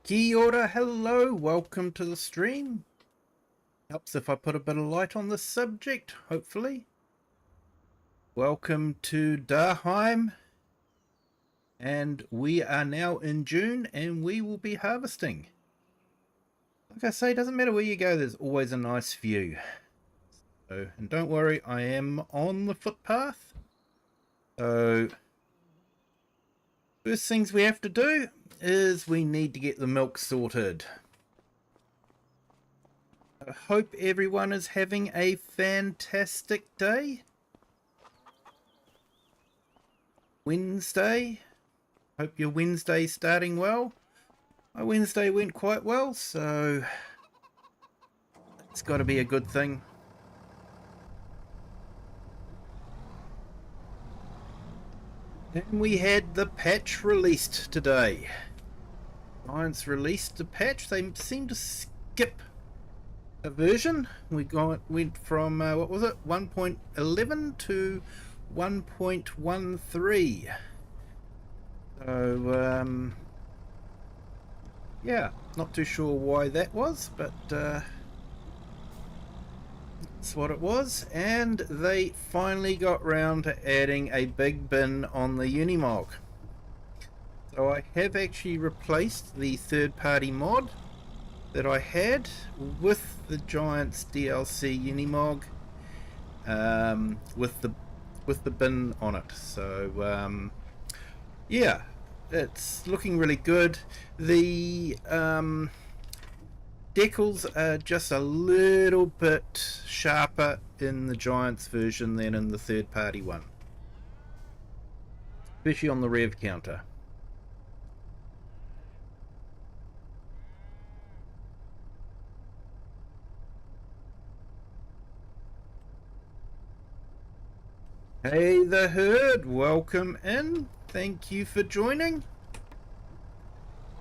Kia ora, hello, welcome to the stream. Helps if I put a bit of light on this subject, hopefully. Welcome to Daheim. And we are now in June and we will be harvesting. Like I say, it doesn't matter where you go, there's always a nice view. So, and don't worry, I am on the footpath. So, first things we have to do is we need to get the milk sorted. I hope everyone is having a fantastic day. Wednesday. Hope your Wednesday's starting well. My Wednesday went quite well, so it's got to be a good thing. And we had the patch released today. Giants released the patch. They seem to skip a version. We went from what was it, 1.11 to 1.13. So yeah, not too sure why that was, but that's what it was. And they finally got round to adding a big bin on the Unimog. So I have actually replaced the third-party mod that I had with the Giants DLC Unimog, with the bin on it. So yeah, it's looking really good. The decals are just a little bit sharper in the Giants version than in the third-party one, especially on the rev counter. Hey the herd, welcome in. Thank you for joining.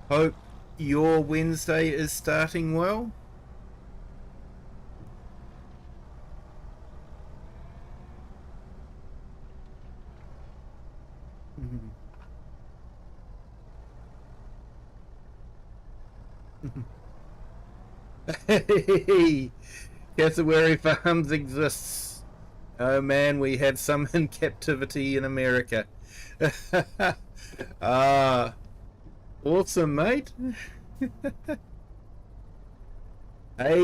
Hope your Wednesday is starting well. Hey, Cassowary Farms exists. Oh man, we have some in captivity in America. Ah, awesome, mate. Hey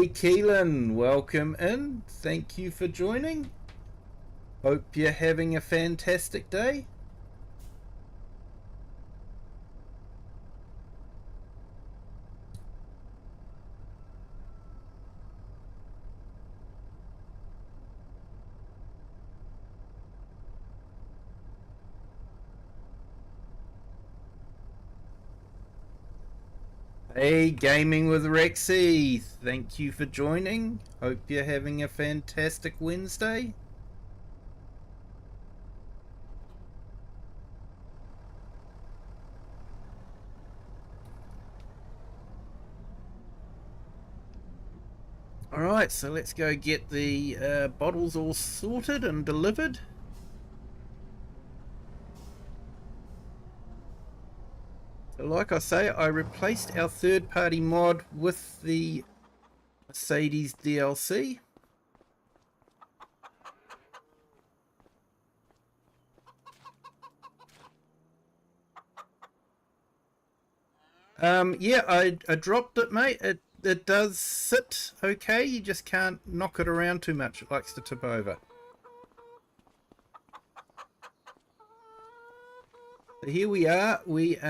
Keelan, welcome in. Thank you for joining. Hope you're having a fantastic day. Hey, Gaming with Rexy, thank you for joining. Hope you're having a fantastic Wednesday. Alright, so let's go get the bottles all sorted and delivered. Like I say, I replaced our third-party mod with the Mercedes DLC. Yeah, I dropped it, mate. It does sit okay, you just can't knock it around too much. It likes to tip over. So here we are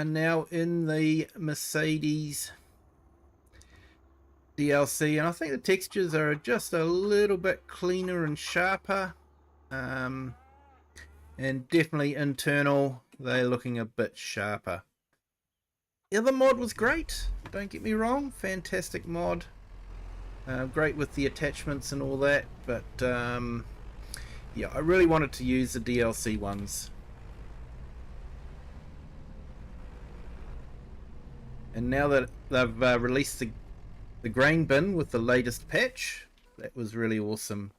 now in the Mercedes DLC, and I think the textures are just a little bit cleaner and sharper, and definitely internal they're looking a bit sharper. The other mod was great, don't get me wrong, fantastic mod. Great with the attachments and all that, but yeah, I really wanted to use the DLC ones. And now that they've released the grain bin with the latest patch, that was really awesome.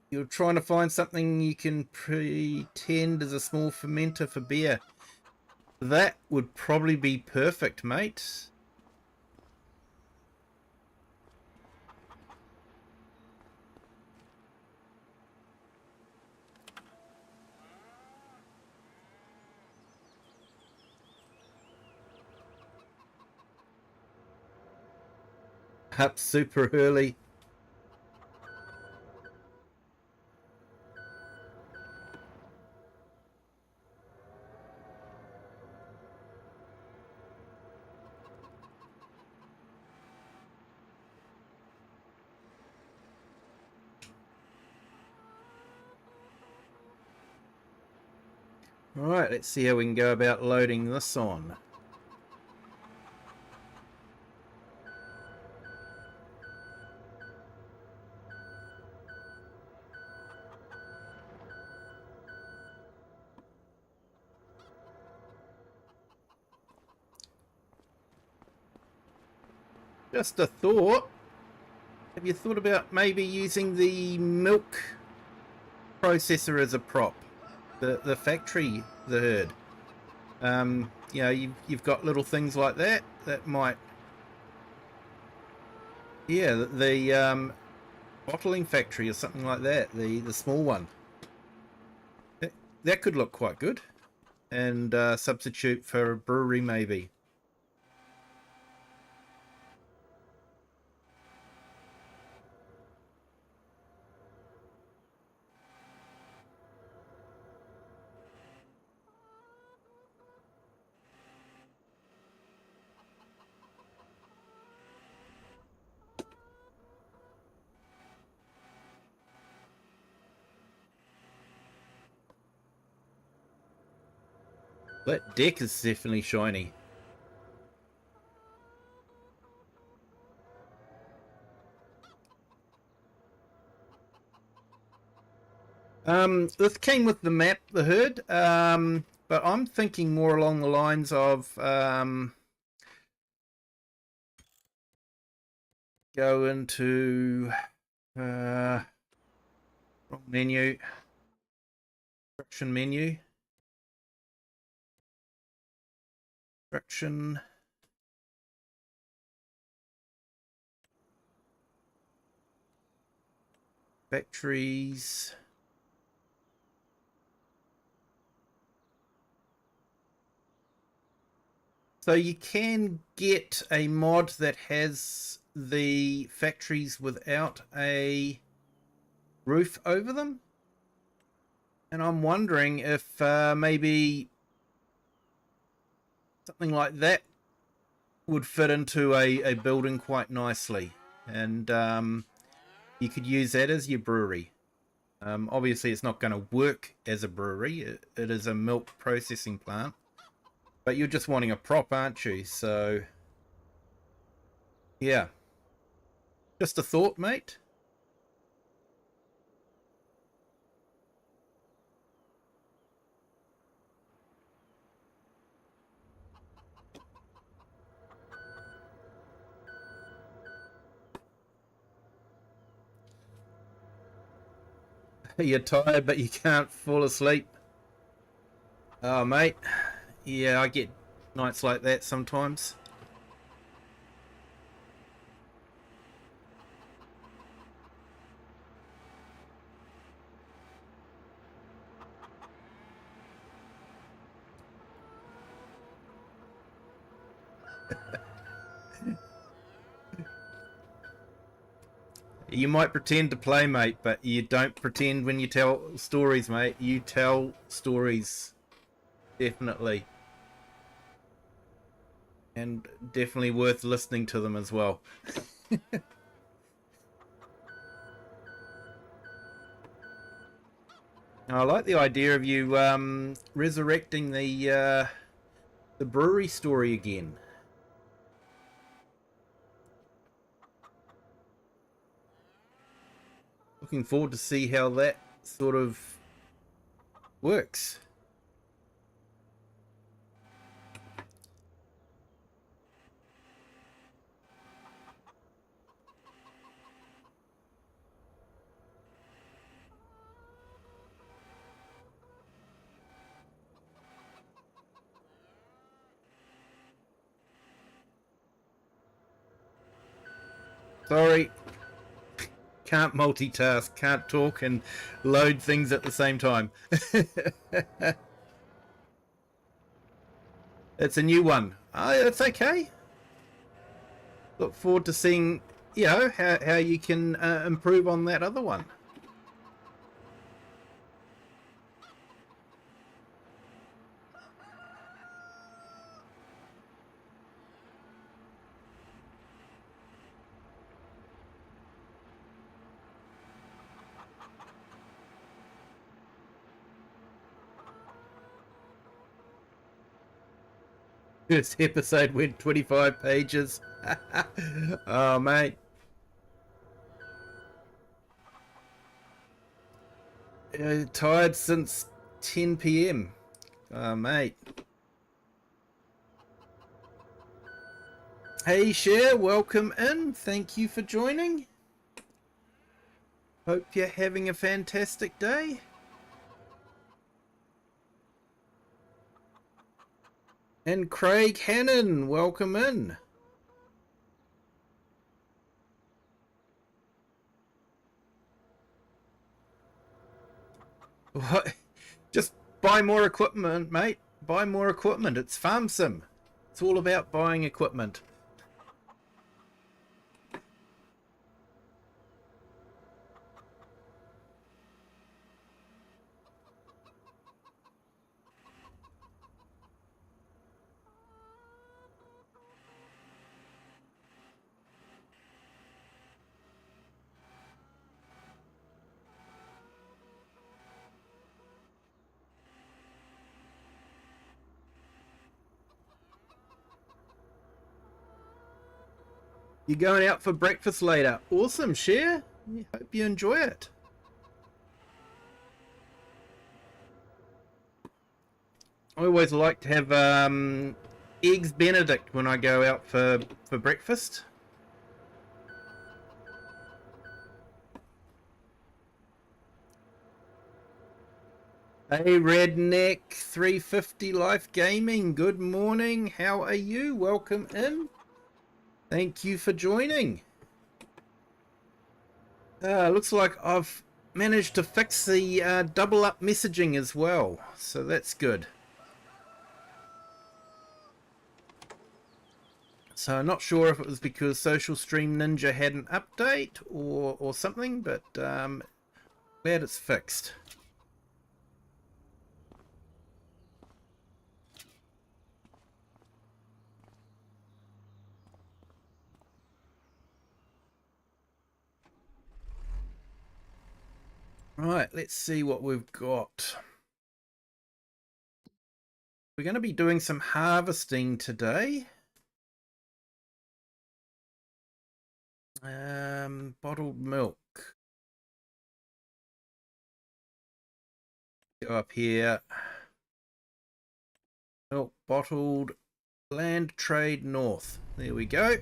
You're trying to find something you can pretend is a small fermenter for beer. That would probably be perfect, mate. Up super early. Alright, let's see how we can go about loading this on. Just a thought. Have you thought about maybe using the milk processor as a prop? The factory, the herd. You know, you've got little things like that that might... Yeah, the bottling factory or something like that, the small one. That could look quite good. And substitute for a brewery maybe. That deck is definitely shiny. This came with the map, the herd, but I'm thinking more along the lines of go into wrong menu, instruction menu, instruction. Factories. So you can get a mod that has the factories without a roof over them. And I'm wondering if maybe something like that would fit into a building quite nicely. And you could use that as your brewery. Obviously, it's not going to work as a brewery. It is a milk processing plant. But you're just wanting a prop, aren't you? So, yeah. Just a thought, mate. You're tired, but you can't fall asleep. Oh, mate. Yeah, I get nights like that sometimes. You might pretend to play, mate, but you don't pretend when you tell stories, mate. You tell stories. Definitely. And definitely worth listening to them as well. I like the idea of you resurrecting the the brewery story again. Looking forward to see how that sort of works. Sorry, can't multitask, can't talk and load things at the same time. It's a new one. Oh, it's okay. Look forward to seeing, you know, how you can improve on that other one. First episode went 25 pages. Oh, mate. Tired since 10 p.m. Oh, mate. Hey, Cher, welcome in. Thank you for joining. Hope you're having a fantastic day. And Craig Hannon, welcome in. What? Just buy more equipment, mate. Buy more equipment. It's Farm Sim. It's all about buying equipment. You're going out for breakfast later. Awesome, Cher. Hope you enjoy it. I always like to have eggs Benedict when I go out for breakfast. Hey, Redneck 350 Life Gaming. Good morning. How are you? Welcome in. Thank you for joining. Looks like I've managed to fix the double up messaging as well, so that's good. So I'm not sure if it was because Social Stream Ninja had an update or something, but glad it's fixed. Right, let's see what we've got. We're going to be doing some harvesting today. Bottled milk. Go up here. Milk bottled. Land Trade North. There we go.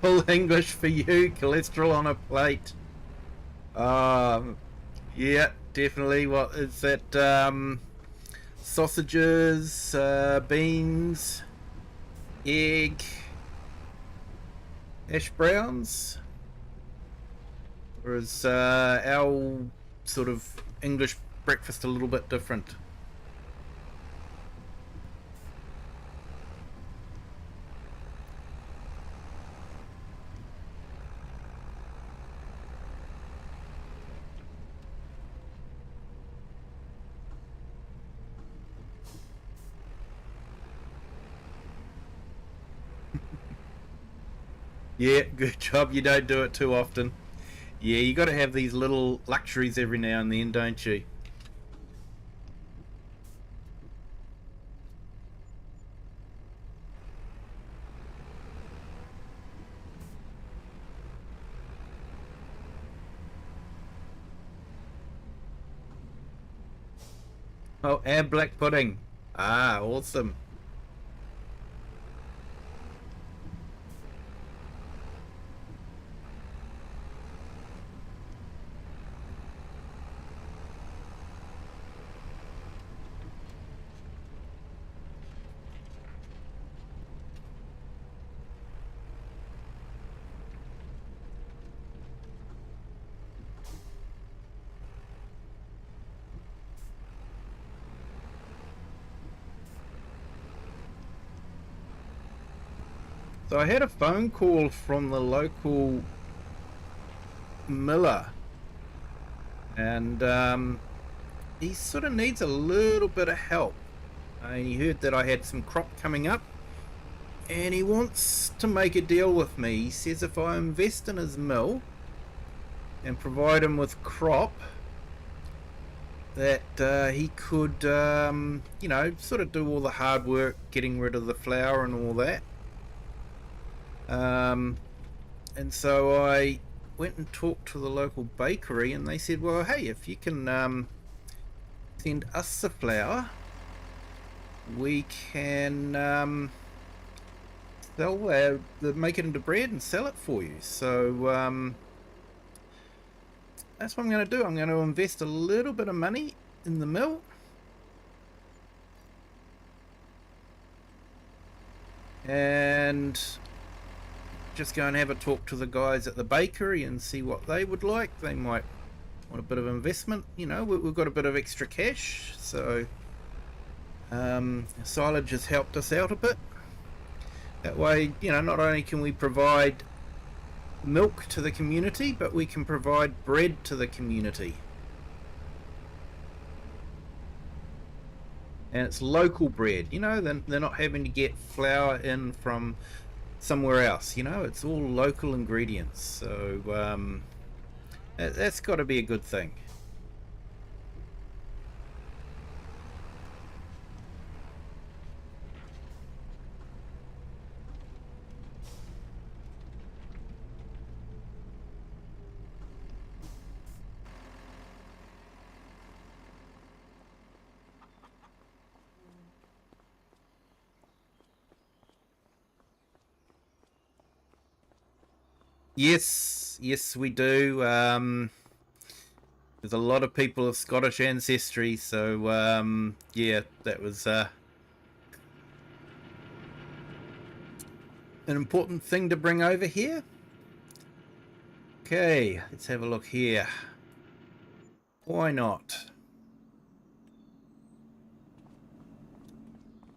Full English for you, cholesterol on a plate. Yeah, definitely. What is that? Sausages, beans, egg, hash browns. Or is our sort of English breakfast a little bit different? Yeah, good job. You don't do it too often. Yeah, you got to have these little luxuries every now and then, don't you? Oh, and black pudding. Ah, awesome. So I had a phone call from the local miller, and he sort of needs a little bit of help. He heard that I had some crop coming up, and he wants to make a deal with me. He says if I invest in his mill and provide him with crop, that he could, sort of do all the hard work, getting rid of the flour and all that. Um, and so I went and talked to the local bakery, and they said, well, hey, if you can send us the flour, we can make it into bread and sell it for you. So that's what I'm going to do. I'm going to invest a little bit of money in the mill, and just go and have a talk to the guys at the bakery and see what they would like. They might want a bit of investment. You know, we've got a bit of extra cash, so silage has helped us out a bit. That way, you know, not only can we provide milk to the community, but we can provide bread to the community. And it's local bread, you know, they're not having to get flour in from somewhere else, you know, it's all local ingredients. So that's got to be a good thing. Yes, we do. There's a lot of people of Scottish ancestry, so yeah, that was an important thing to bring over here. Okay, let's have a look here. Why not?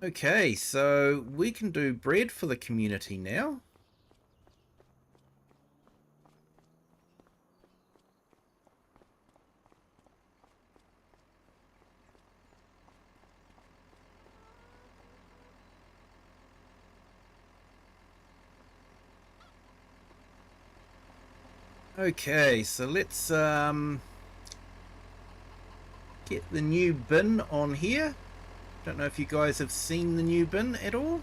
Okay, so we can do bread for the community now. Okay, so let's get the new bin on here. Don't know if you guys have seen the new bin at all.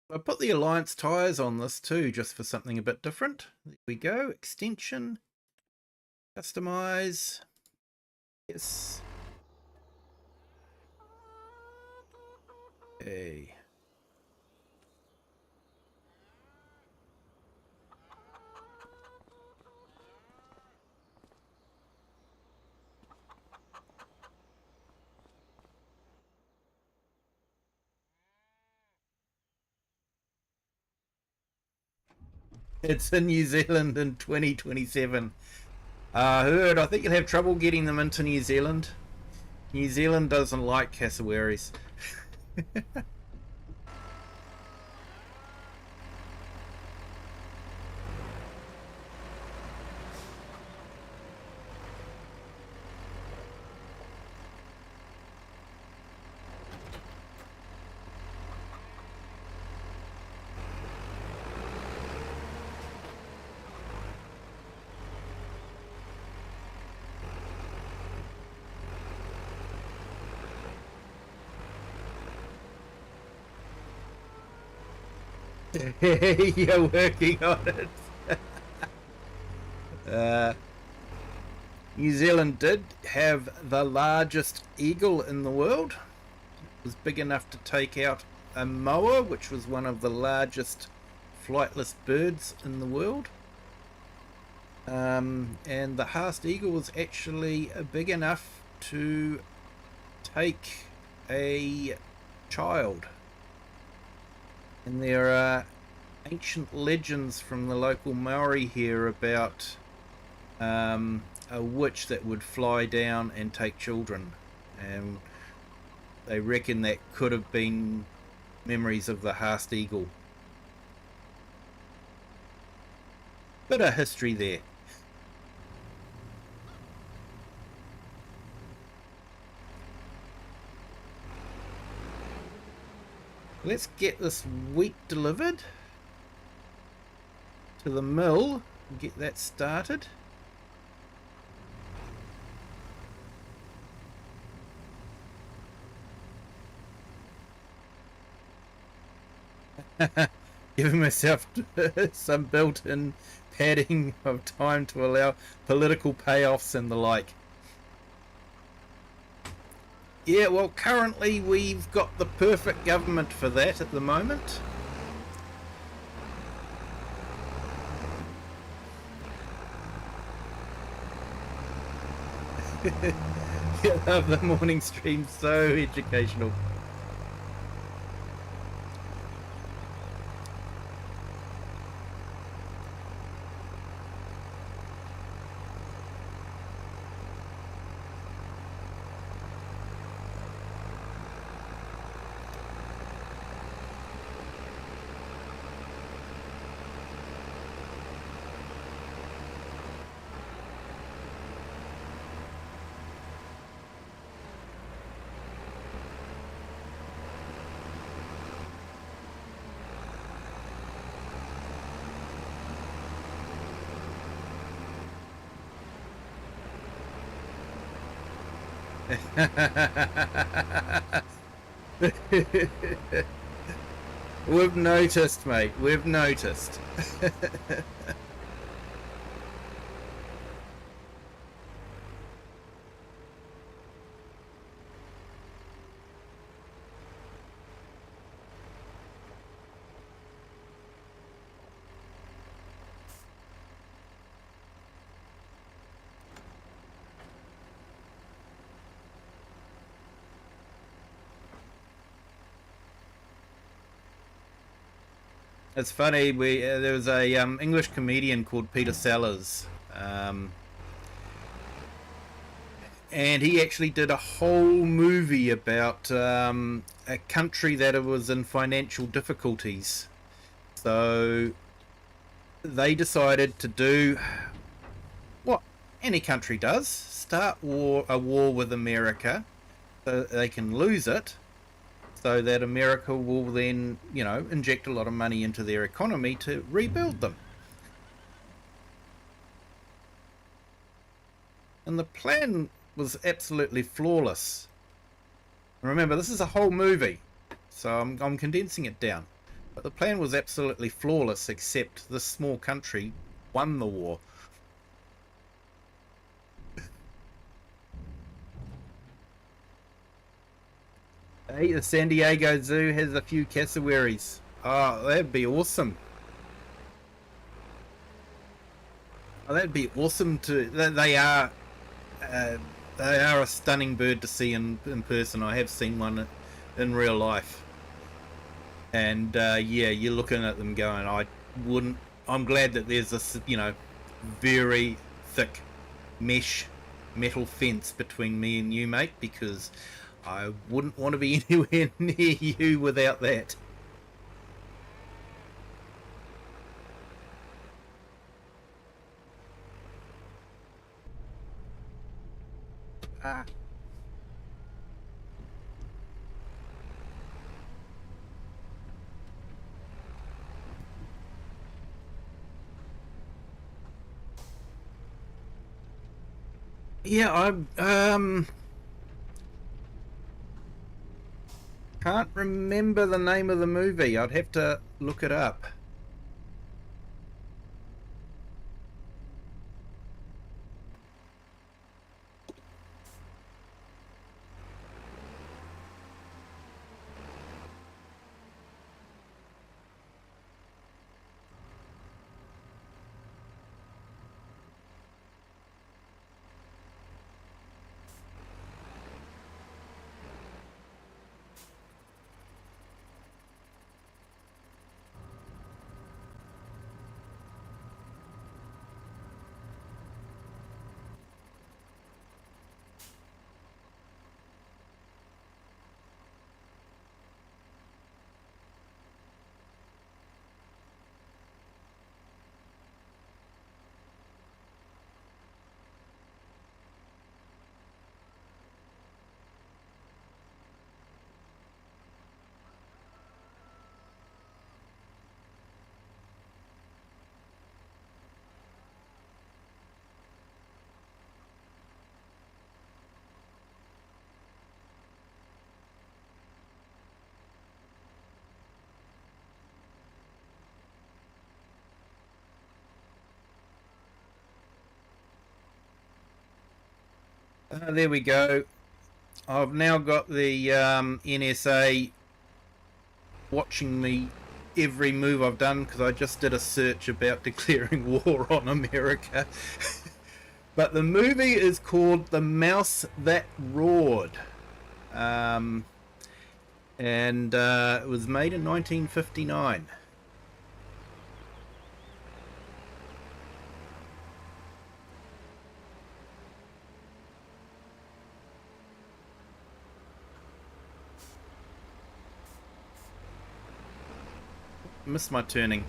I put the Alliance tyres on this too, just for something a bit different. There we go, extension, customize, yes. Okay. It's in New Zealand in 2027. I heard, I think you'll have trouble getting them into New Zealand. New Zealand doesn't like cassowaries. You're working on it. New Zealand did have the largest eagle in the world. It was big enough to take out a moa, which was one of the largest flightless birds in the world. And the Haast eagle was actually big enough to take a child. And there are ancient legends from the local Māori here about a witch that would fly down and take children, and they reckon that could have been memories of the Haast eagle. Bit of history there. Let's get this wheat delivered to the mill and get that started. Giving myself some built-in padding of time to allow political payoffs and the like. Yeah, well, currently we've got the perfect government for that at the moment. I love the morning stream, so educational. We've noticed, mate. We've noticed. It's funny. There was a English comedian called Peter Sellers, and he actually did a whole movie about a country that was in financial difficulties. So they decided to do what any country does: start a war with America, so they can lose it, so that America will then, inject a lot of money into their economy to rebuild them. And the plan was absolutely flawless. Remember, this is a whole movie, so I'm condensing it down. But the plan was absolutely flawless, except this small country won the war. Hey, the San Diego Zoo has a few cassowaries. Oh, that'd be awesome. Oh, that'd be awesome to. They are a stunning bird to see in person. I have seen one in real life, and yeah, you're looking at them going, I wouldn't. I'm glad that there's this, very thick mesh metal fence between me and you, mate, because I wouldn't want to be anywhere near you without that. Ah. Yeah, I'm Can't remember the name of the movie. I'd have to look it up. There we go. I've now got the NSA watching me every move I've done because I just did a search about declaring war on America. But the movie is called The Mouse That Roared. And it was made in 1959. Missed my turning.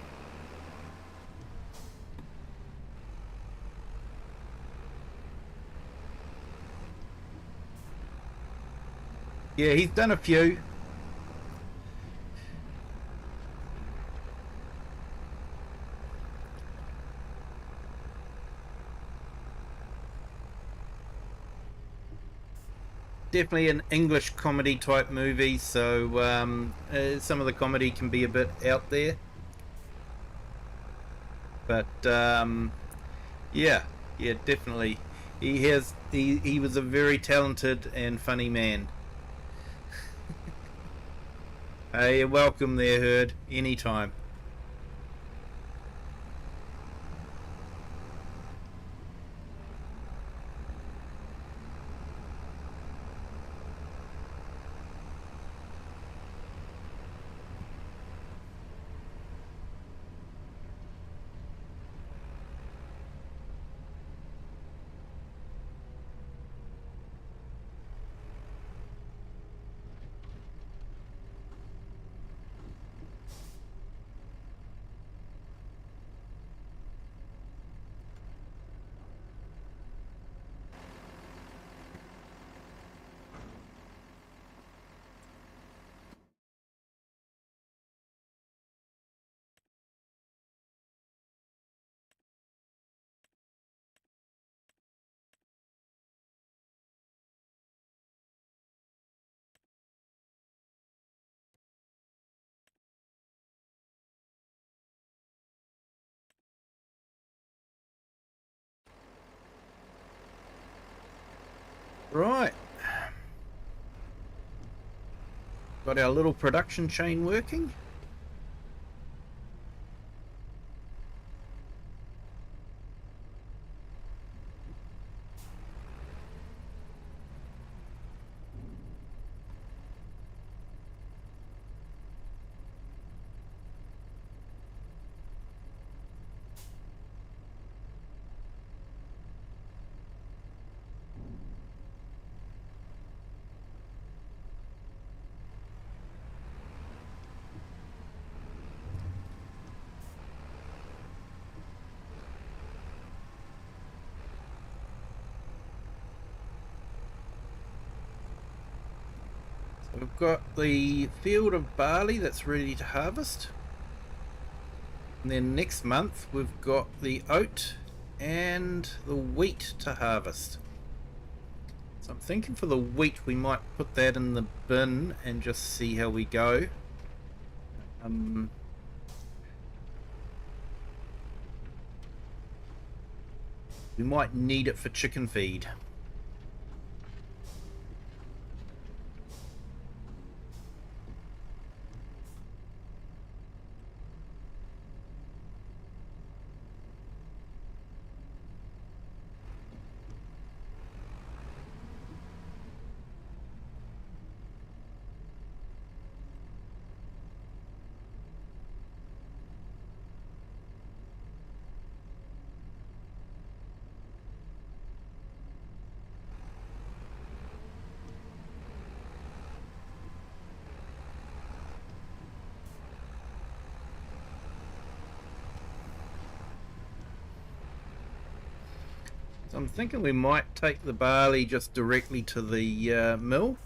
Yeah, he's done a few. Definitely an English comedy type movie, so some of the comedy can be a bit out there. But yeah, definitely. He was a very talented and funny man. Hey, you're welcome there, Herd. Anytime. Right. Got our little production chain working. We've got the field of barley that's ready to harvest. And then next month we've got the oat and the wheat to harvest. So I'm thinking for the wheat we might put that in the bin and just see how we go. We might need it for chicken feed. So I'm thinking we might take the barley just directly to the mill.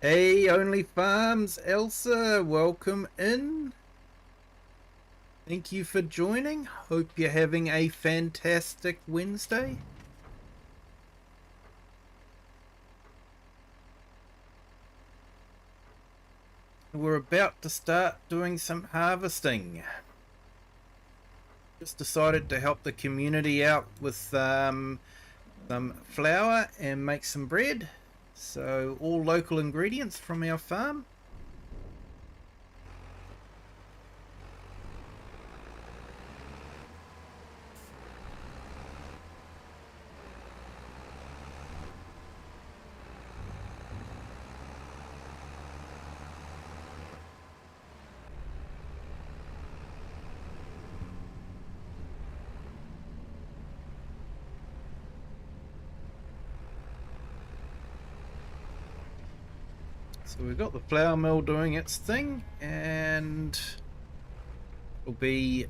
Hey, Only Farms, Elsa, welcome in. Thank you for joining. Hope you're having a fantastic Wednesday. We're about to start doing some harvesting. Just decided to help the community out with some flour and make some bread. So all local ingredients from our farm. So we've got the flour mill doing its thing, and it'll be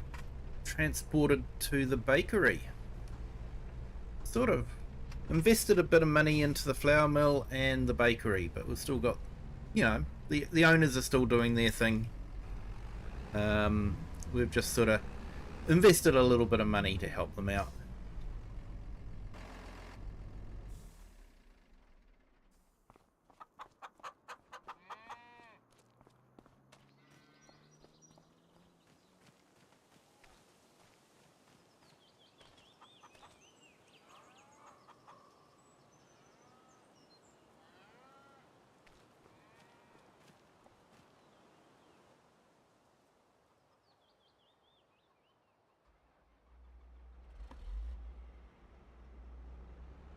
transported to the bakery. Sort of invested a bit of money into the flour mill and the bakery, but we've still got, you know, the owners are still doing their thing. We've just sort of invested a little bit of money to help them out.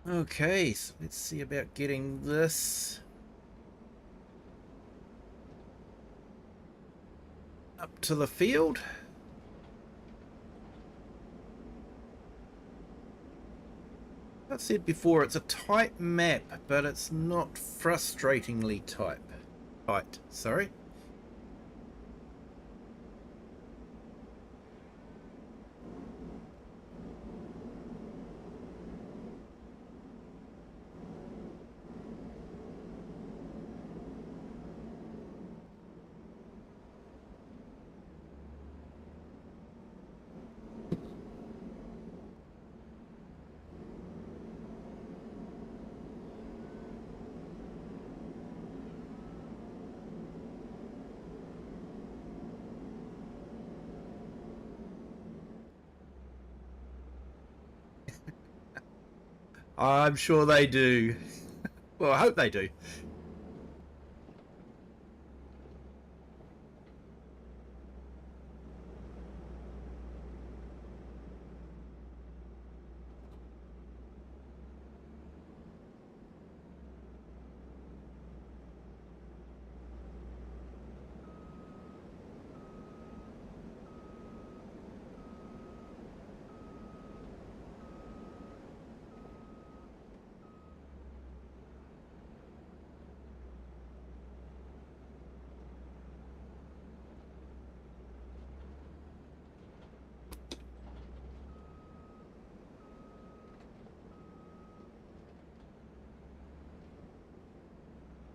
Okay, so let's see about getting this up to the field. I said before, it's a tight map, but it's not frustratingly tight. Sorry. I'm sure they do. Well, I hope they do.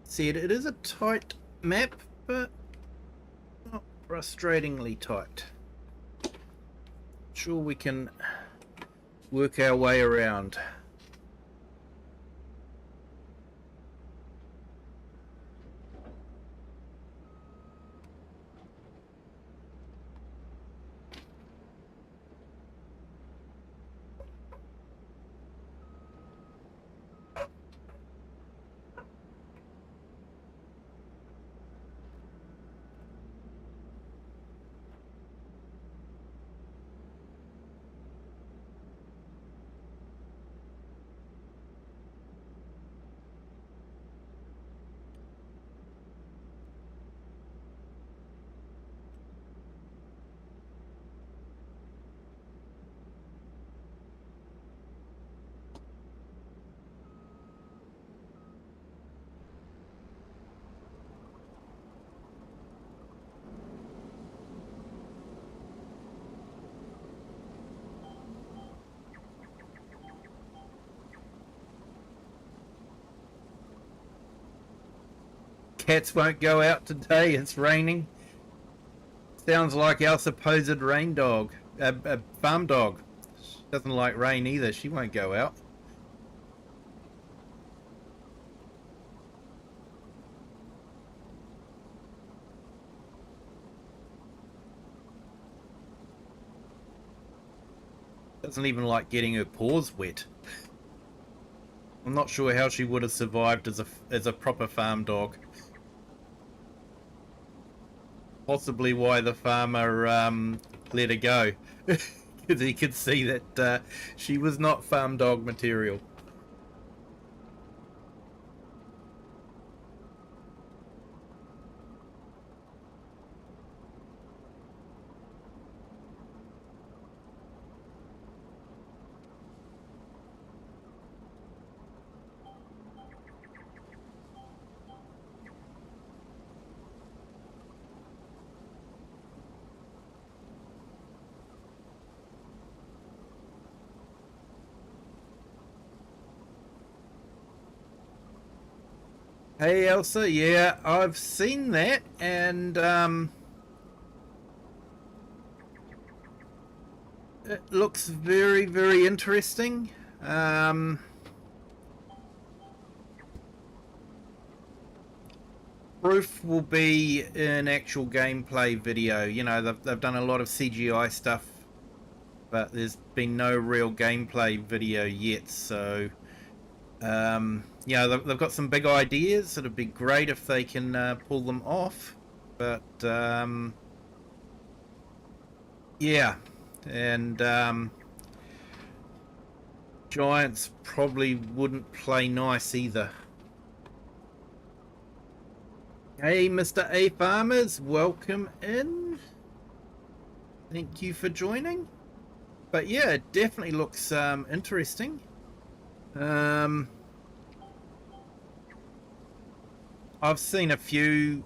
Said it is a tight map, but not frustratingly tight. Sure, we can work our way around. Cats won't go out today, it's raining. Sounds like our supposed rain dog, farm dog. Doesn't like rain either, she won't go out. Doesn't even like getting her paws wet. I'm not sure how she would have survived as a proper farm dog. Possibly why the farmer let her go, because he could see that she was not farm dog material. Hey Elsa, yeah, I've seen that, and it looks very, very interesting. Proof will be an actual gameplay video. You know, they've done a lot of CGI stuff, but there's been no real gameplay video yet, so yeah, they've got some big ideas. It'd be great if they can pull them off, but yeah, and Giants probably wouldn't play nice either. Hey, Mr. A Farmers, welcome in. Thank you for joining. But yeah, it definitely looks interesting. Um, I've seen a few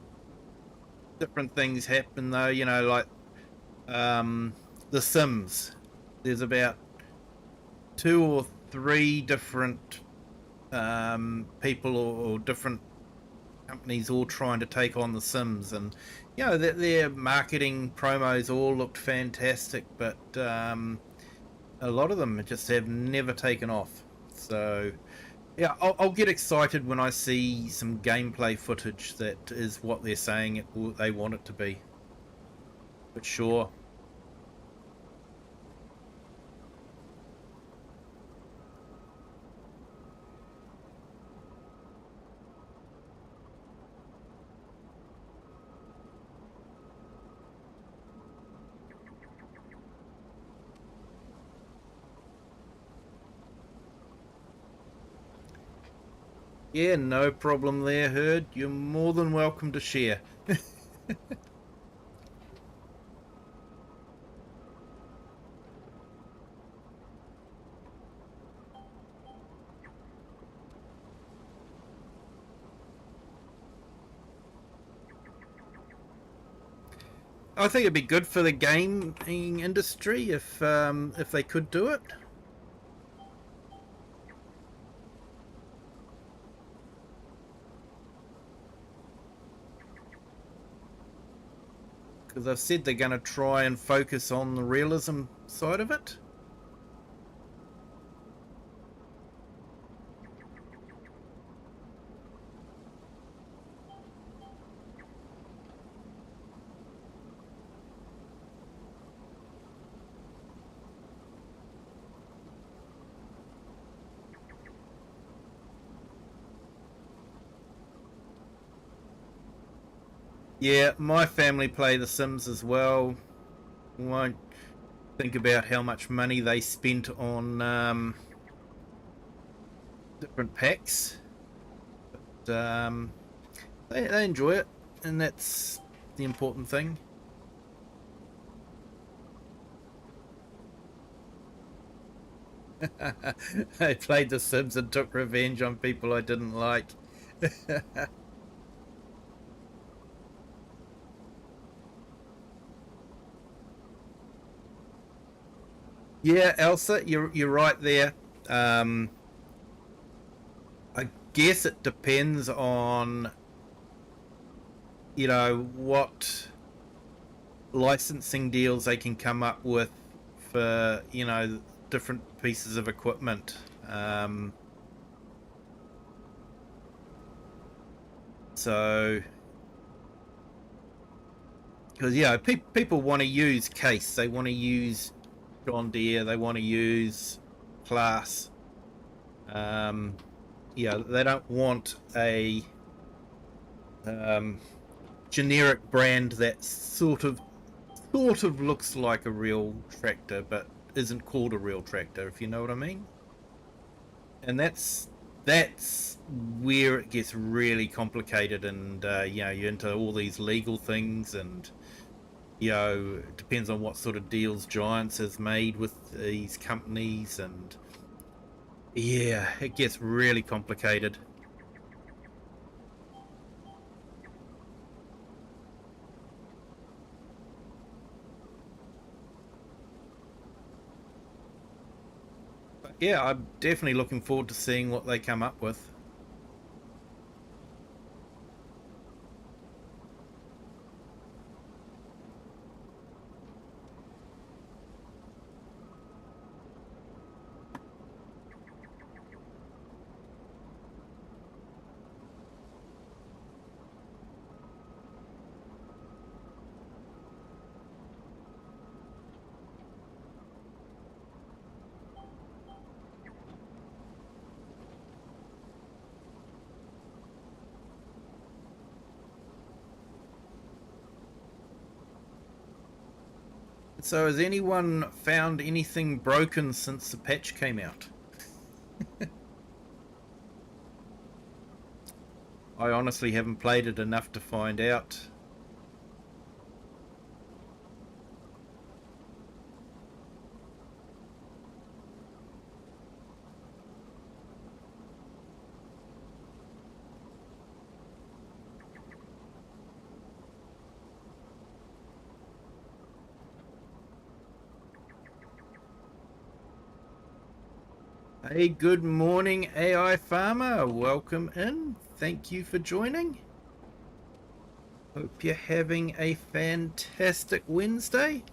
different things happen though. You know, like The Sims. There's about two or three different people or different companies all trying to take on The Sims, and you know their marketing promos all looked fantastic, but a lot of them just have never taken off. So yeah, I'll get excited when I see some gameplay footage that is what they're saying they want it to be. But sure. Yeah, no problem there, Herd. You're more than welcome to share. I think it'd be good for the gaming industry if they could do it. Because they've said they're going to try and focus on the realism side of it. Yeah, my family play The Sims as well. Won't think about how much money they spent on different packs. But, they enjoy it, and that's the important thing. I played The Sims and took revenge on people I didn't like. Yeah, Elsa, you're right there. Um, I guess it depends on what licensing deals they can come up with for different pieces of equipment. So because people want to use Case, they want to use John Deere, they want to use Class. They don't want a generic brand that sort of looks like a real tractor but isn't called a real tractor, if you know what I mean. And that's where it gets really complicated, and you're into all these legal things, and it depends on what sort of deals Giants has made with these companies, and yeah, it gets really complicated. But yeah, I'm definitely looking forward to seeing what they come up with. So has anyone found anything broken since the patch came out? I honestly haven't played it enough to find out. Hey, good morning, AI Farmer. Welcome in. Thank you for joining. Hope you're having a fantastic Wednesday.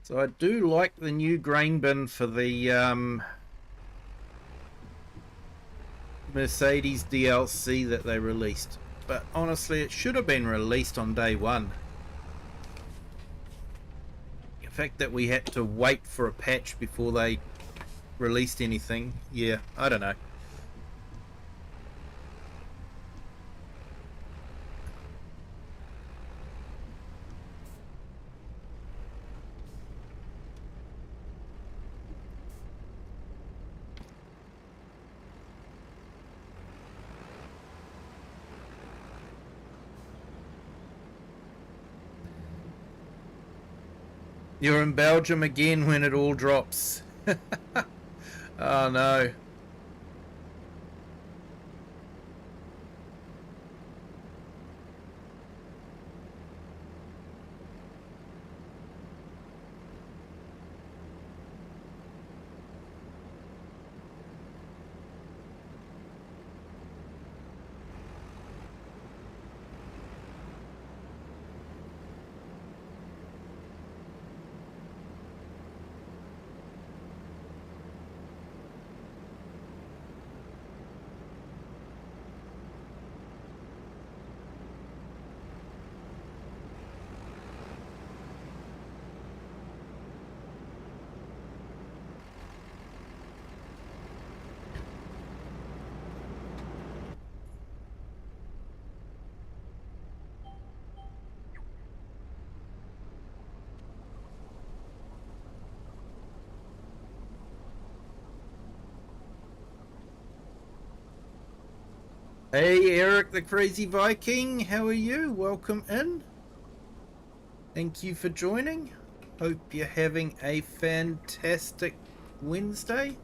So I do like the new grain bin for the Mercedes DLC that they released. But honestly, it should have been released on day one. The fact that we had to wait for a patch before they released anything, yeah, I don't know. You're in Belgium again when it all drops. Oh no. Hey, Eric the Crazy Viking, how are you? Welcome in. Thank you for joining. Hope you're having a fantastic Wednesday.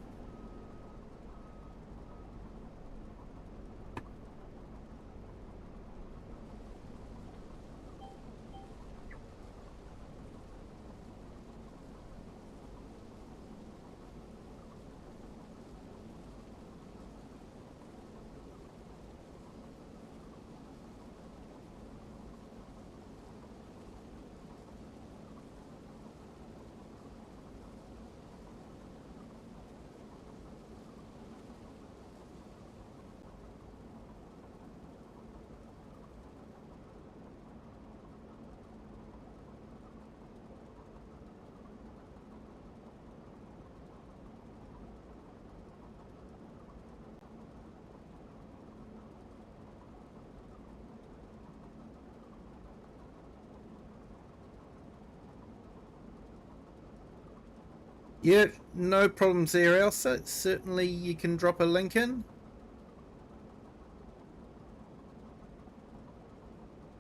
Yeah, no problems there, Elsa. Certainly you can drop a link in.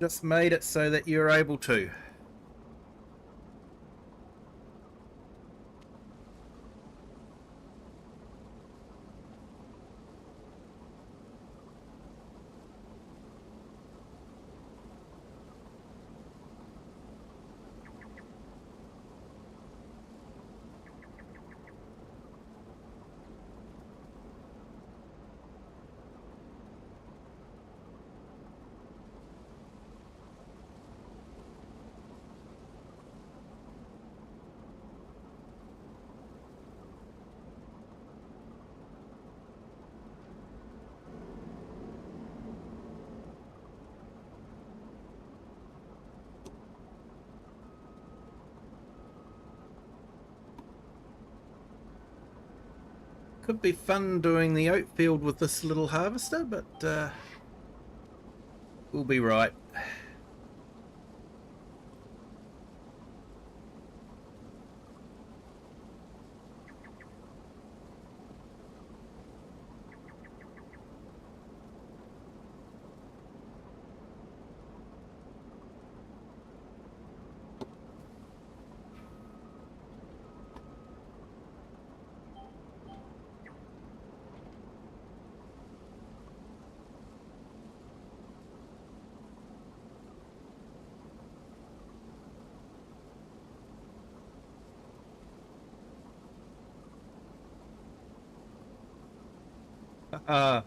Just made it so that you're able to. Could be fun doing the oat field with this little harvester, but we'll be right. Uh,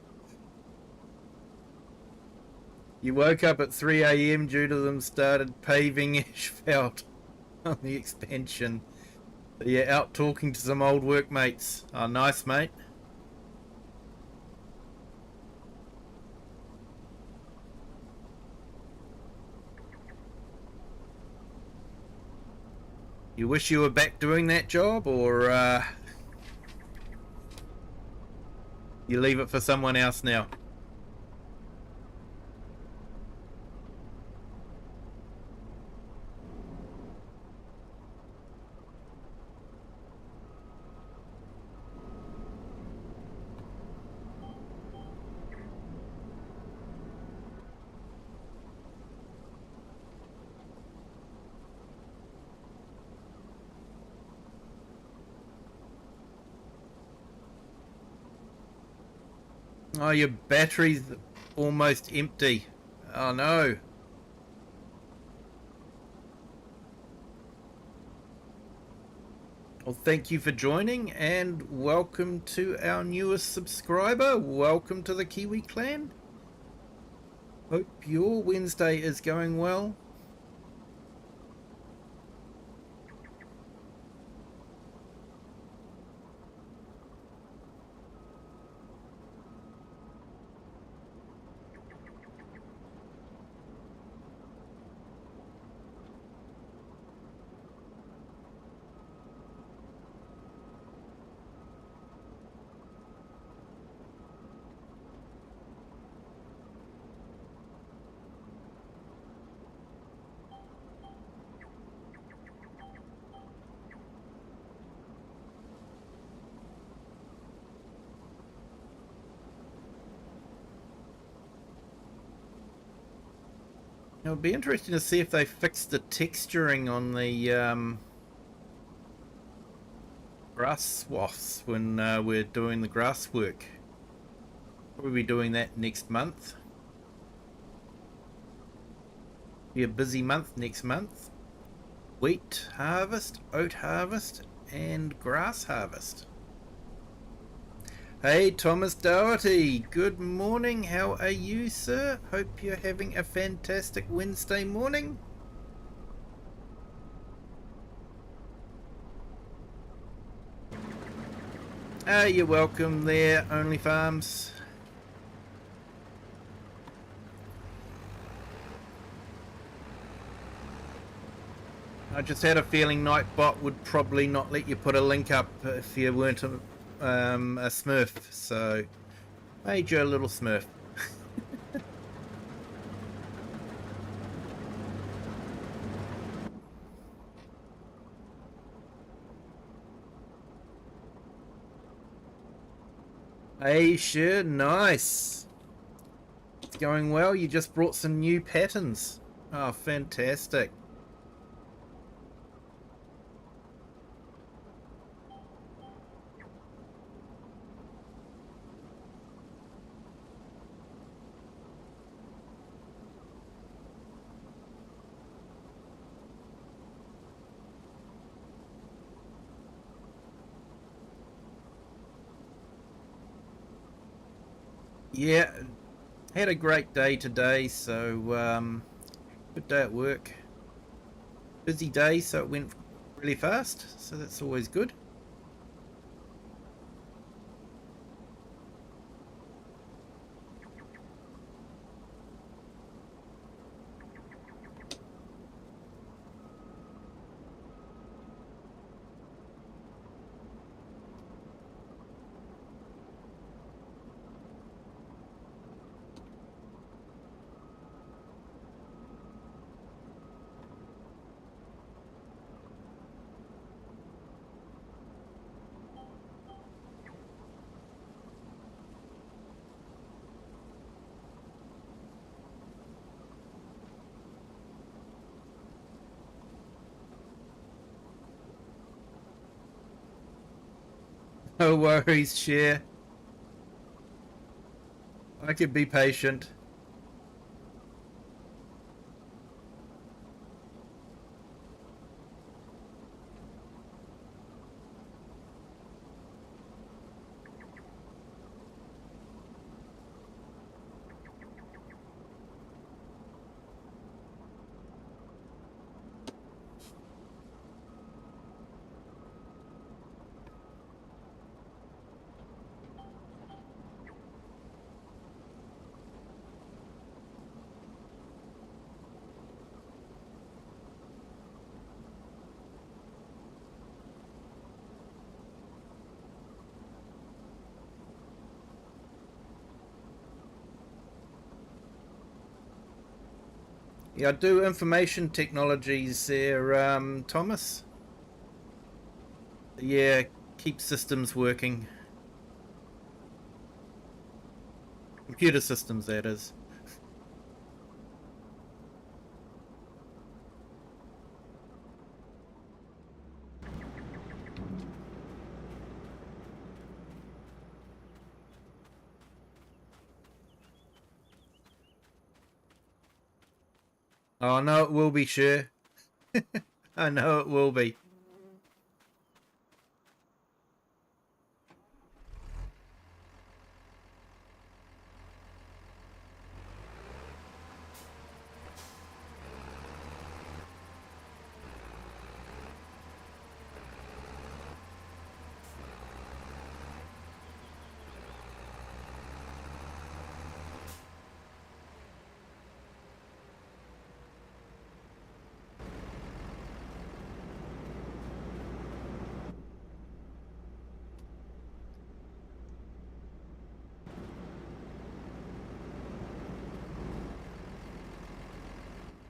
you woke up at 3 a.m. due to them started paving asphalt on the expansion. You're out talking to some old workmates. Oh, nice, mate. You wish you were back doing that job, or you leave it for someone else now? Oh, your battery's almost empty. Oh no. Well, thank you for joining, and welcome to our newest subscriber. Welcome to the Kiwi clan. Hope your Wednesday is going well. It'll be interesting to see if they fix the texturing on the grass swaths when we're doing the grass work. We'll be doing that next month. Be a busy month next month. Wheat harvest, oat harvest, and grass harvest. Hey, Thomas Doherty, good morning. How are you, sir? Hope you're having a fantastic Wednesday morning. You're welcome there, Only Farms. I just had a feeling Nightbot would probably not let you put a link up if you weren't a Smurf, so made you a little Smurf. Hey, sure, nice. It's going well. You just brought some new patterns. Oh, fantastic. Yeah, had a great day today, so good day at work. Busy day, so it went really fast, so that's always good. No worries, Cher. I could be patient. Yeah, I do information technologies there, Thomas. Yeah, keep systems working. Computer systems, that is. Oh, no, it will be, sure. I know it will be.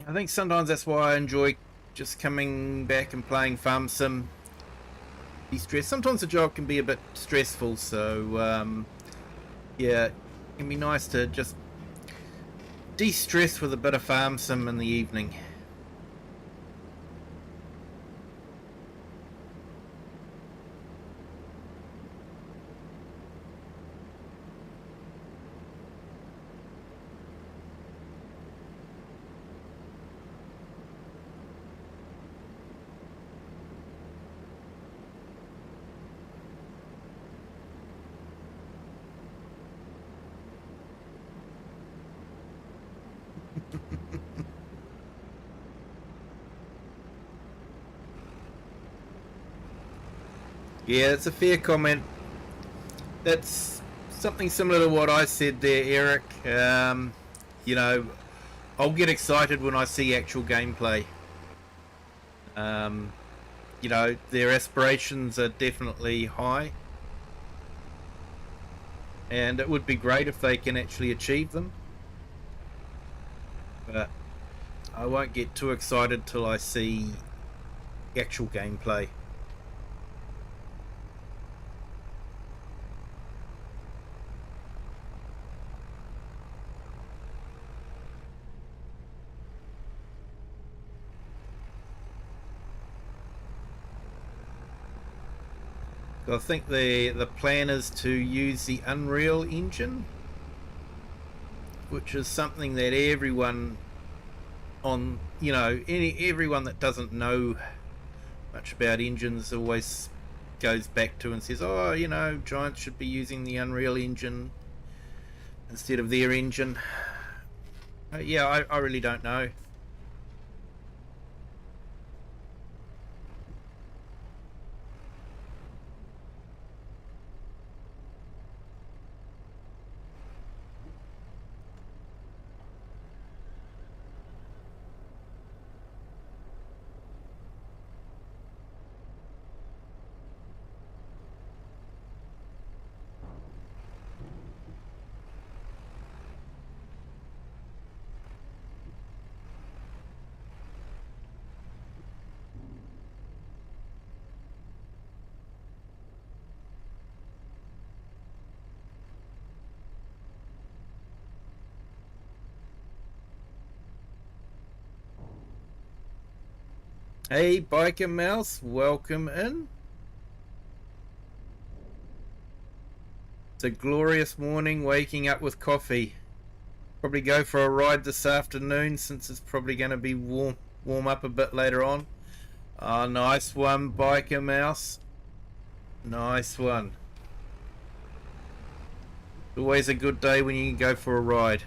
I think sometimes that's why I enjoy just coming back and playing Farm Sim. De-stress. Sometimes the job can be a bit stressful, so yeah, it can be nice to just de-stress with a bit of Farm Sim in the evening. Yeah, it's a fair comment. That's something similar to what I said there, Eric. You know, I'll get excited when I see actual gameplay. Um, you know, their aspirations are definitely high, and it would be great if they can actually achieve them. But I won't get too excited till I see actual gameplay. I think the plan is to use the Unreal Engine, which is something that everyone on everyone that doesn't know much about engines always goes back to and says, oh, Giants should be using the Unreal Engine instead of their engine. Yeah, I really don't know. Hey, Biker Mouse, welcome in. It's a glorious morning, waking up with coffee. Probably go for a ride this afternoon since it's probably going to be warm up a bit later on. Oh, nice one, Biker Mouse. Nice one. Always a good day when you can go for a ride.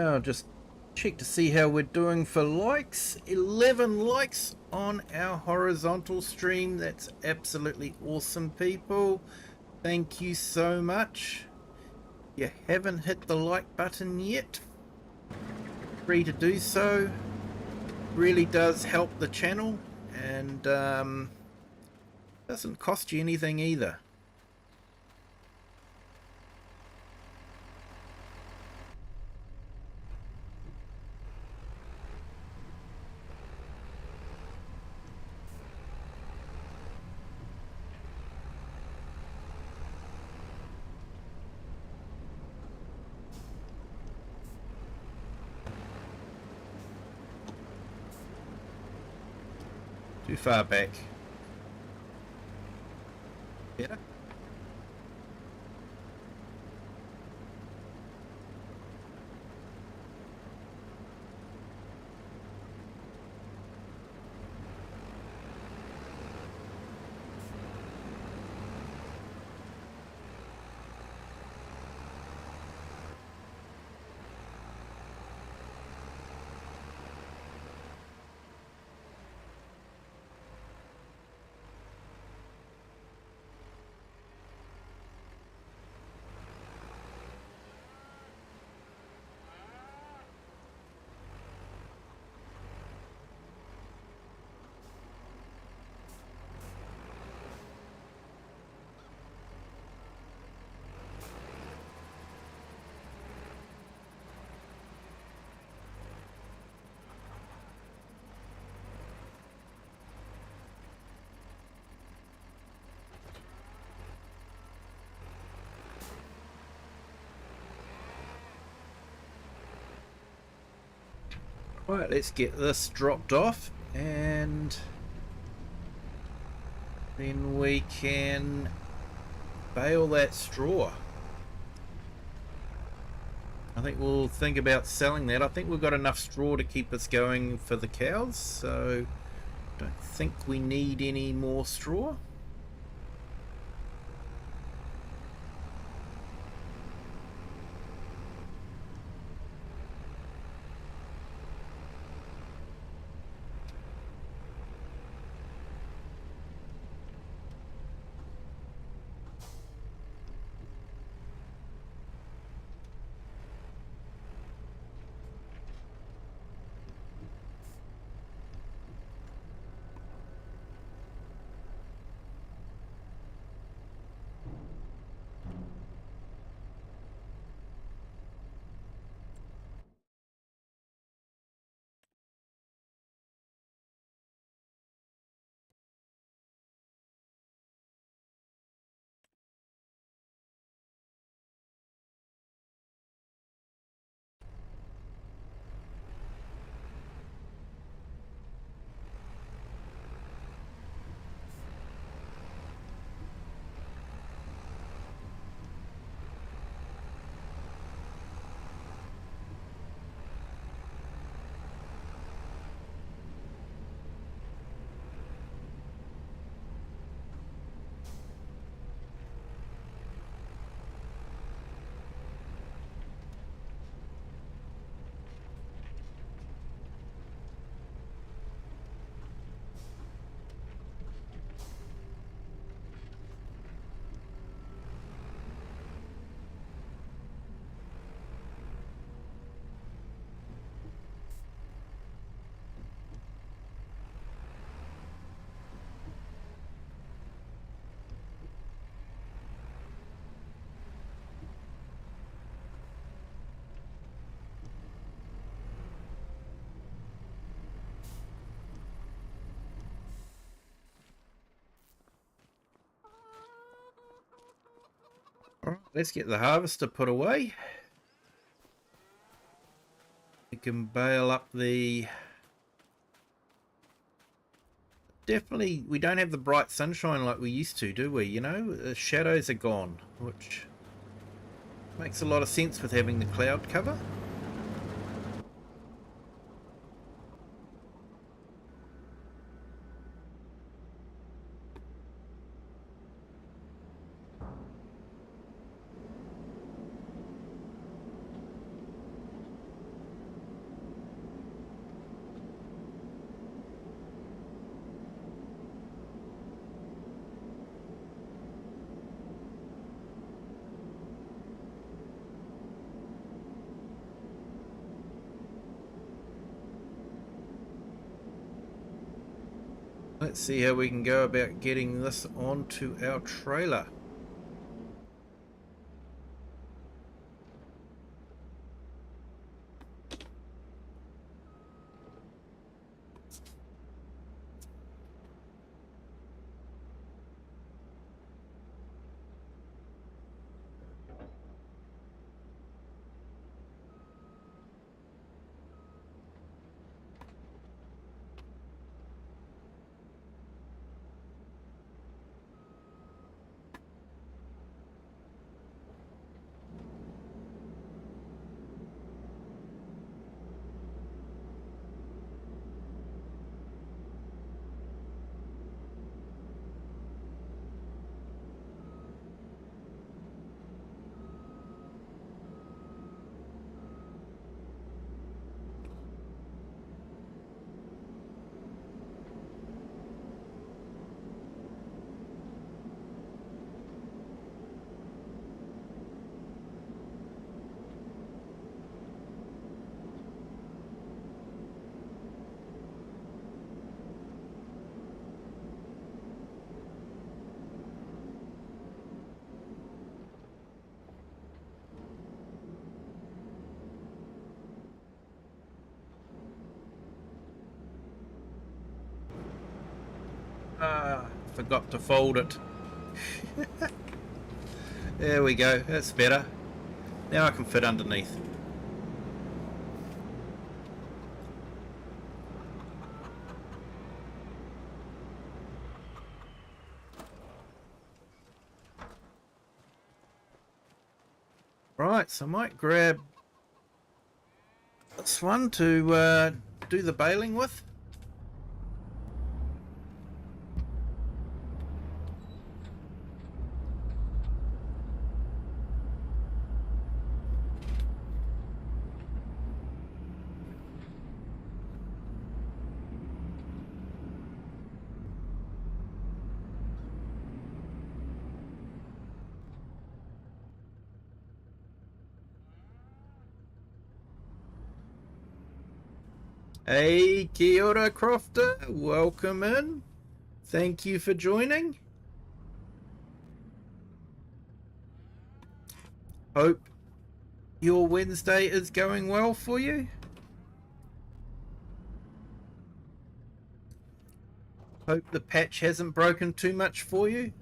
I'll just check to see how we're doing for likes. 11 likes on our horizontal stream. That's absolutely awesome, people. Thank you so much. If you haven't hit the like button yet, free to do so. Really does help the channel, and doesn't cost you anything either. Too far back. Better? Right, let's get this dropped off, and then we can bale that straw. I think we'll think about selling that. I think we've got enough straw to keep us going for the cows, so don't think we need any more straw. Alright, let's get the harvester put away. We can bale up the... Definitely, we don't have the bright sunshine like we used to, do we? You know, the shadows are gone, which makes a lot of sense with having the cloud cover. Let's see how we can go about getting this onto our trailer. Ah, forgot to fold it. There we go, that's better. Now I can fit underneath. Right, so I might grab this one to do the baling with. Hey, kia ora, Crofter. Welcome in. Thank you for joining. Hope your Wednesday is going well for you. Hope the patch hasn't broken too much for you.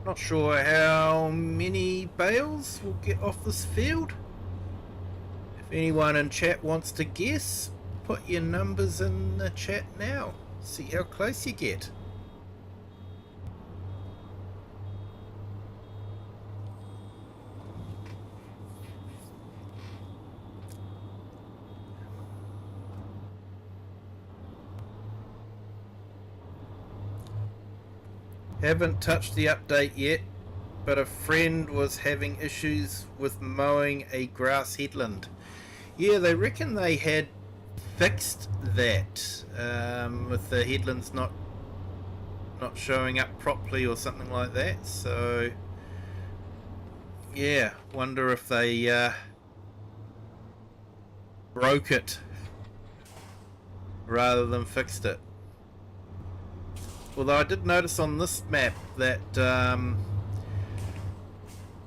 Not sure how many bales will get off this field. If anyone in chat wants to guess, put your numbers in the chat now. See how close you get. Haven't touched the update yet, but a friend was having issues with mowing a grass headland. Yeah, they reckon they had fixed that, with the headlands not showing up properly or something like that. So yeah, wonder if they broke it rather than fixed it. Although I did notice on this map that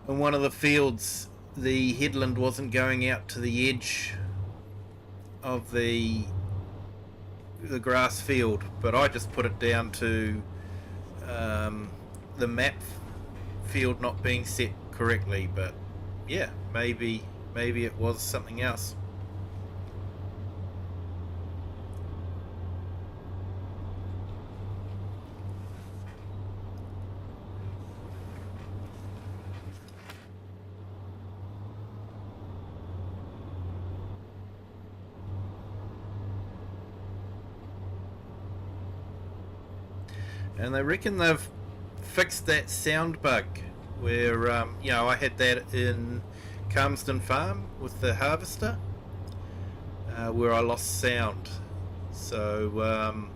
in one of the fields the headland wasn't going out to the edge of the grass field, but I just put it down to the map field not being set correctly. But yeah, maybe it was something else. And they reckon they've fixed that sound bug where, I had that in Calmsden Farm with the harvester, where I lost sound. So,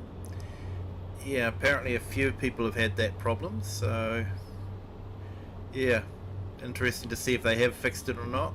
yeah, apparently a few people have had that problem. So, yeah, interesting to see if they have fixed it or not.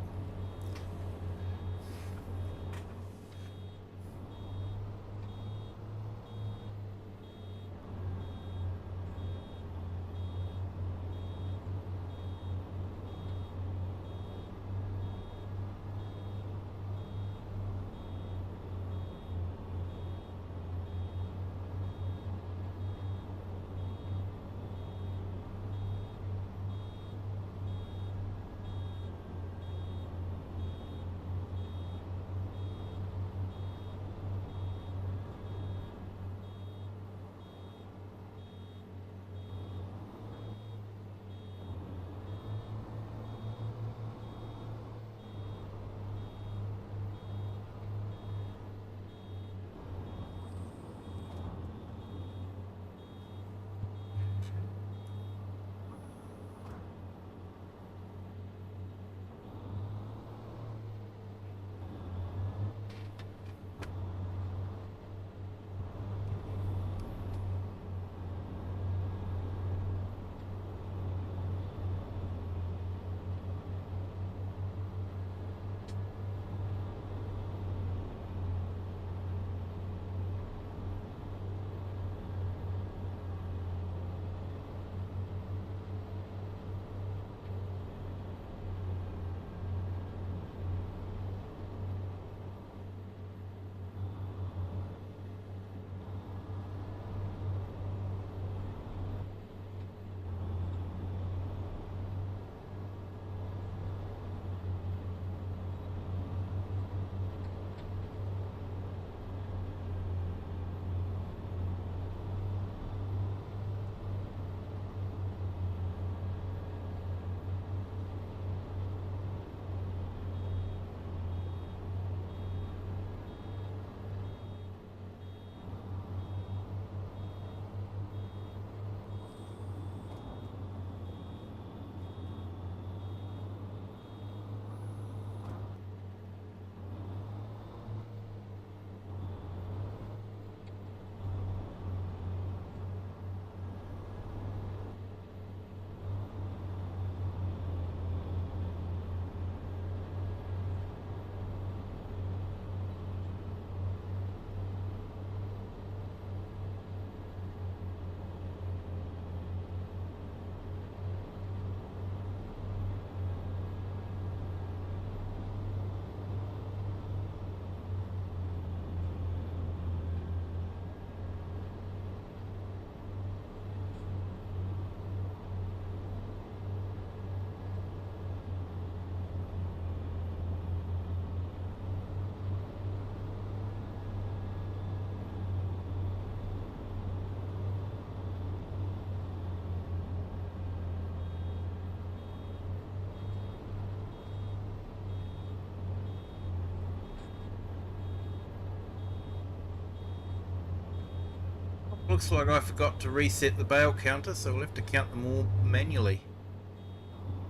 looks like I forgot to reset the bale counter, so we'll have to count them all manually.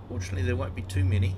Fortunately, there won't be too many.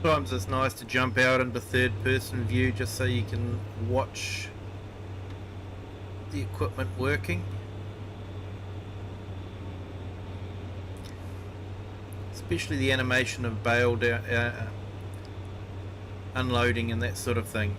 Sometimes it's nice to jump out into third person view just so you can watch the equipment working. Especially the animation of bale unloading and that sort of thing.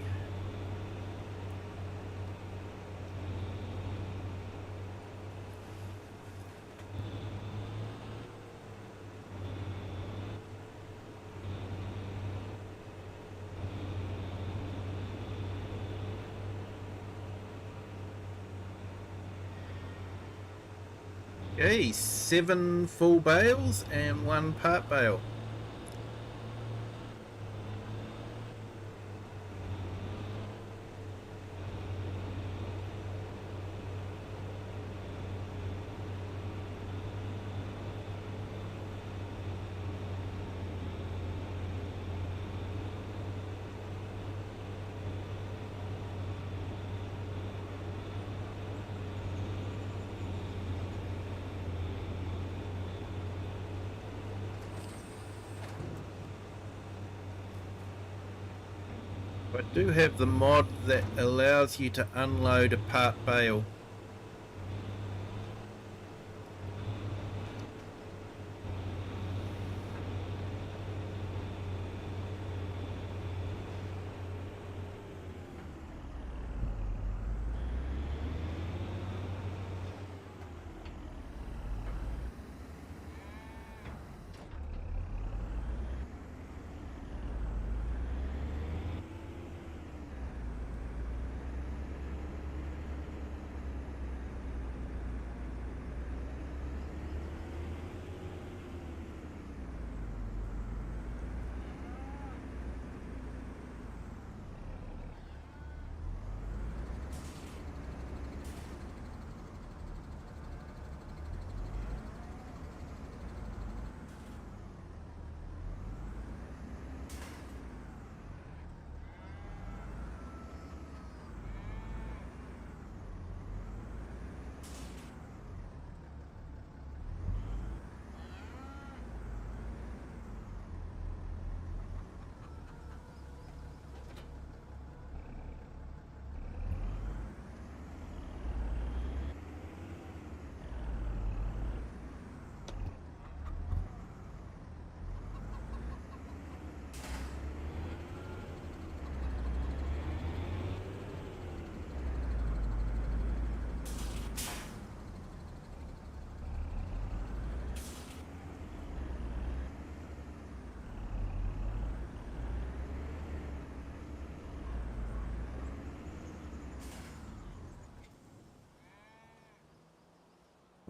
Okay, 7 full bales and 1 part bale. I do have the mod that allows you to unload a part bale.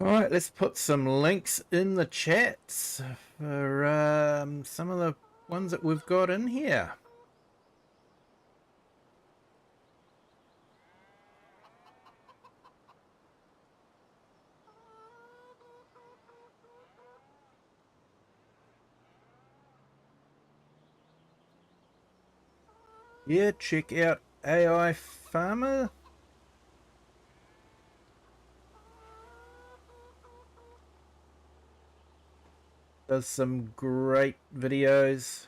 Alright, let's put some links in the chats for some of the ones that we've got in here. Yeah, check out AI Farmer. Does some great videos.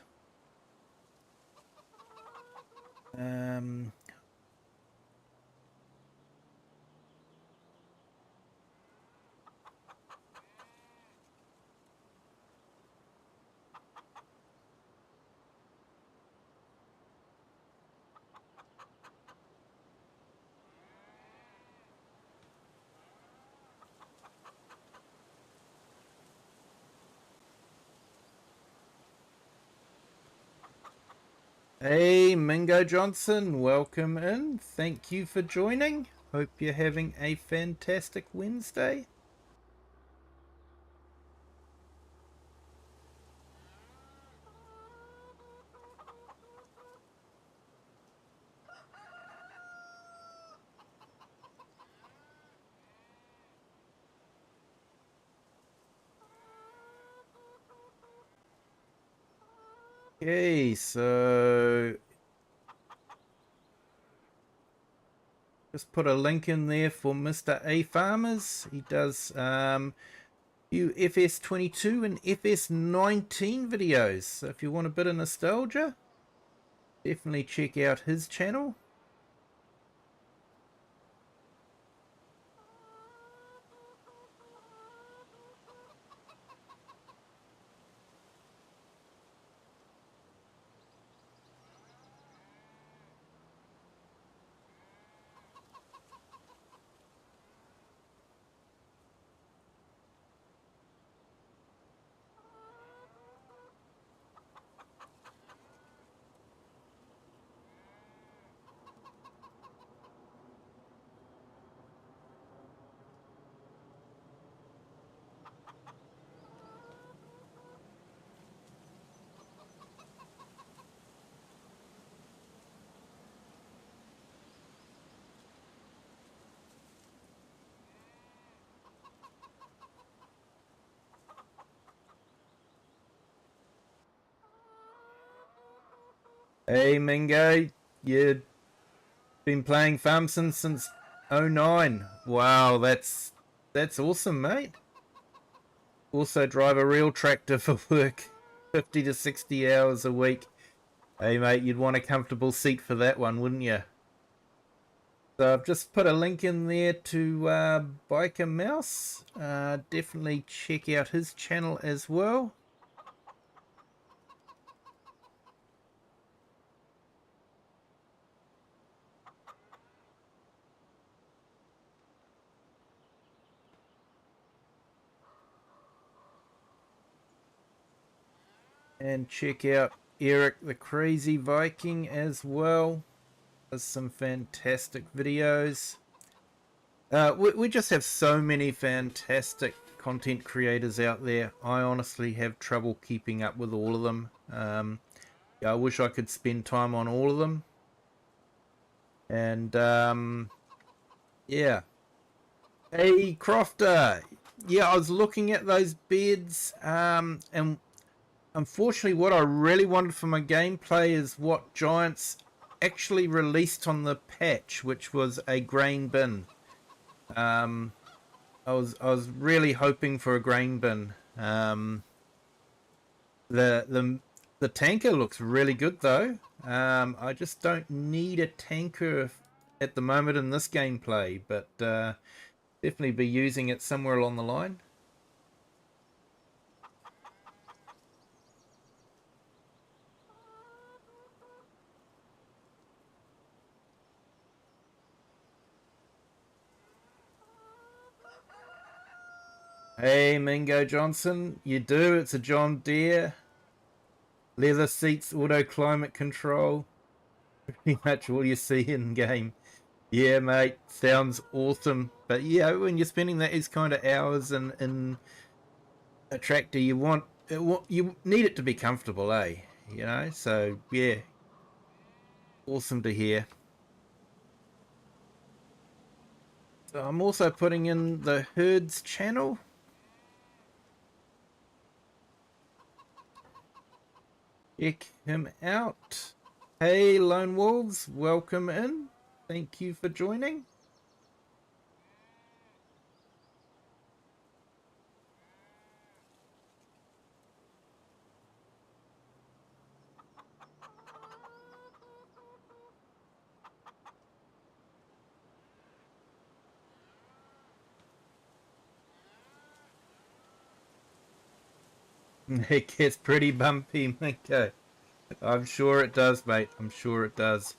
Hey, Mingo Johnson, welcome in. Thank you for joining. Hope you're having a fantastic Wednesday. Okay, so just put a link in there for Mr. A Farmers. He does FS22 and FS19 videos. So if you want a bit of nostalgia, definitely check out his channel. Hey Mingo, you've been playing Farm Sim since '09. Wow, that's awesome, mate. Also drive a real tractor for work, 50 to 60 hours a week. Hey mate, you'd want a comfortable seat for that one, wouldn't you? So I've just put a link in there to Biker Mouse. Definitely check out his channel as well. And check out Eric the Crazy Viking as well. Does some fantastic videos. We just have so many fantastic content creators out there. I honestly have trouble keeping up with all of them. I wish I could spend time on all of them. And yeah. Hey Crofter. Yeah, I was looking at those beds, and unfortunately what I really wanted for my gameplay is what Giants actually released on the patch, which was a grain bin. I was really hoping for a grain bin. The tanker looks really good though. I just don't need a tanker at the moment in this gameplay, but definitely be using it somewhere along the line. Hey Mingo Johnson, you do, it's a John Deere. Leather seats, auto climate control. Pretty much all you see in game. Yeah, mate, sounds awesome. But yeah, when you're spending these kind of hours in a tractor, you need it to be comfortable, eh? You know, so yeah, awesome to hear. So I'm also putting in the herds channel. Check him out. Hey, Lone Wolves, welcome in. Thank you for joining. It gets pretty bumpy, Minko. I'm sure it does, mate. I'm sure it does.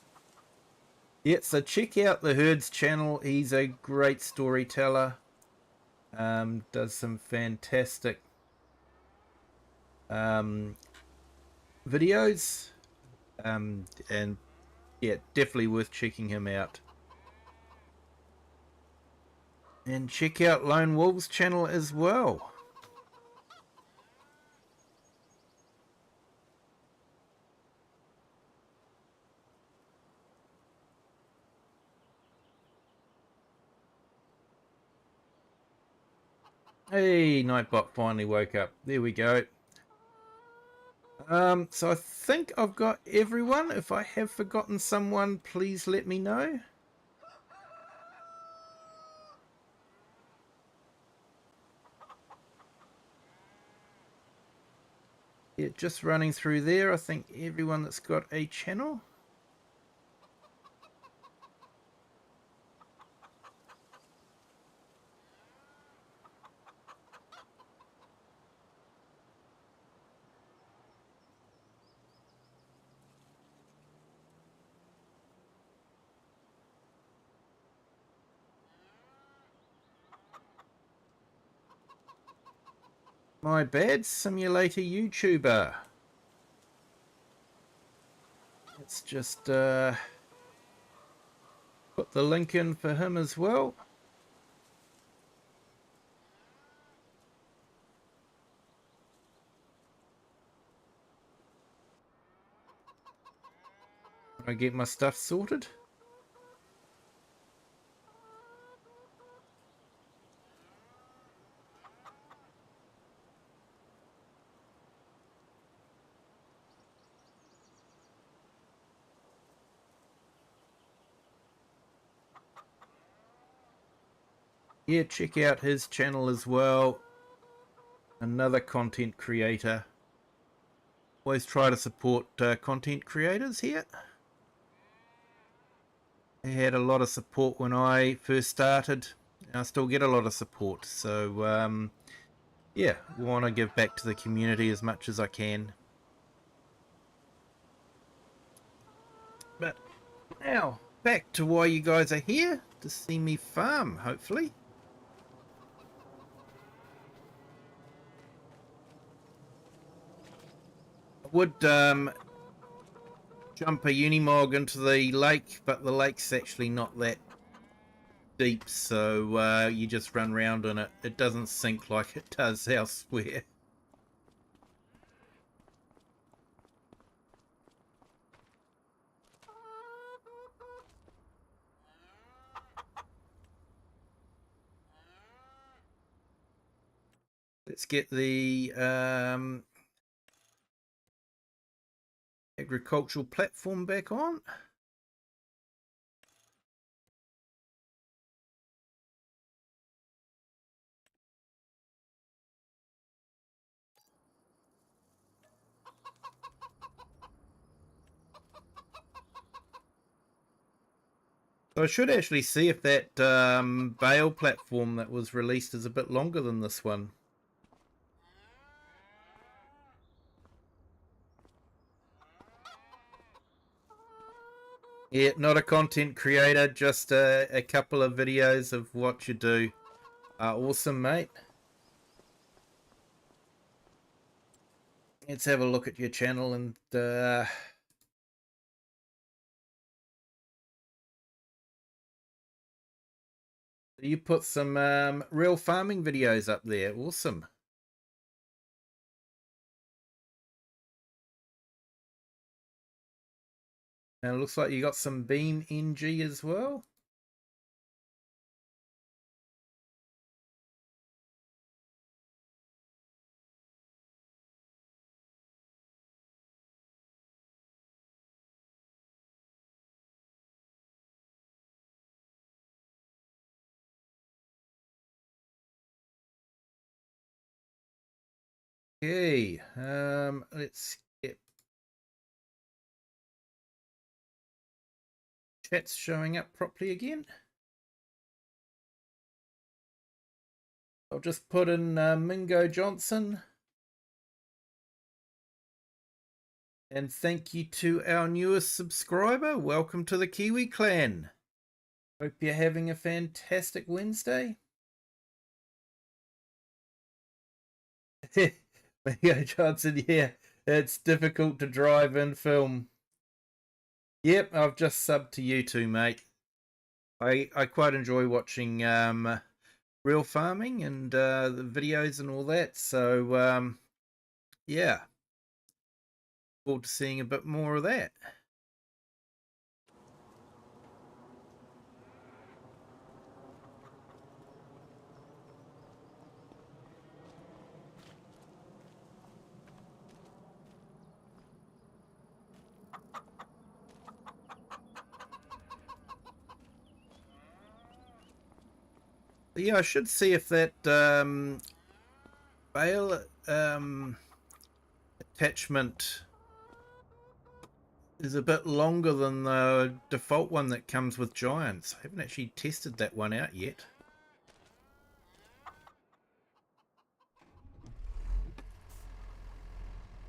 Yeah, so check out the Herds channel. He's a great storyteller. Does some fantastic videos. And yeah, definitely worth checking him out. And check out Lone Wolves channel as well. Hey, Nightbot finally woke up. There we go. So I think I've got everyone. If I have forgotten someone, please let me know. Yeah, just running through there. I think everyone that's got a channel. My bad, simulator YouTuber. Let's just put the link in for him as well. I get my stuff sorted. Yeah, check out his channel as well. Another content creator. Always try to support content creators here. I had a lot of support when I first started. I still get a lot of support. So, yeah, want to give back to the community as much as I can. But now, back to why you guys are here. To see me farm, hopefully. I would jump a Unimog into the lake, but the lake's actually not that deep, so you just run around in it. It doesn't sink like it does elsewhere. Let's get the agricultural platform back on. So I should actually see if that bale platform that was released is a bit longer than this one. Yeah, not a content creator, just a couple of videos of what you do. Awesome, mate. Let's have a look at your channel and You put some real farming videos up there. Awesome. And it looks like you got some Beam NG as well. Okay, let's get chat's showing up properly again. I'll just put in Mingo Johnson. And thank you to our newest subscriber. Welcome to the Kiwi clan. Hope you're having a fantastic Wednesday. Mingo Johnson, yeah, it's difficult to drive and film. Yep, I've just subbed to you too, mate. I quite enjoy watching real farming and the videos and all that. So yeah, forward to seeing a bit more of that. But yeah, I should see if that bale attachment is a bit longer than the default one that comes with Giants. I haven't actually tested that one out yet.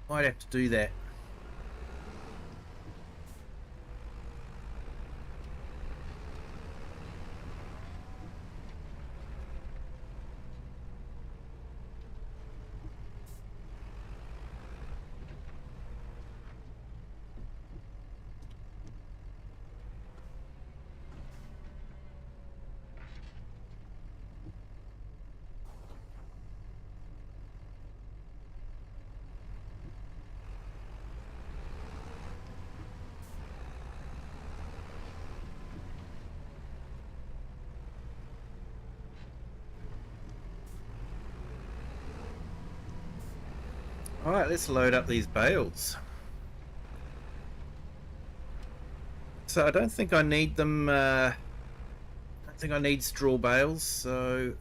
Might have to do that. Alright, let's load up these bales. So I don't think I need them, I don't think I need straw bales, so...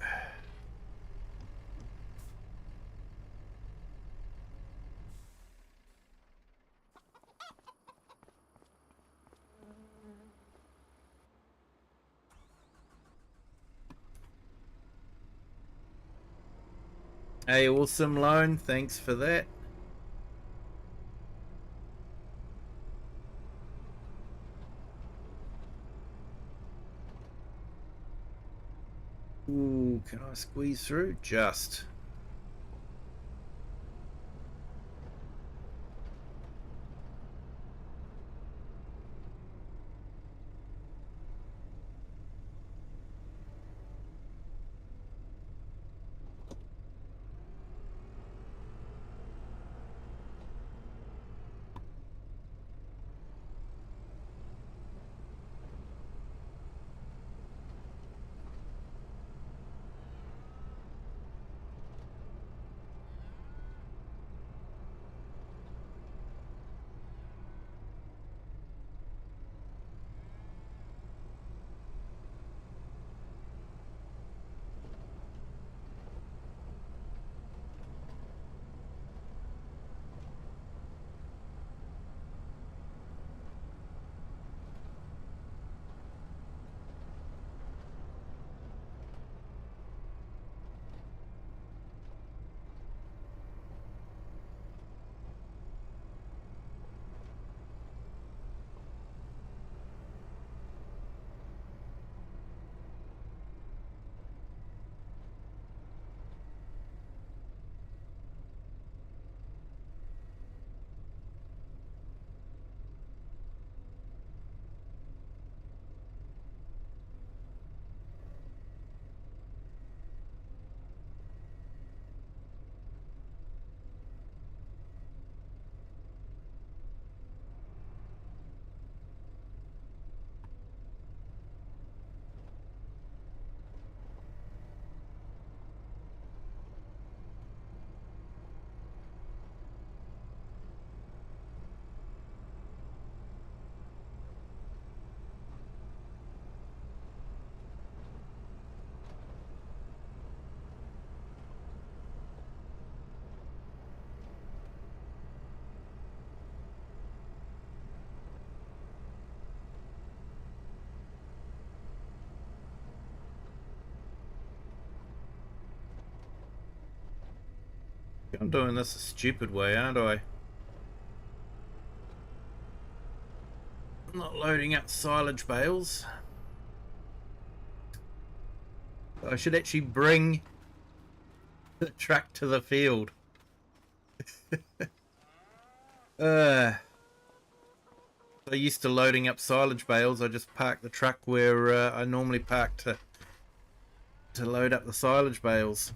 Hey, awesome loan, thanks for that. Ooh, can I squeeze through? Just. I'm doing this a stupid way, aren't I? I'm not loading up silage bales. I should actually bring the truck to the field. So used to loading up silage bales, I just park the truck where I normally park to load up the silage bales.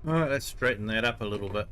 Alright, let's straighten that up a little bit.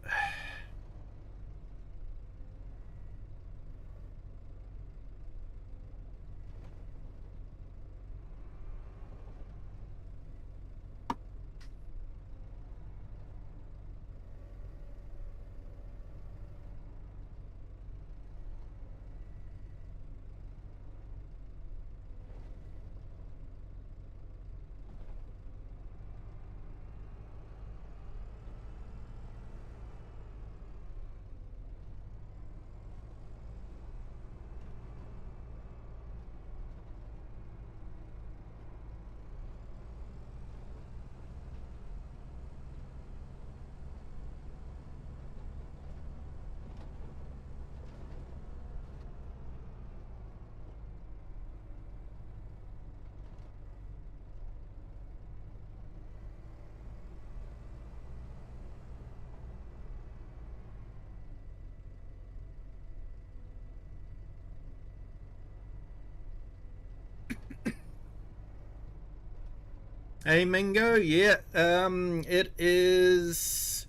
Hey Mingo, yeah, it is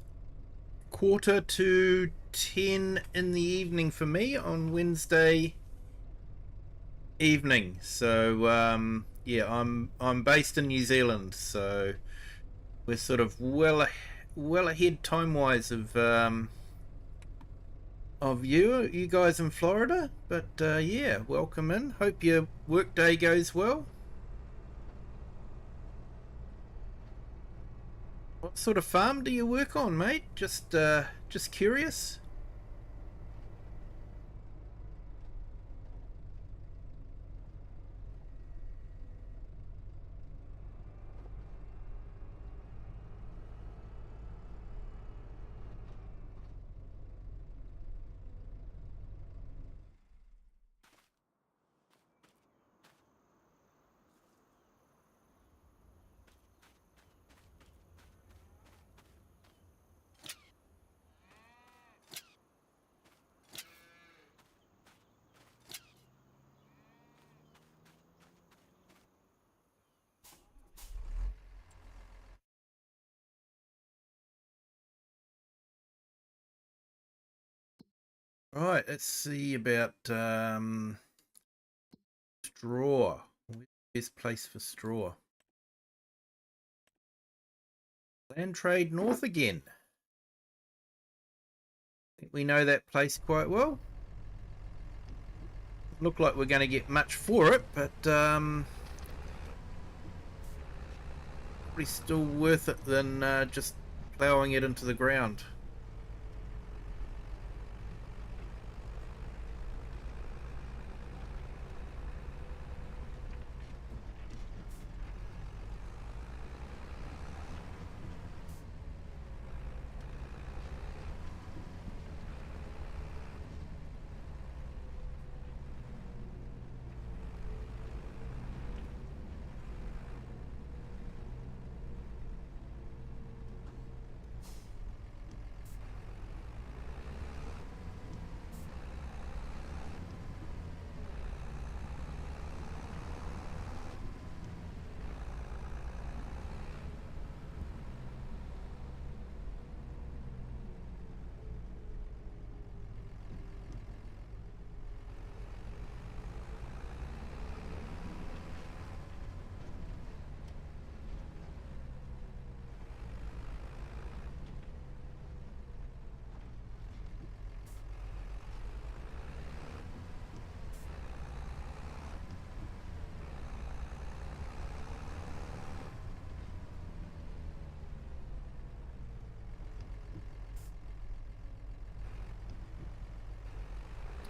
9:45 in the evening for me on Wednesday evening. So yeah, I'm based in New Zealand, so we're sort of well ahead time wise of of you guys in Florida. But yeah, welcome in. Hope your work day goes well. What sort of farm do you work on, mate? Just curious. Right, let's see about straw. Where's the best place for straw? Land Trade North again. I think we know that place quite well. Look like we're going to get much for it, but probably still worth it than just ploughing it into the ground.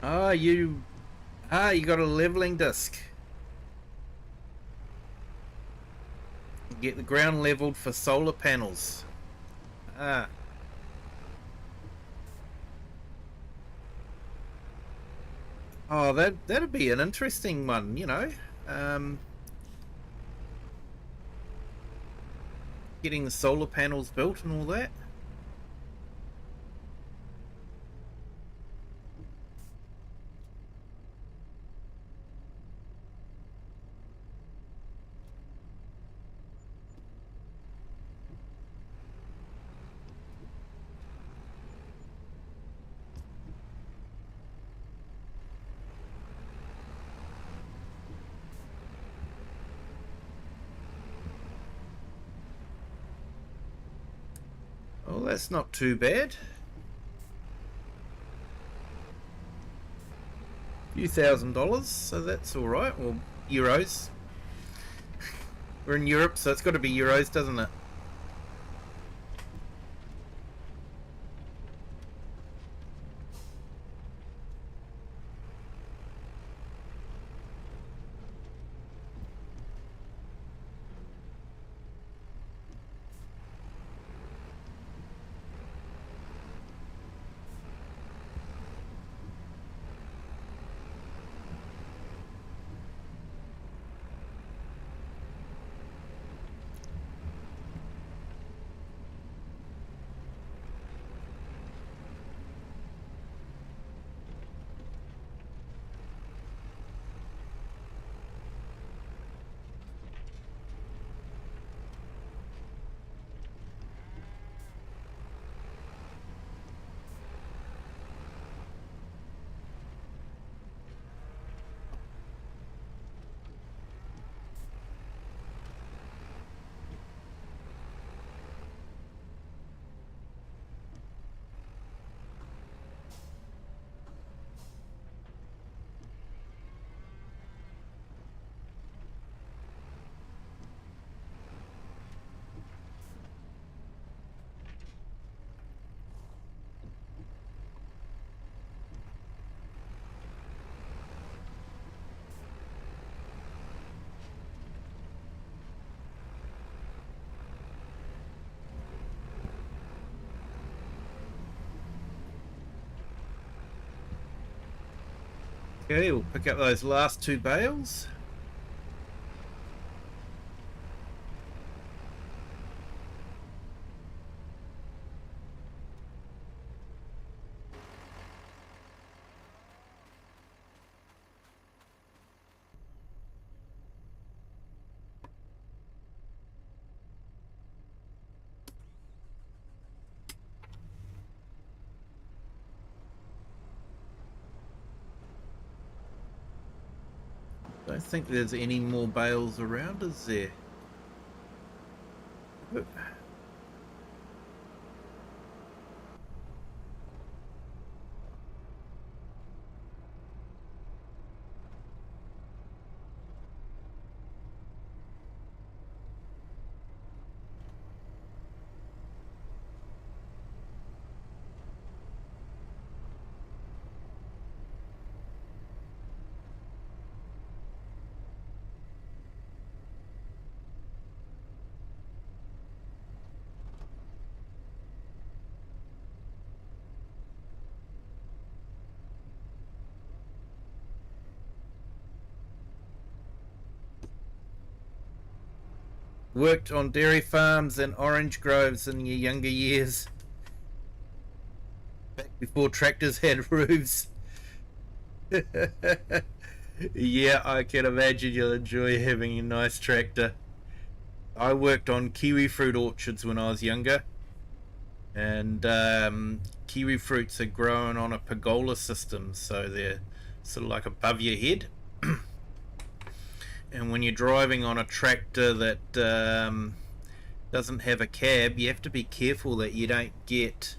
Ah, you got a leveling disc. Get the ground leveled for solar panels. Ah. Oh, that'd be an interesting one, you know. Um, Getting the solar panels built and all that. Oh, that's not too bad. Few $1,000s, so that's all right. Well, euros. We're in Europe, so it's got to be euros, doesn't it? Okay, we'll pick up those last 2 bales. Don't think there's any more bales around, is there? Worked on dairy farms and orange groves in your younger years, back before tractors had roofs. Yeah, I can imagine you'll enjoy having a nice tractor. I worked on kiwi fruit orchards when I was younger, and kiwi fruits are grown on a pergola system, so they're sort of like above your head. And when you're driving on a tractor that doesn't have a cab, you have to be careful that you don't get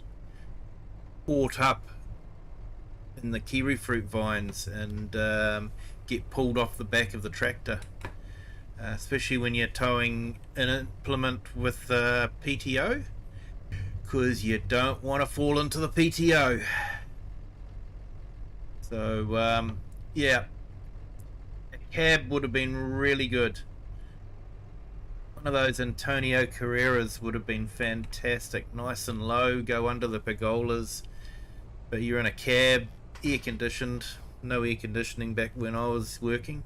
caught up in the kiwi fruit vines and get pulled off the back of the tractor, especially when you're towing an implement with PTO, because you don't want to fall into the PTO. So yeah, a cab would have been really good. One of those Antonio Carreras would have been fantastic. Nice and low, go under the pergolas. But you're in a cab, air conditioned. No air conditioning back when I was working.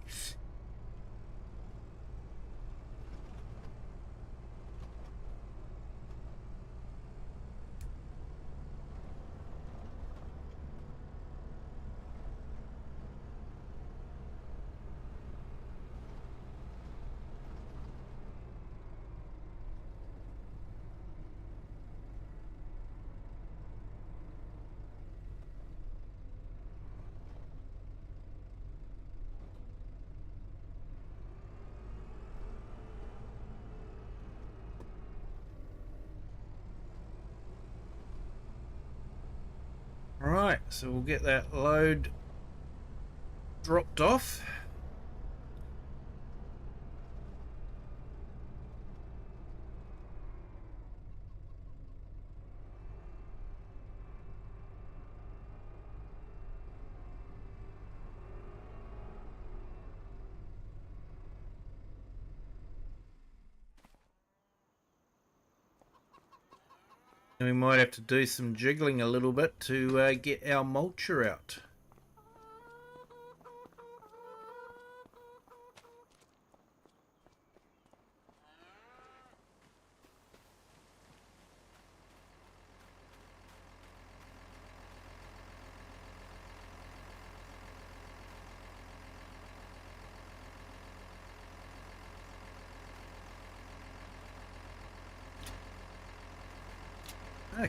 Alright, so we'll get that load dropped off. And we might have to do some jiggling a little bit to get our mulcher out.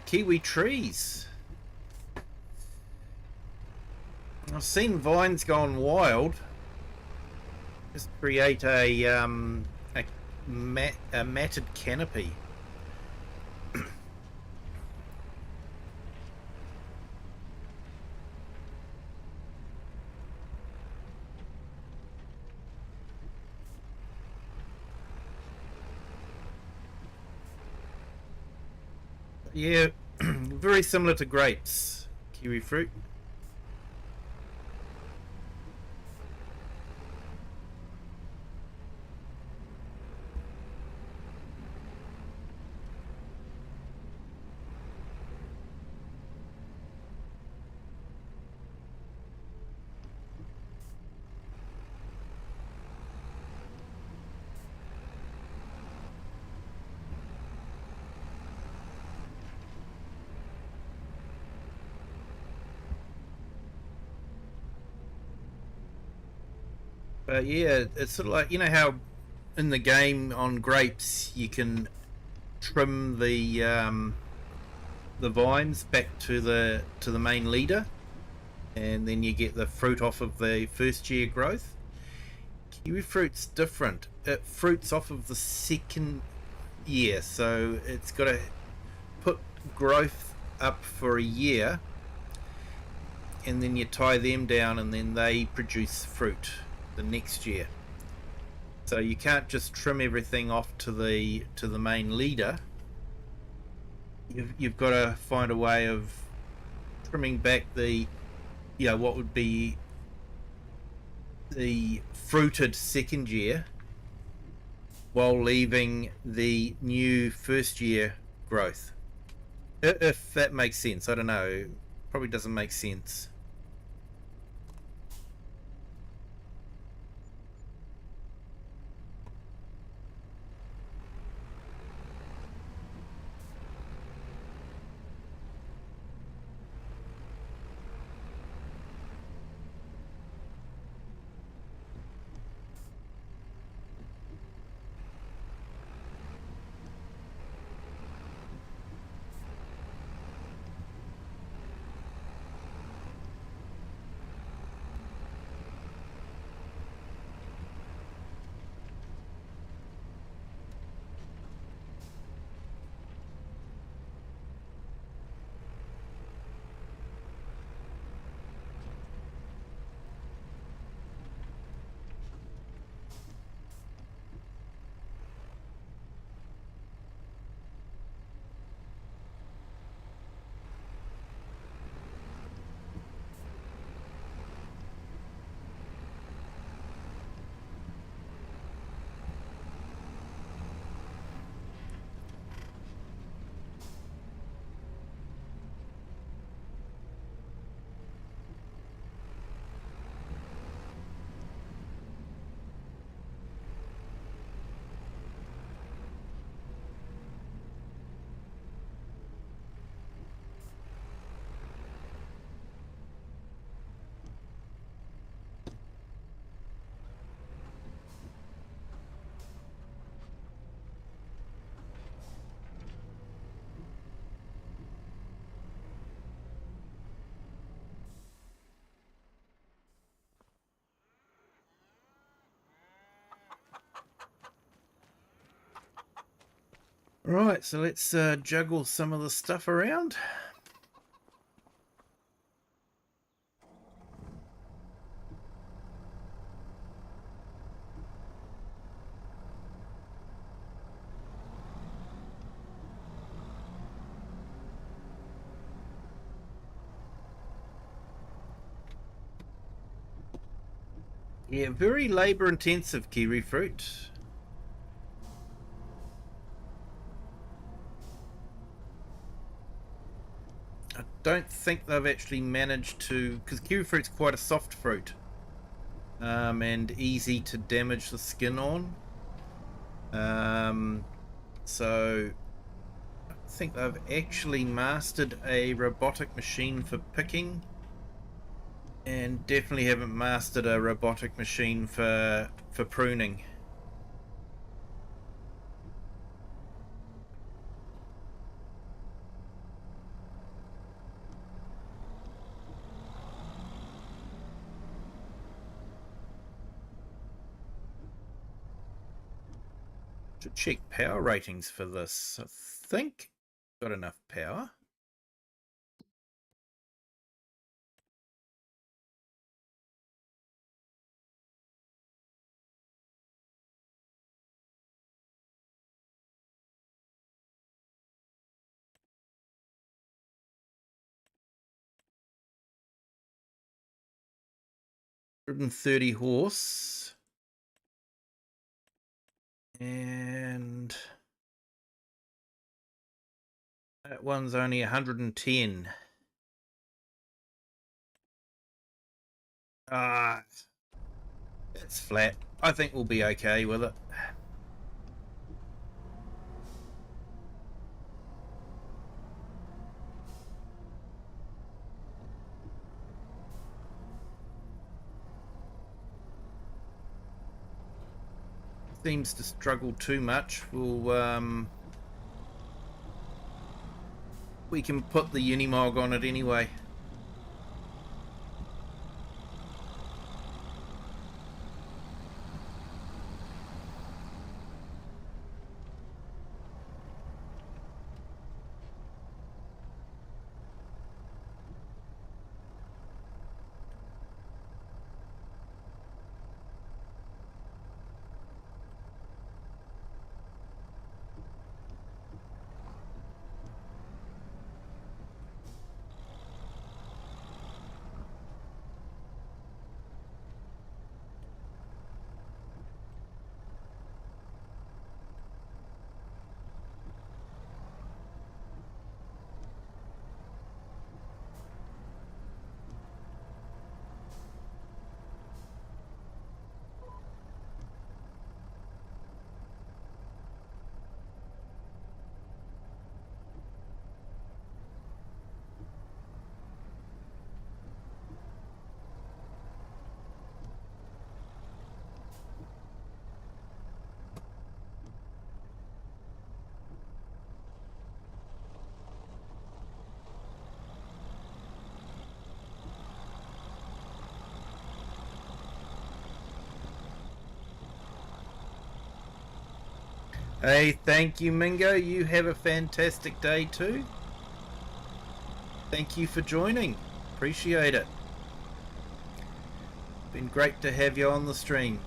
Kiwi trees. I've seen vines gone wild. Just create a matted canopy. Yeah, very similar to grapes, kiwi fruit. But yeah, it's sort of like, you know how in the game on grapes you can trim the vines back to the main leader, and then you get the fruit off of the first year growth. Kiwi fruit's different. It fruits off of the second year, so it's got to put growth up for a year, and then you tie them down, and then they produce fruit the next year. So you can't just trim everything off to the main leader. You've got to find a way of trimming back the, what would be the fruited second year, while leaving the new first year growth. If that makes sense, I don't know. Probably doesn't make sense. Right, so let's juggle some of the stuff around. Yeah, very labour intensive, kiwi fruit. I don't think they've actually managed to, because kiwi fruit's quite a soft fruit, and easy to damage the skin on. So I think they've actually mastered a robotic machine for picking, and definitely haven't mastered a robotic machine for pruning. Should check power ratings for this. I think got enough power. One hundred and 30 horse, and that one's only 110. Ah, it's flat. I think we'll be okay with it. seems to struggle too much, we can put the Unimog on it anyway. Hey, thank you, Mingo. You have a fantastic day too. Thank you for joining. Appreciate it. Been great to have you on the stream.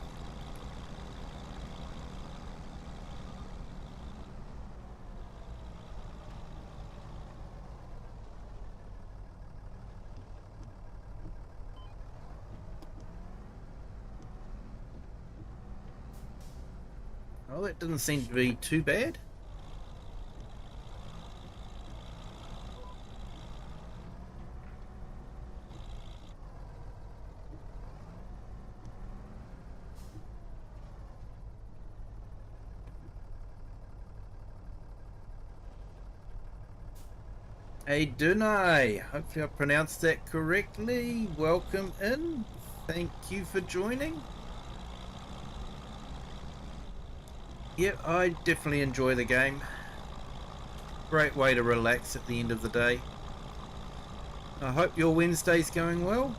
Oh, that didn't seem to be too bad. Hey, Dunai. Hopefully I pronounced that correctly. Welcome in. Thank you for joining. Yeah, I definitely enjoy the game. Great way to relax at the end of the day. I hope your Wednesday's going well.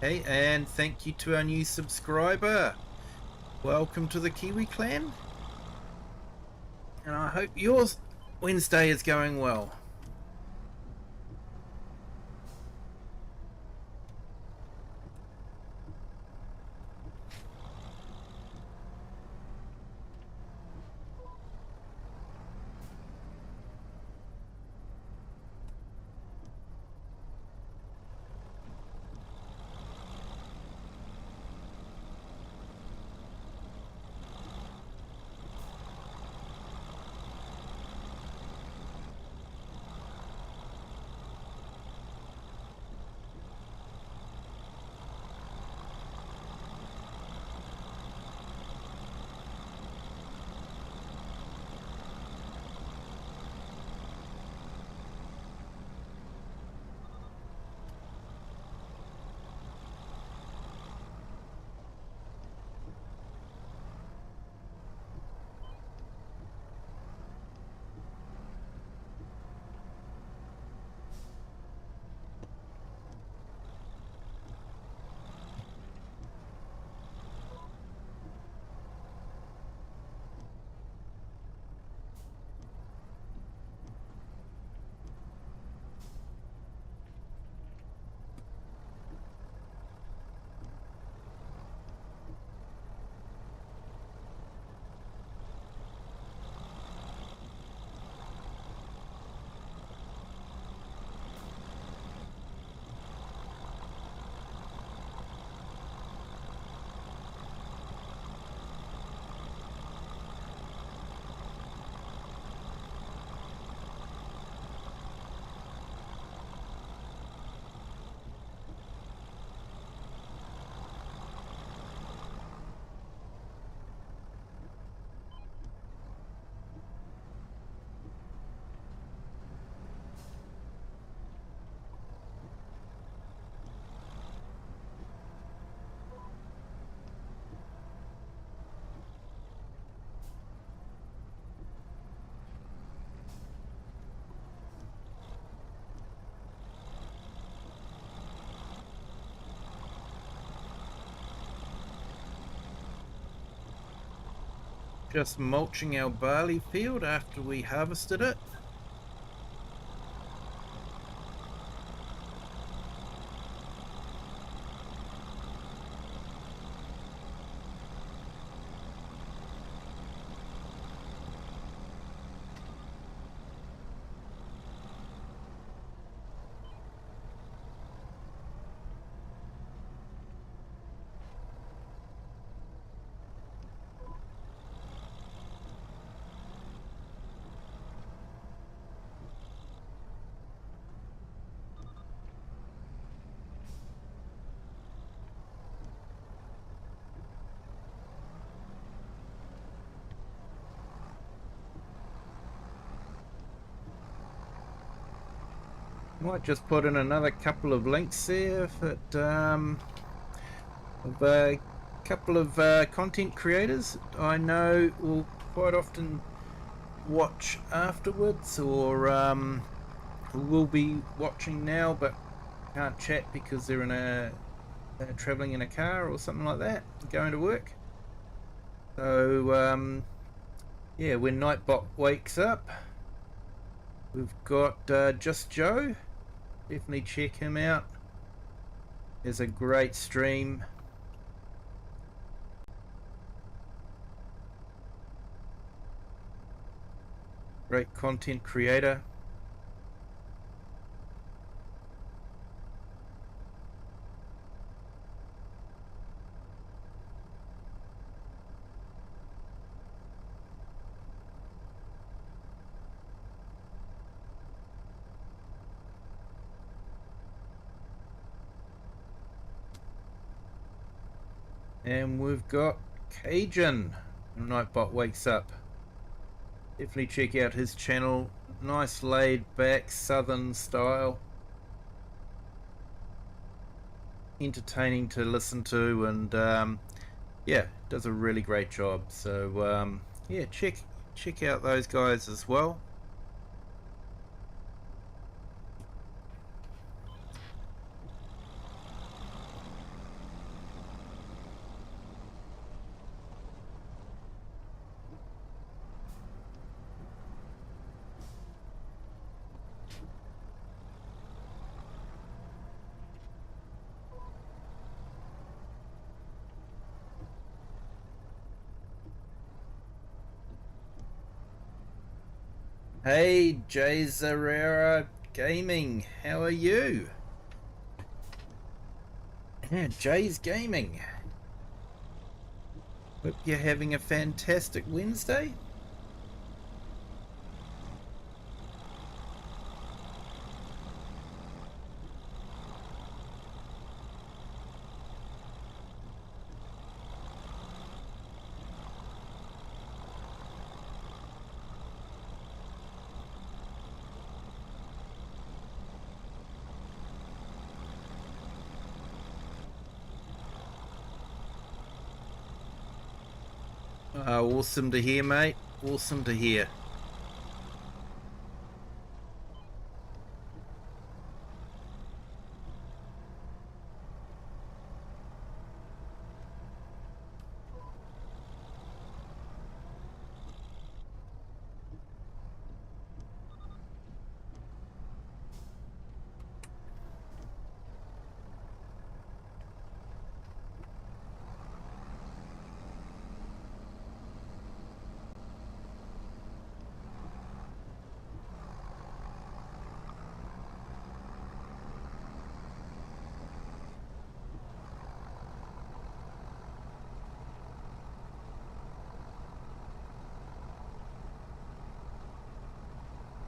Hey, and thank you to our new subscriber. Welcome to the Kiwi clan. And I hope yours Wednesday is going well. Just mulching our barley field after we harvested it. Might just put in another couple of links there if it, of a couple of content creators I know will quite often watch afterwards, or will be watching now but can't chat because they're in traveling in a car or something like that, going to work. So yeah, when Nightbot wakes up, we've got Just Joe. Definitely check him out. There's a great stream. Great content creator. And we've got Cajun. Nightbot wakes up. Definitely check out his channel. Nice laid back southern style. Entertaining to listen to, and yeah, does a really great job. So yeah, check out those guys as well. Hey, Jay Zarera Gaming, how are you? Yeah, Jay's Gaming. Hope you're having a fantastic Wednesday. Awesome to hear, mate. Awesome to hear.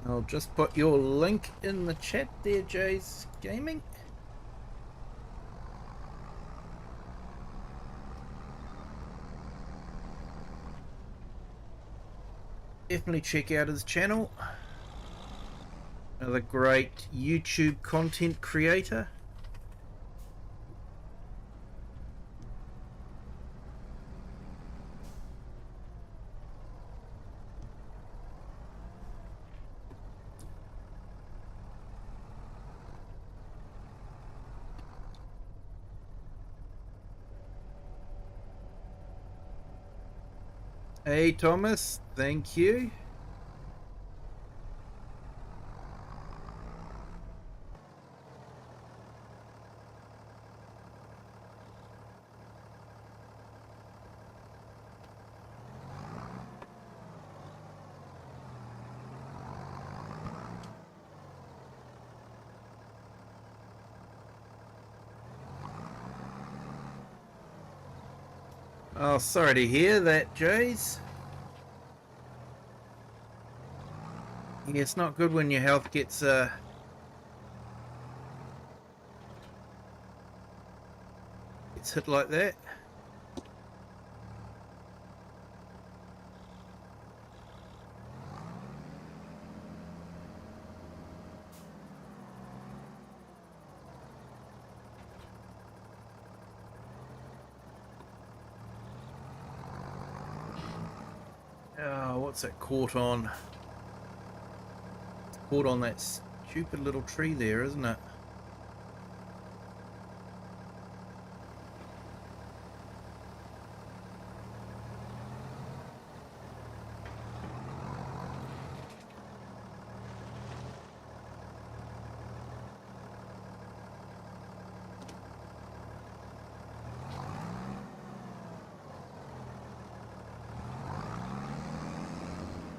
I'll just put your link in the chat there, Jay's Gaming. Definitely check out his channel. Another great YouTube content creator. Hey, Thomas. Thank you. Oh, sorry to hear that, Jays. Yeah, it's not good when your health gets hit like that. Oh, what's it caught on? It's caught on that stupid little tree there, isn't it?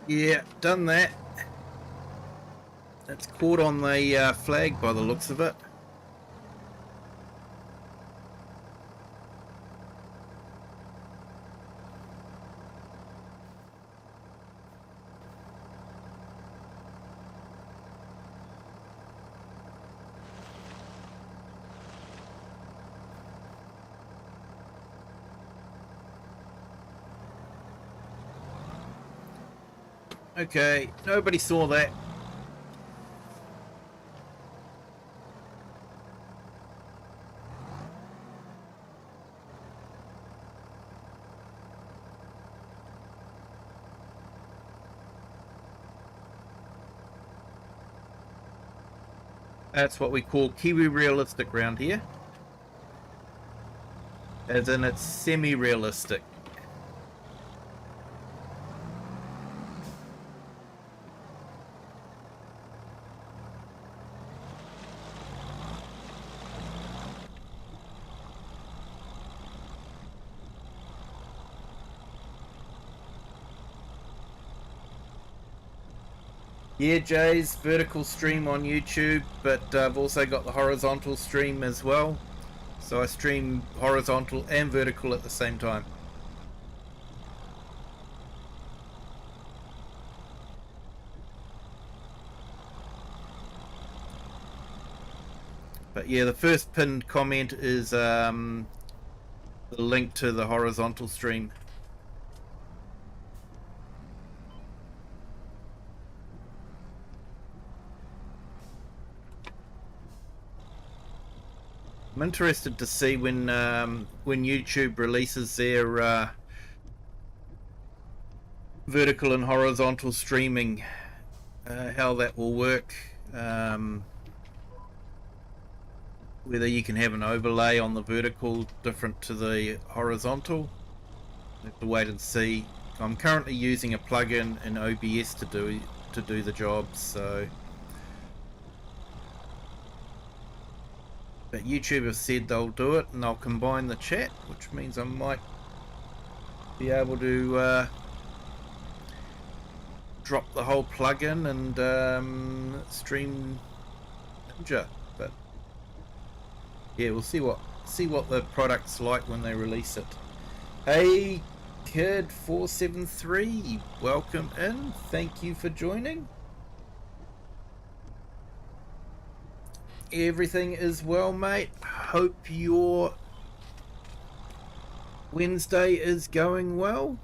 Yeah, done that. It's caught on the flag by the looks of it. Okay, nobody saw that. That's what we call Kiwi realistic round here. As in, it's semi-realistic. Yeah, Jay's vertical stream on YouTube, but I've also got the horizontal stream as well. So I stream horizontal and vertical at the same time. But yeah, the first pinned comment is the link to the horizontal stream. I'm interested to see when YouTube releases their vertical and horizontal streaming, how that will work. Whether you can have an overlay on the vertical different to the horizontal. I have to wait and see. I'm currently using a plugin in OBS to do the job, so. But YouTube have said they'll do it, and they'll combine the chat, which means I might be able to drop the whole plugin and stream Ninja. But yeah, we'll see what the product's like when they release it. Hey, Kid473, welcome in. Thank you for joining. Everything is well, mate. Hope your Wednesday is going well.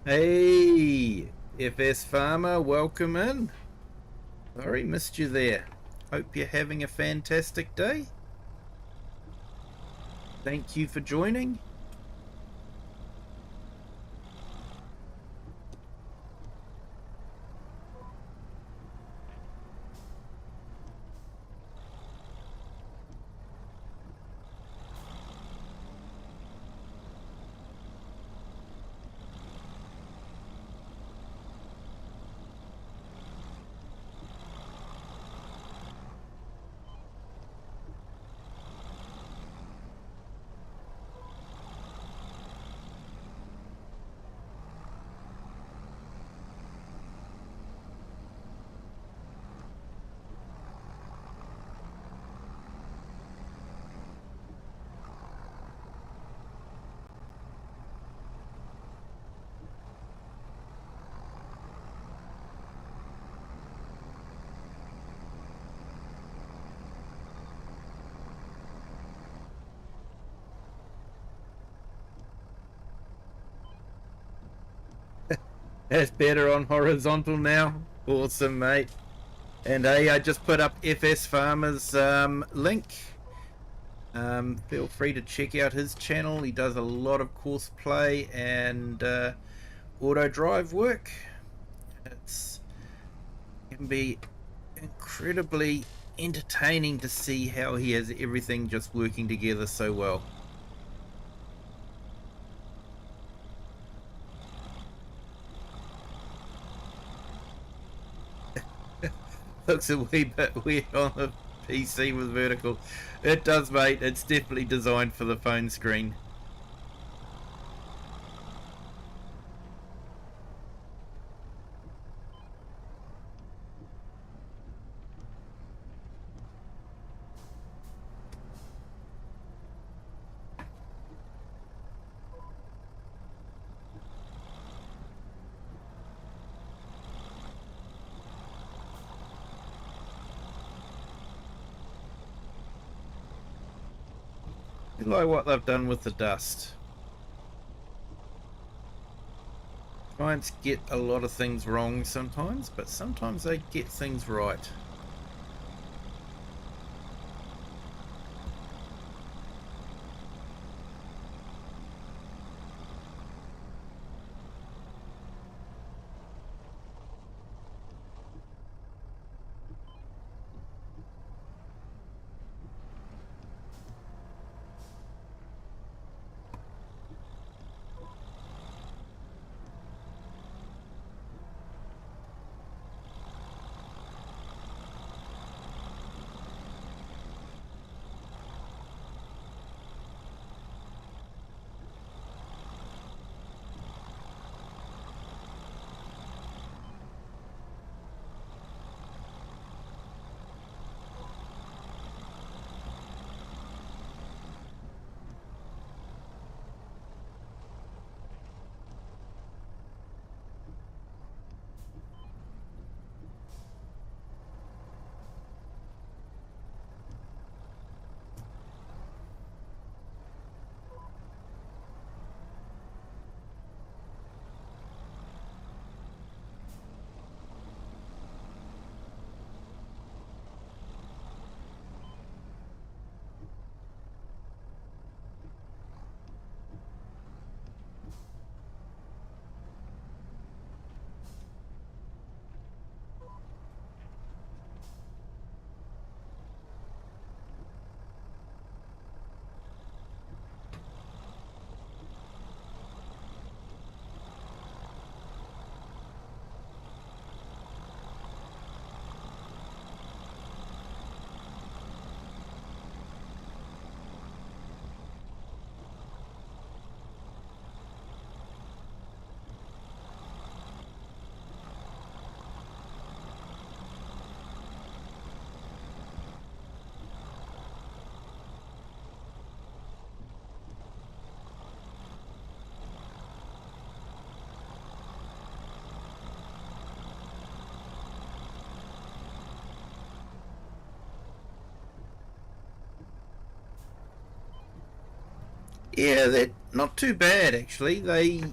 Hey, FS Farmer, welcome in. Sorry, missed you there. Hope you're having a fantastic day. Thank you for joining. That's better on horizontal now. Awesome, mate. And hey, I just put up FS Farmer's link. Feel free to check out his channel. He does a lot of course play and auto drive work. It can be incredibly entertaining to see how he has everything just working together so well. Looks a wee bit weird on the PC with vertical. It does, mate. It's definitely designed for the phone screen. I like what they've done with the dust. Clients get a lot of things wrong sometimes, but sometimes they get things right. Yeah, they're not too bad actually. They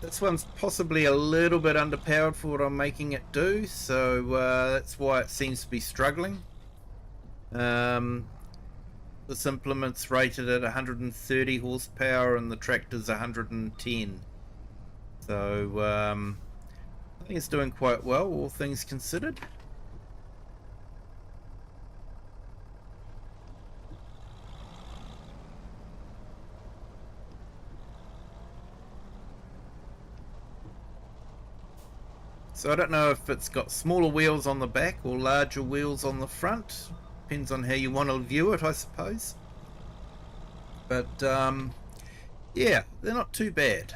This one's possibly a little bit underpowered for what I'm making it do, so that's why it seems to be struggling. This implement's rated at 130 horsepower and the tractor's 110. So I think it's doing quite well, all things considered. So I don't know if it's got smaller wheels on the back or larger wheels on the front. Depends on how you want to view it, I suppose. But yeah, they're not too bad.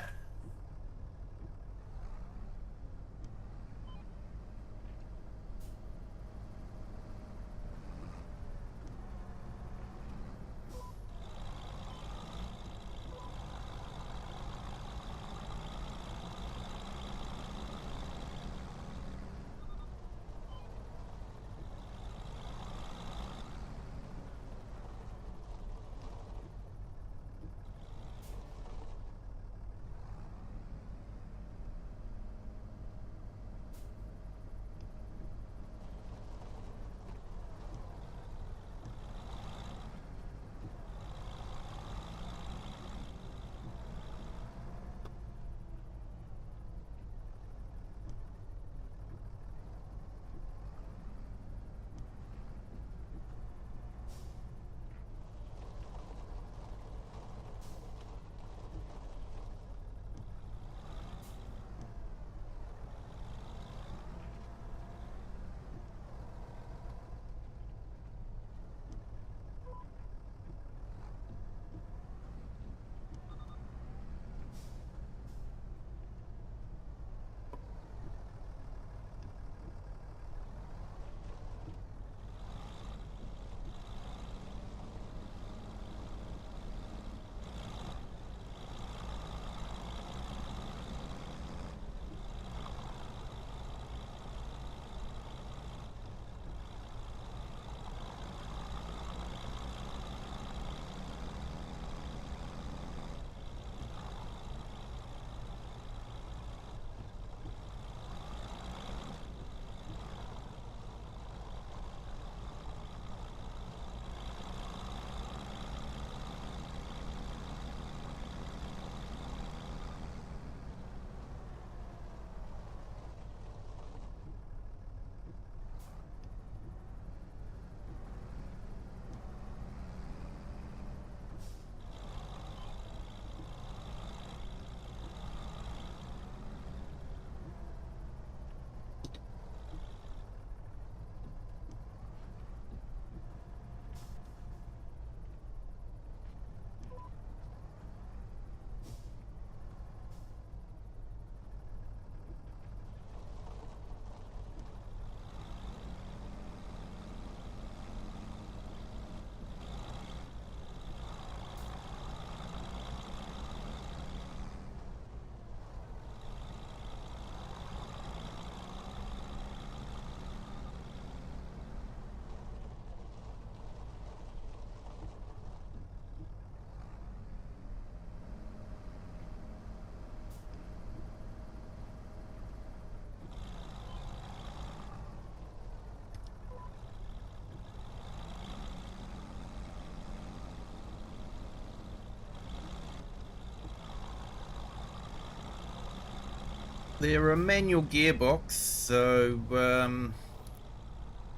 They're a manual gearbox, so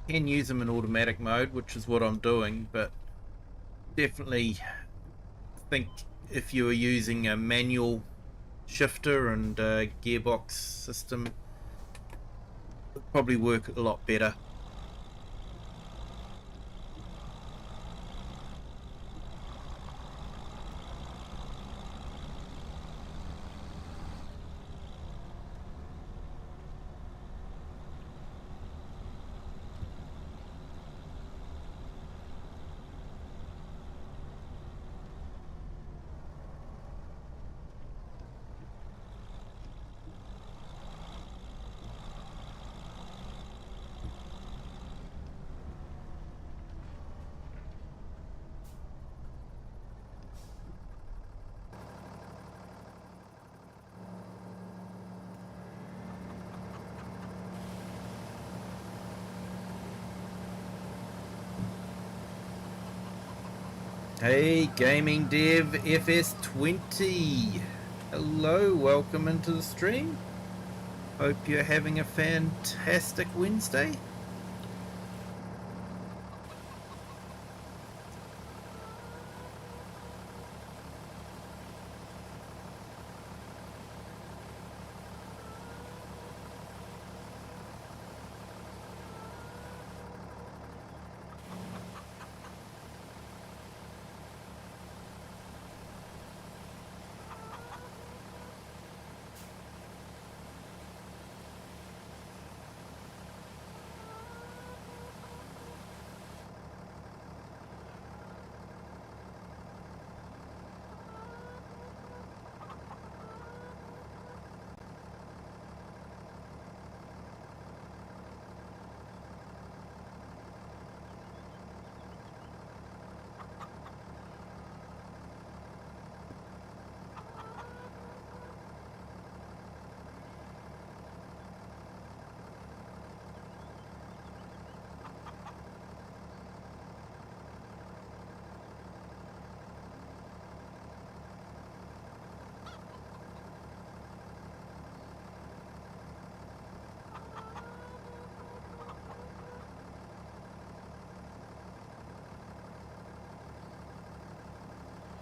can use them in automatic mode, which is what I'm doing, but definitely think if you were using a manual shifter and gearbox system, it would probably work a lot better. Hey, Gaming Dev FS20. Hello, welcome into the stream. Hope you're having a fantastic Wednesday.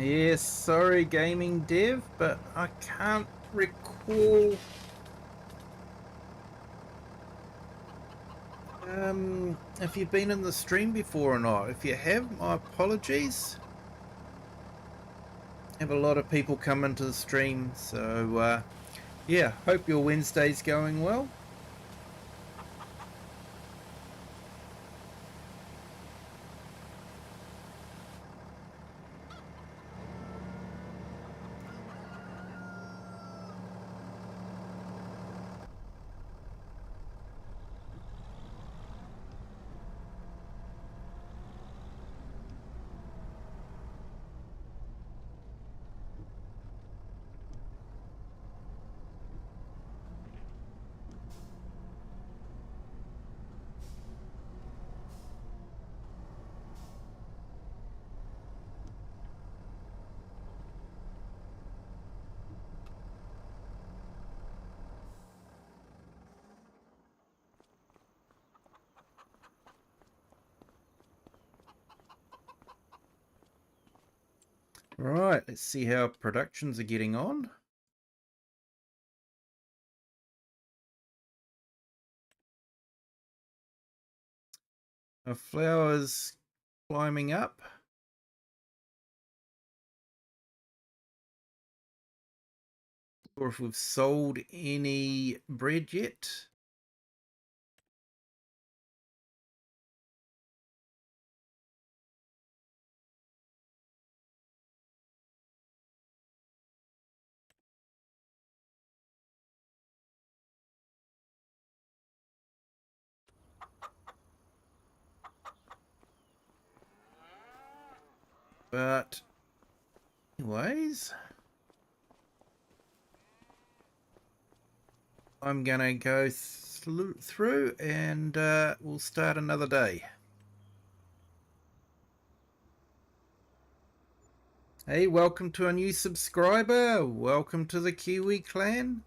Yes, sorry, Gaming Dev, but I can't recall if you've been in the stream before or not. If you have, my apologies. I have a lot of people come into the stream, so yeah, hope your Wednesday's going well. Right, let's see how productions are getting on. Our flowers climbing up. Or if we've sold any bread yet. But anyways, I'm gonna go through and we'll start another day. Hey, welcome to a new subscriber. Welcome to the Kiwi clan.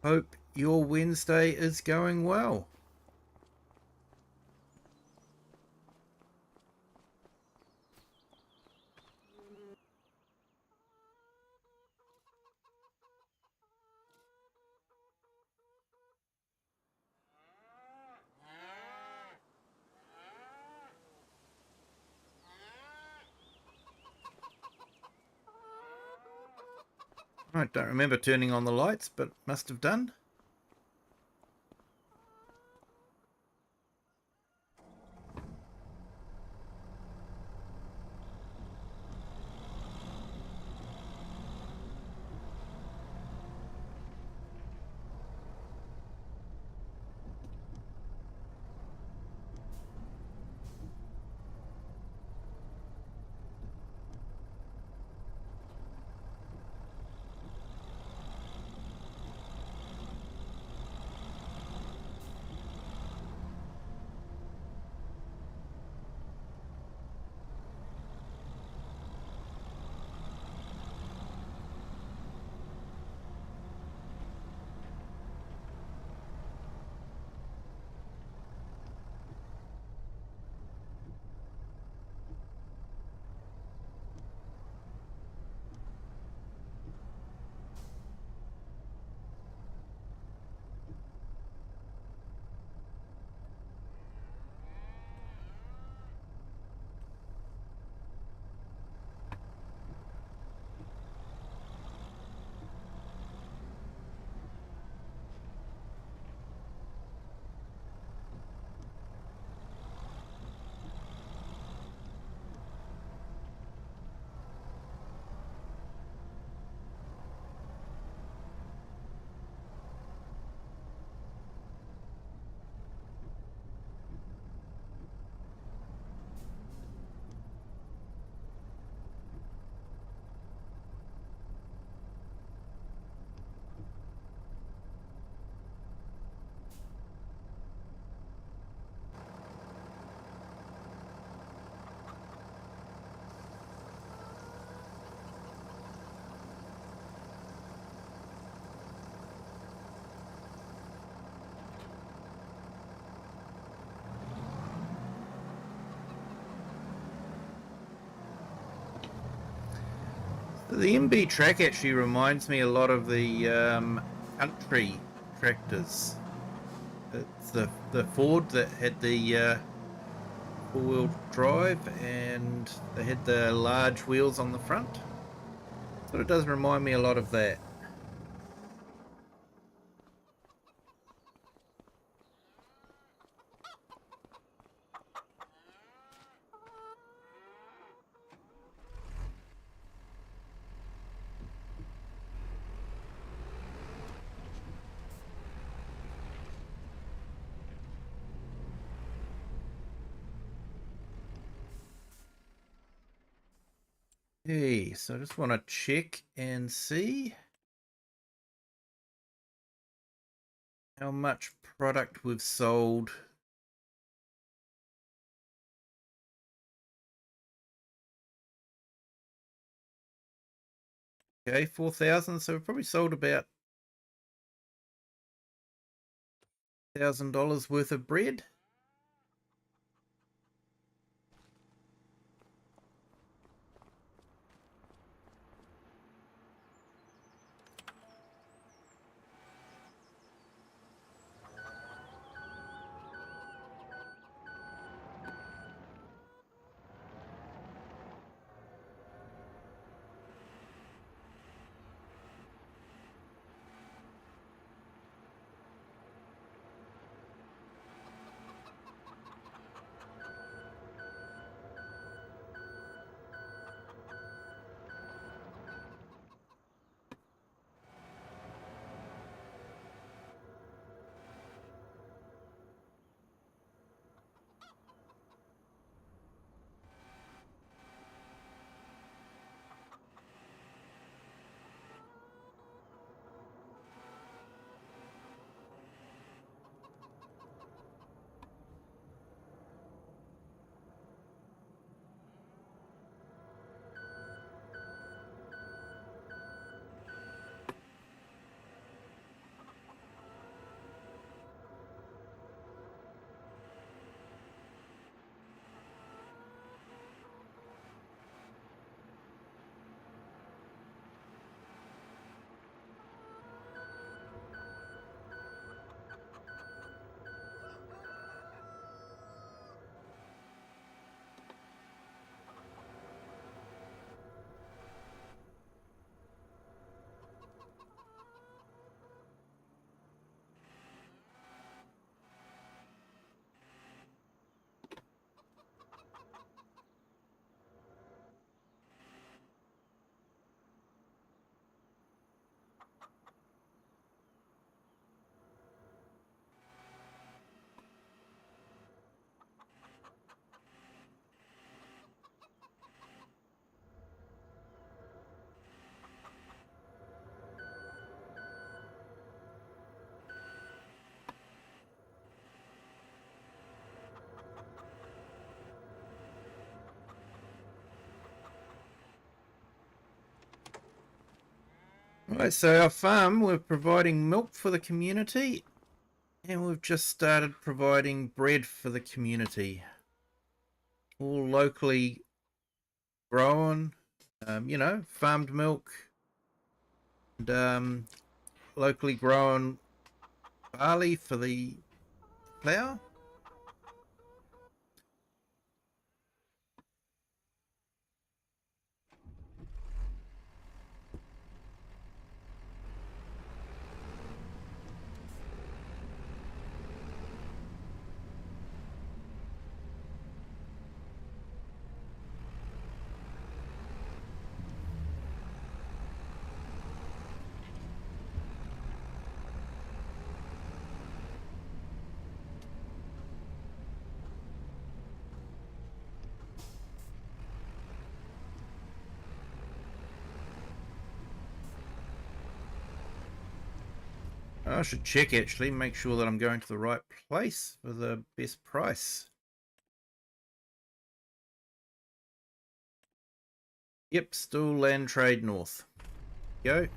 Hope your Wednesday is going well. I don't remember turning on the lights, but must have done. The MB track actually reminds me a lot of the country tractors. It's the Ford that had the four-wheel drive, and they had the large wheels on the front. So it does remind me a lot of that. Okay, so I just want to check and see how much product we've sold. Okay, 4,000. So we've probably sold about $1,000 worth of bread. Right, so our farm, we're providing milk for the community, and we've just started providing bread for the community. All locally grown, farmed milk, and locally grown barley for the flour. I should check actually, make sure that I'm going to the right place for the best price. Yep, still Land Trade North. Go.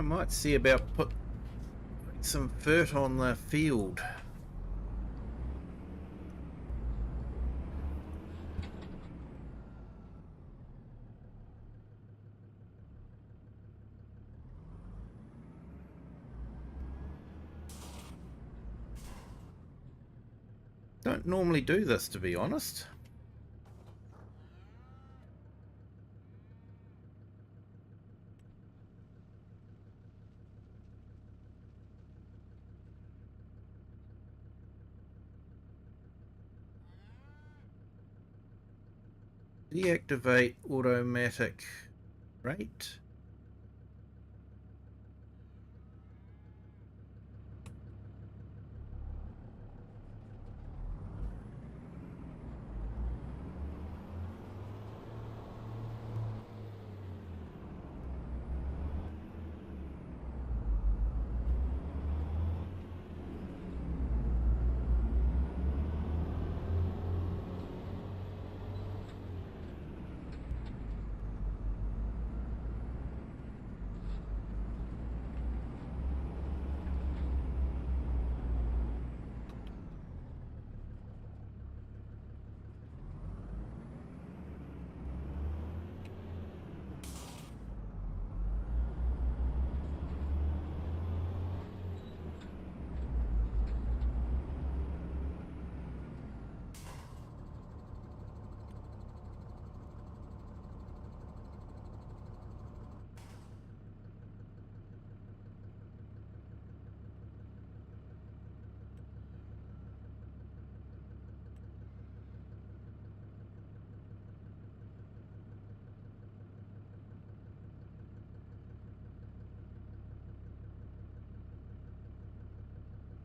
I might see about putting some fert on the field. Don't normally do this, to be honest. Deactivate automatic rate.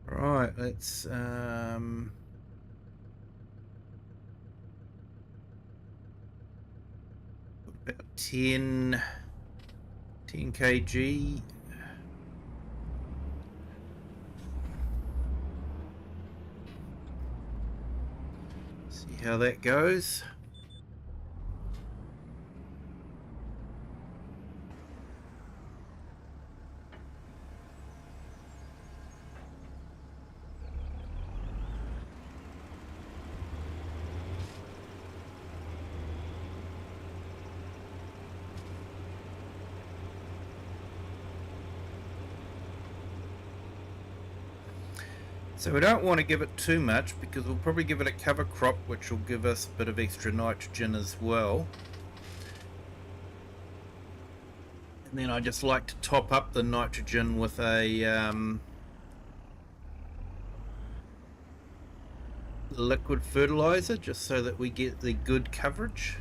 Right, let's about 10 kg. See how that goes. So we don't want to give it too much because we'll probably give it a cover crop, which will give us a bit of extra nitrogen as well. And then I just like to top up the nitrogen with a liquid fertilizer, just so that we get the good coverage.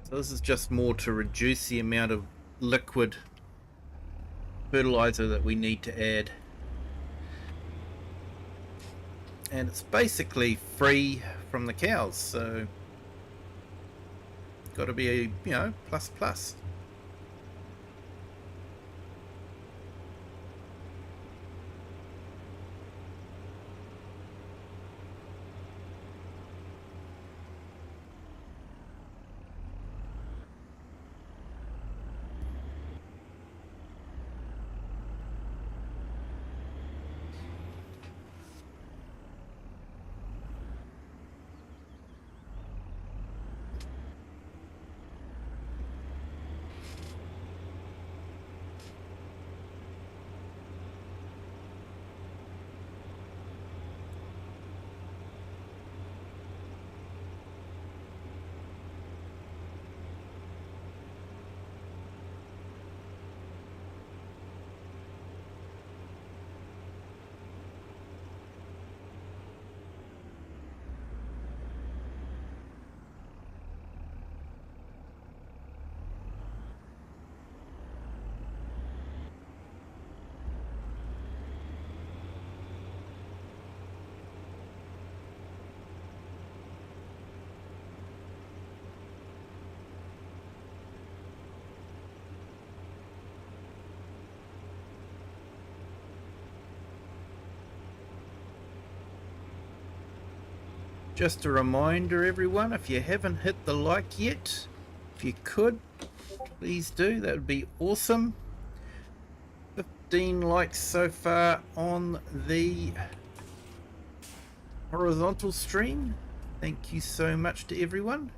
So this is just more to reduce the amount of liquid fertilizer that we need to add. And it's basically free from the cows, so got to be a, you know, plus plus. Just a reminder, everyone, if you haven't hit the like yet, if you could, please do. That would be awesome. 15 likes so far on the horizontal stream. Thank you so much to everyone.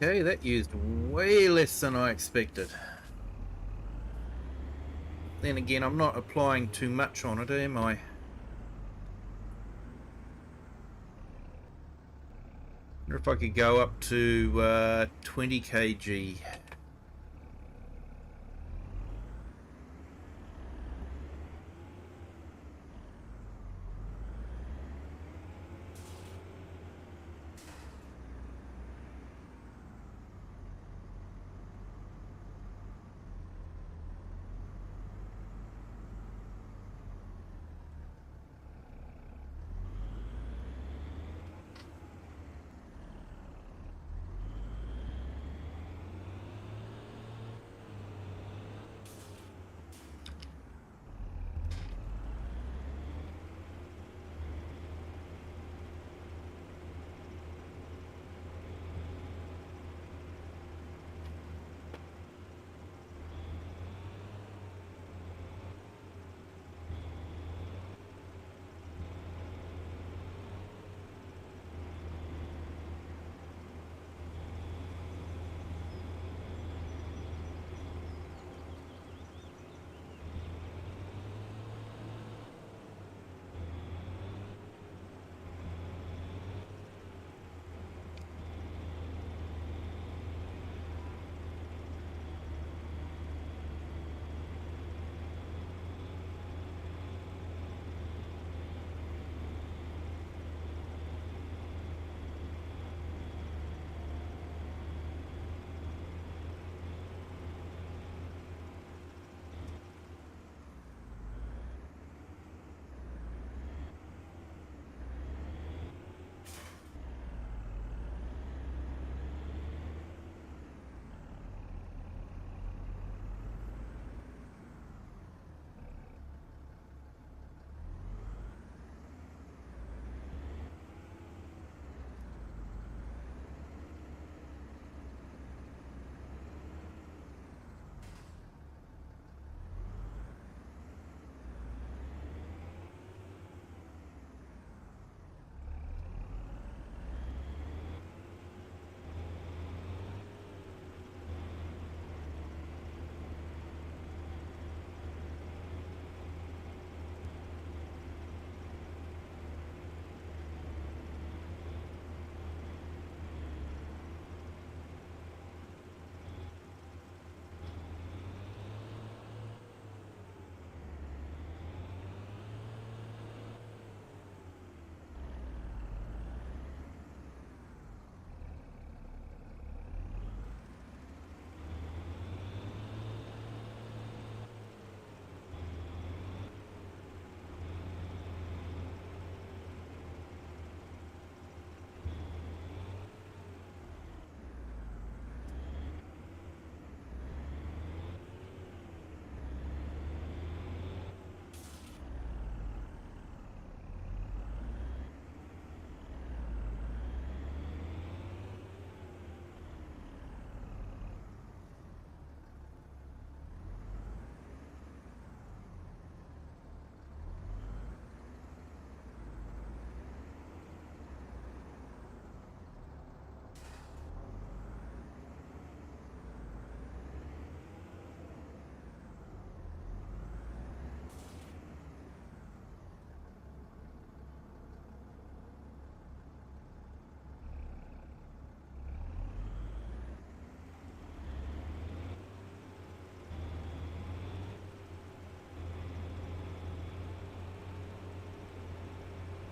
Okay, that used way less than I expected. Then again, I'm not applying too much on it, am I? I wonder if I could go up to 20 kg.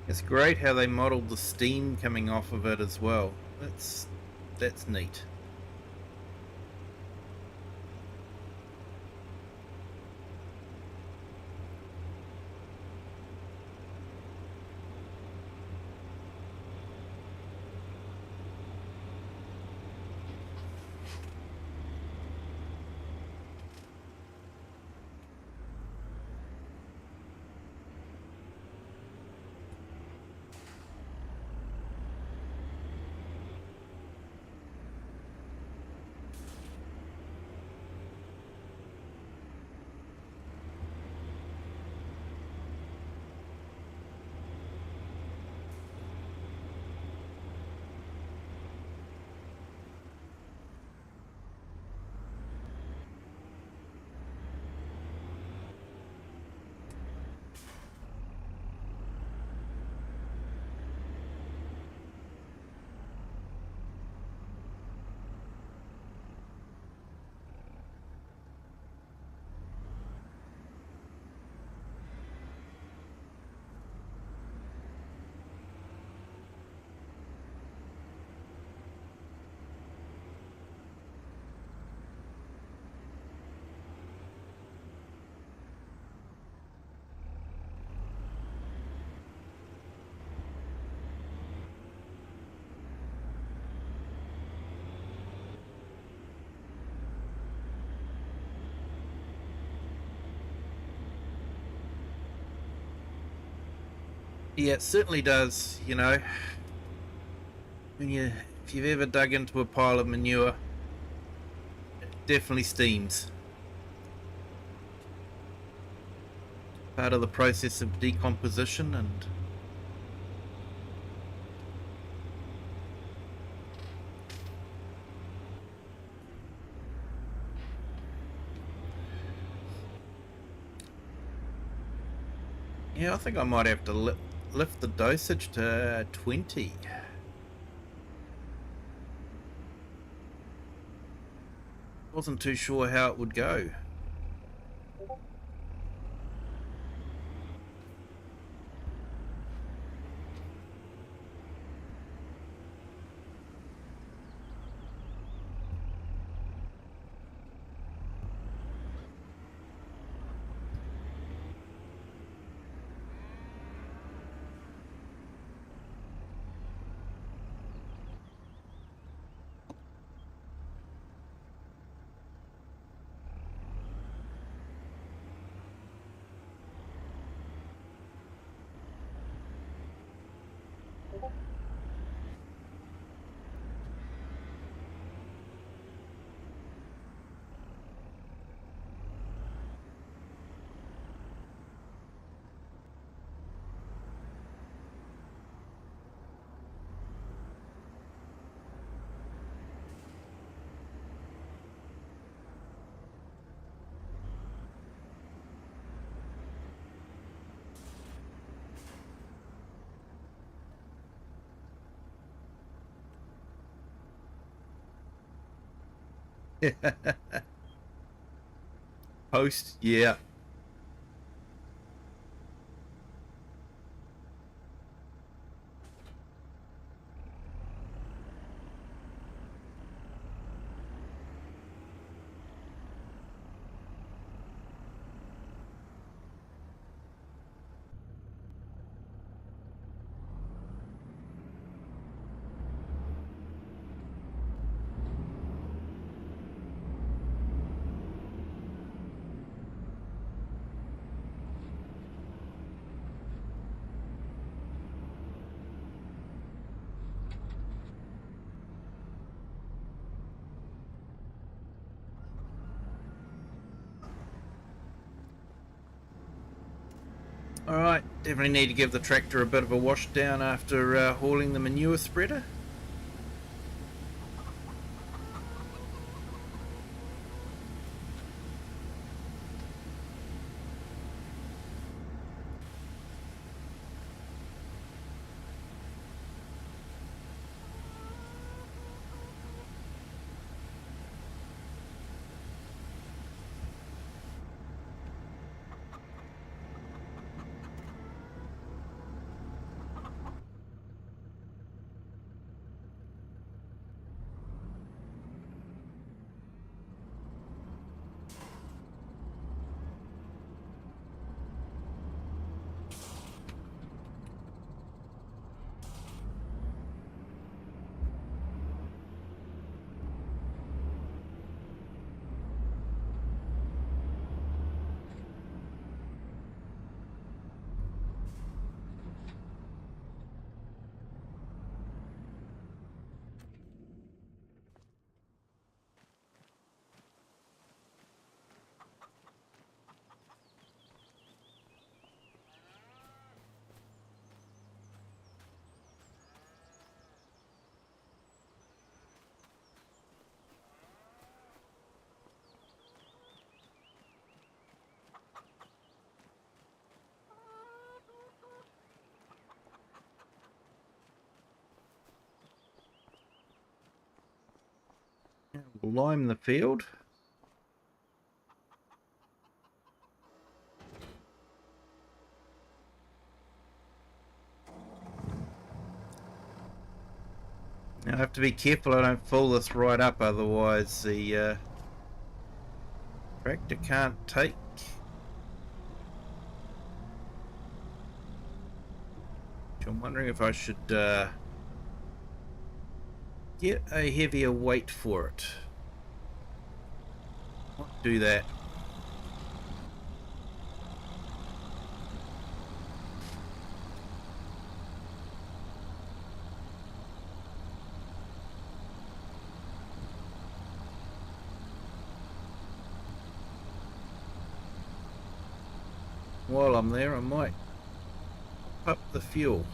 It's great how they modelled the steam coming off of it as well. That's neat. Yeah, it certainly does, you know. If you've ever dug into a pile of manure, it definitely steams. Part of the process of decomposition. And yeah, I think I might have to lift the dosage to 20. Wasn't too sure how it would go. Post, yeah. Alright, definitely need to give the tractor a bit of a wash down after hauling the manure spreader. We'll lime the field. Now I have to be careful I don't fill this right up, otherwise the tractor can't take. I'm wondering if I should get a heavier weight for it. Might do that. while I'm there, I might up the fuel.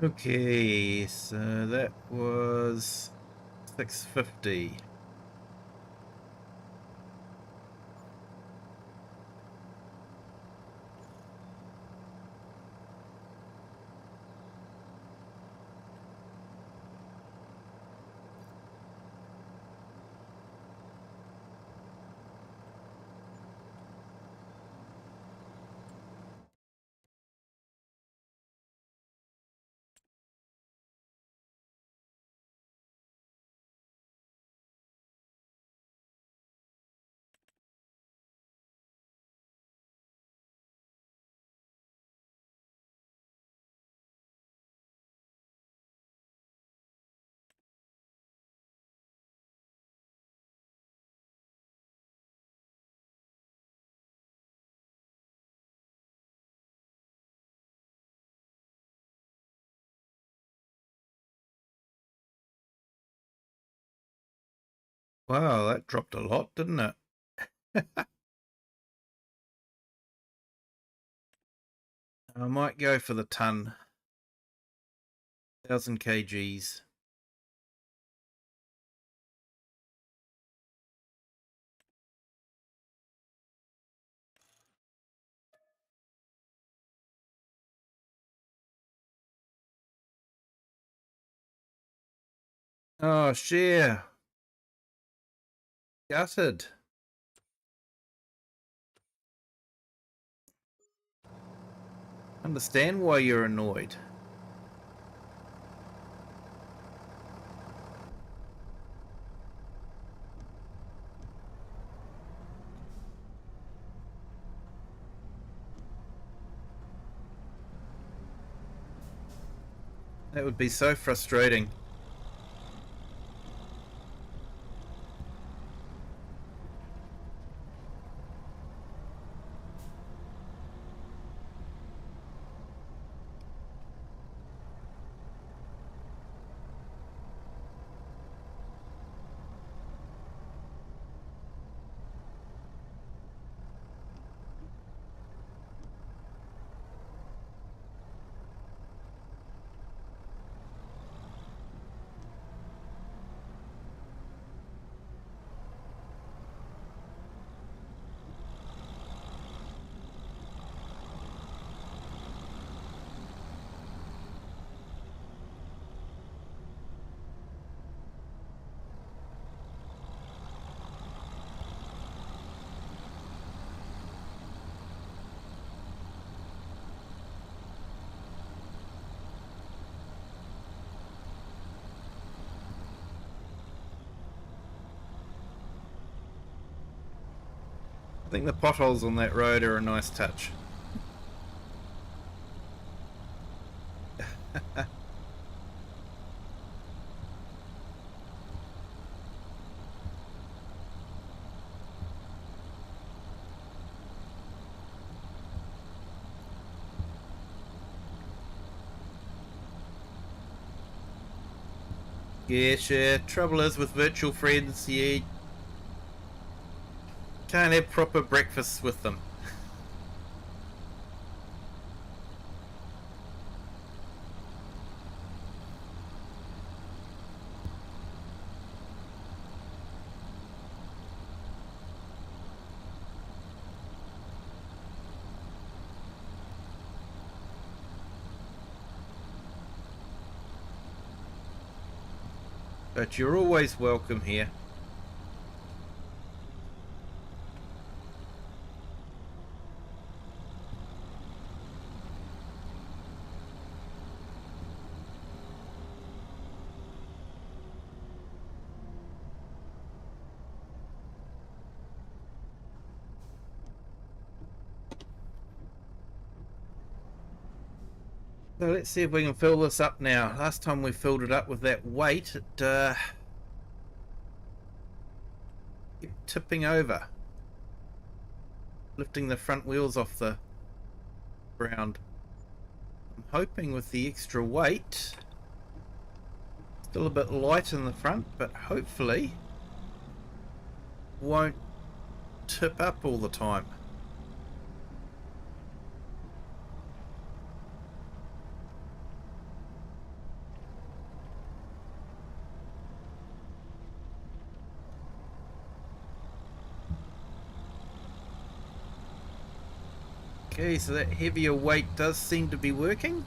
Okay, so that was 650. Wow, that dropped a lot, didn't it? I might go for the ton. 1,000 kgs. Oh, share. Gutted. Understand why you're annoyed. That would be so frustrating. I think the potholes on that road are a nice touch. Yeah, sure. Trouble is with virtual friends, you can't have proper breakfasts with them. But you're always welcome here. So let's see if we can fill this up now. Last time we filled it up with that weight, it kept tipping over, lifting the front wheels off the ground. I'm hoping with the extra weight, still a bit light in the front, but hopefully won't tip up all the time. Okay, so that heavier weight does seem to be working.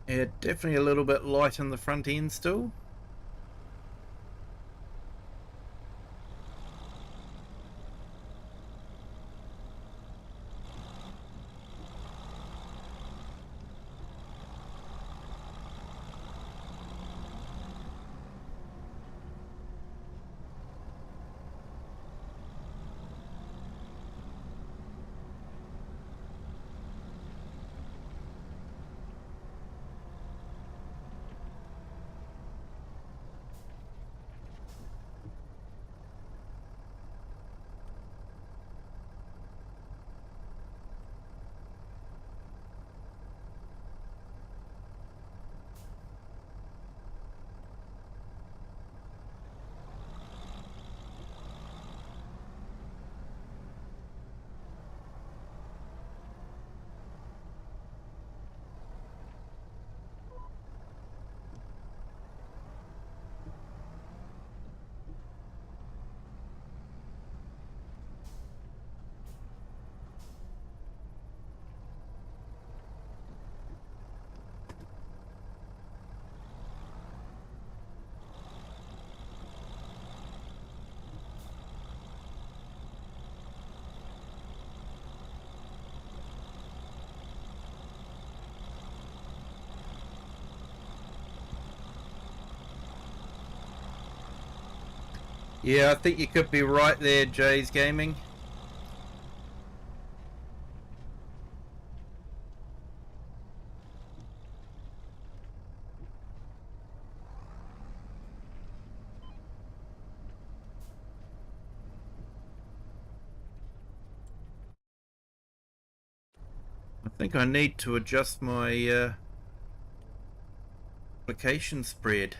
Yeah, definitely a little bit light on the front end still. Yeah, I think you could be right there, Jay's Gaming. I think I need to adjust my application spread.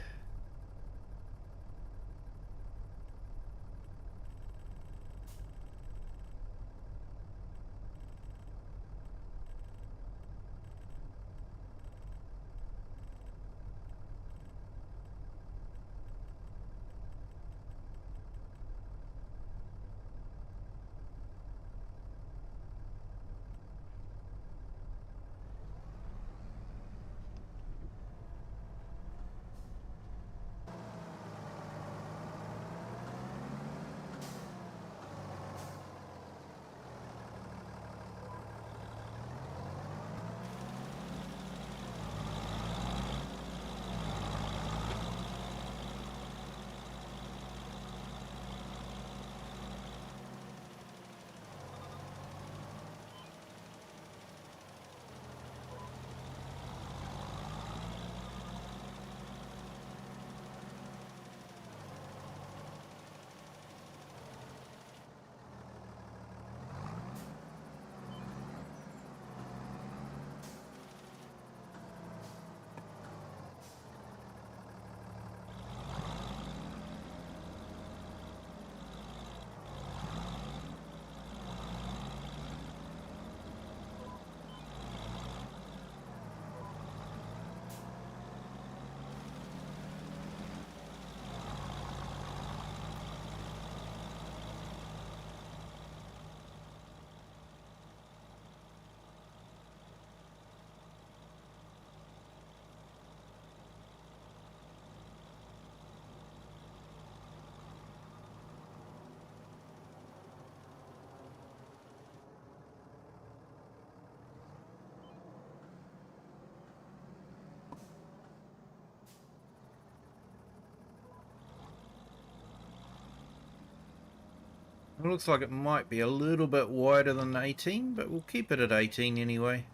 It looks like it might be a little bit wider than 18, but we'll keep it at 18 anyway.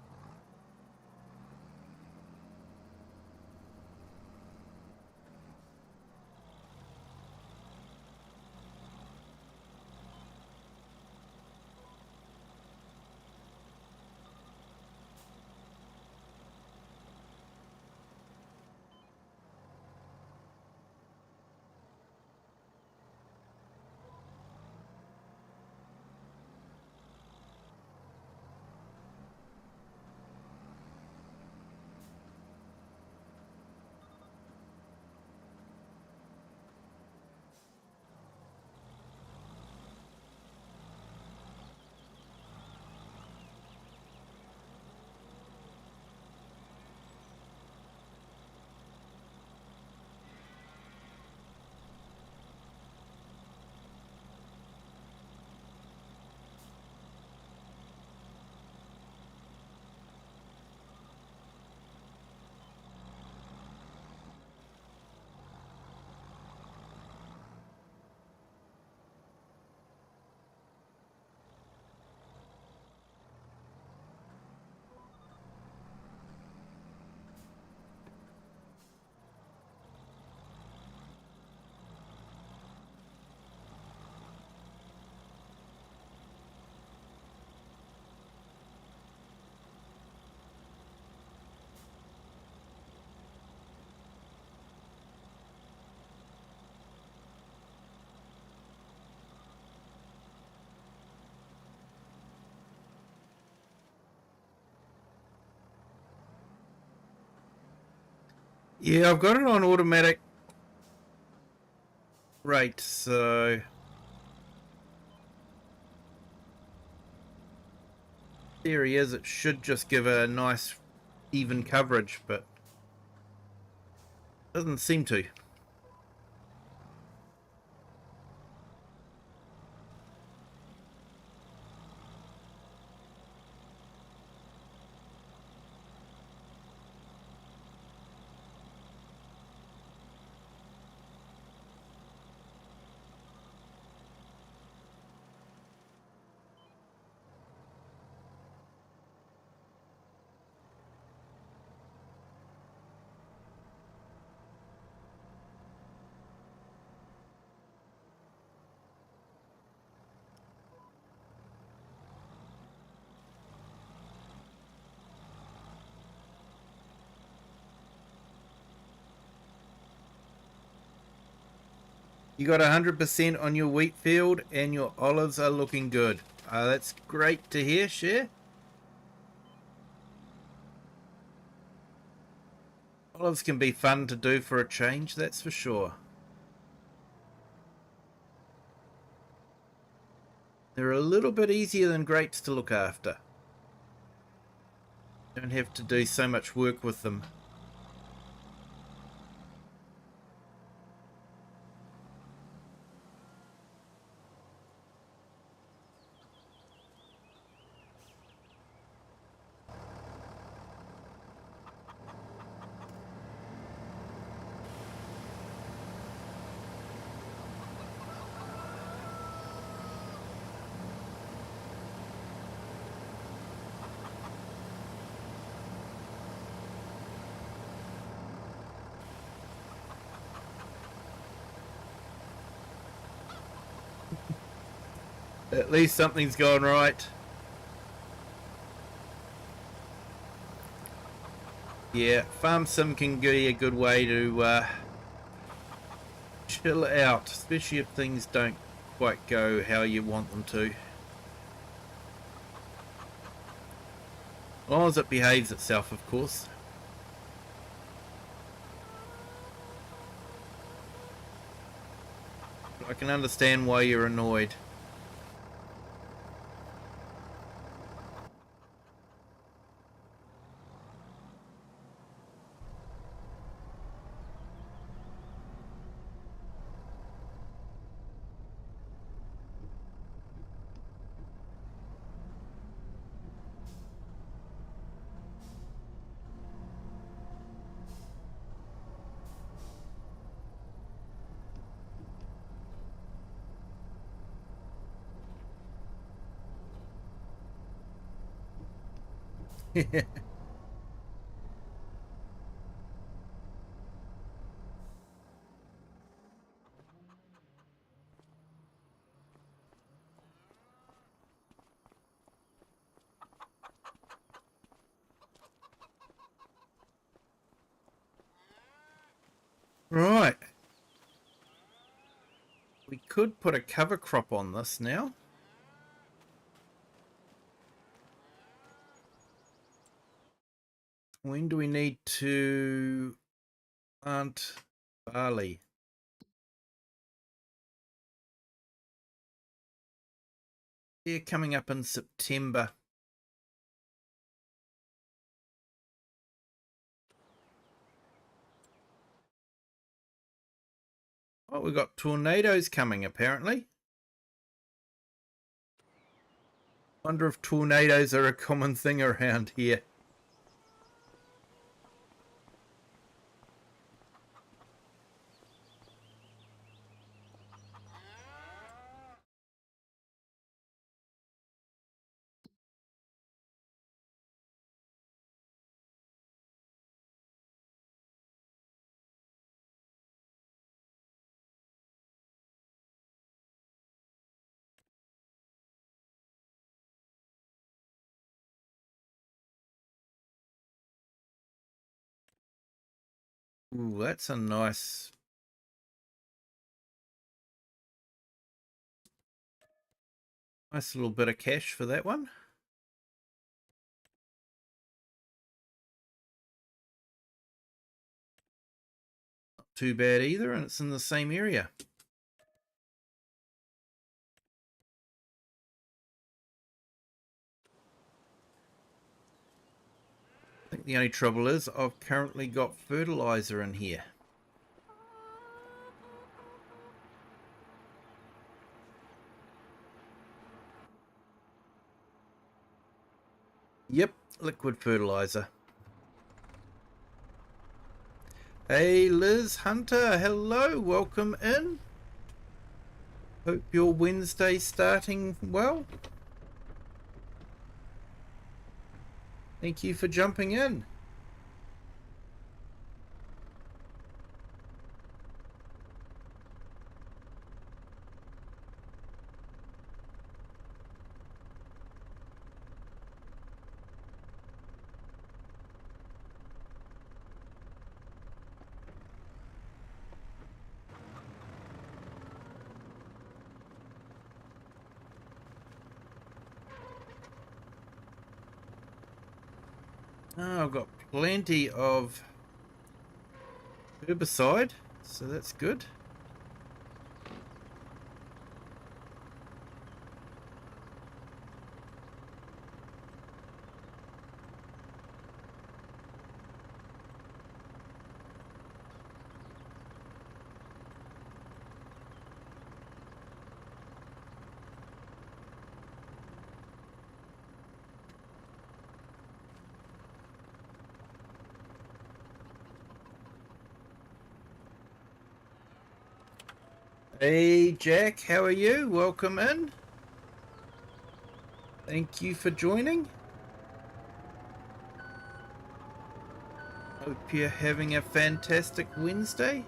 Yeah, I've got it on automatic rate, so theory is it should just give a nice even coverage, but doesn't seem to. You got 100% on your wheat field and your olives are looking good. That's great to hear, Cher. Olives can be fun to do for a change, that's for sure. They're a little bit easier than grapes to look after. Don't have to do so much work with them. At least something's gone right. Yeah, Farm Sim can be a good way to chill out, especially if things don't quite go how you want them to. As long as it behaves itself, of course. I can understand why you're annoyed. Right. We could put a cover crop on this now. When do we need to plant barley? They're coming up in September. Oh, we've got tornadoes coming apparently. Wonder if tornadoes are a common thing around here. Ooh, that's a nice little bit of cash for that one. Not too bad either, and it's in the same area. I think the only trouble is I've currently got fertilizer in here. Yep, liquid fertilizer. Hey Liz Hunter, hello, welcome in. Hope your Wednesday's starting well. Thank you for jumping in. Oh, I've got plenty of herbicide, so that's good. Hey Jack, how are you? Welcome in. Thank you for joining. Hope you're having a fantastic Wednesday.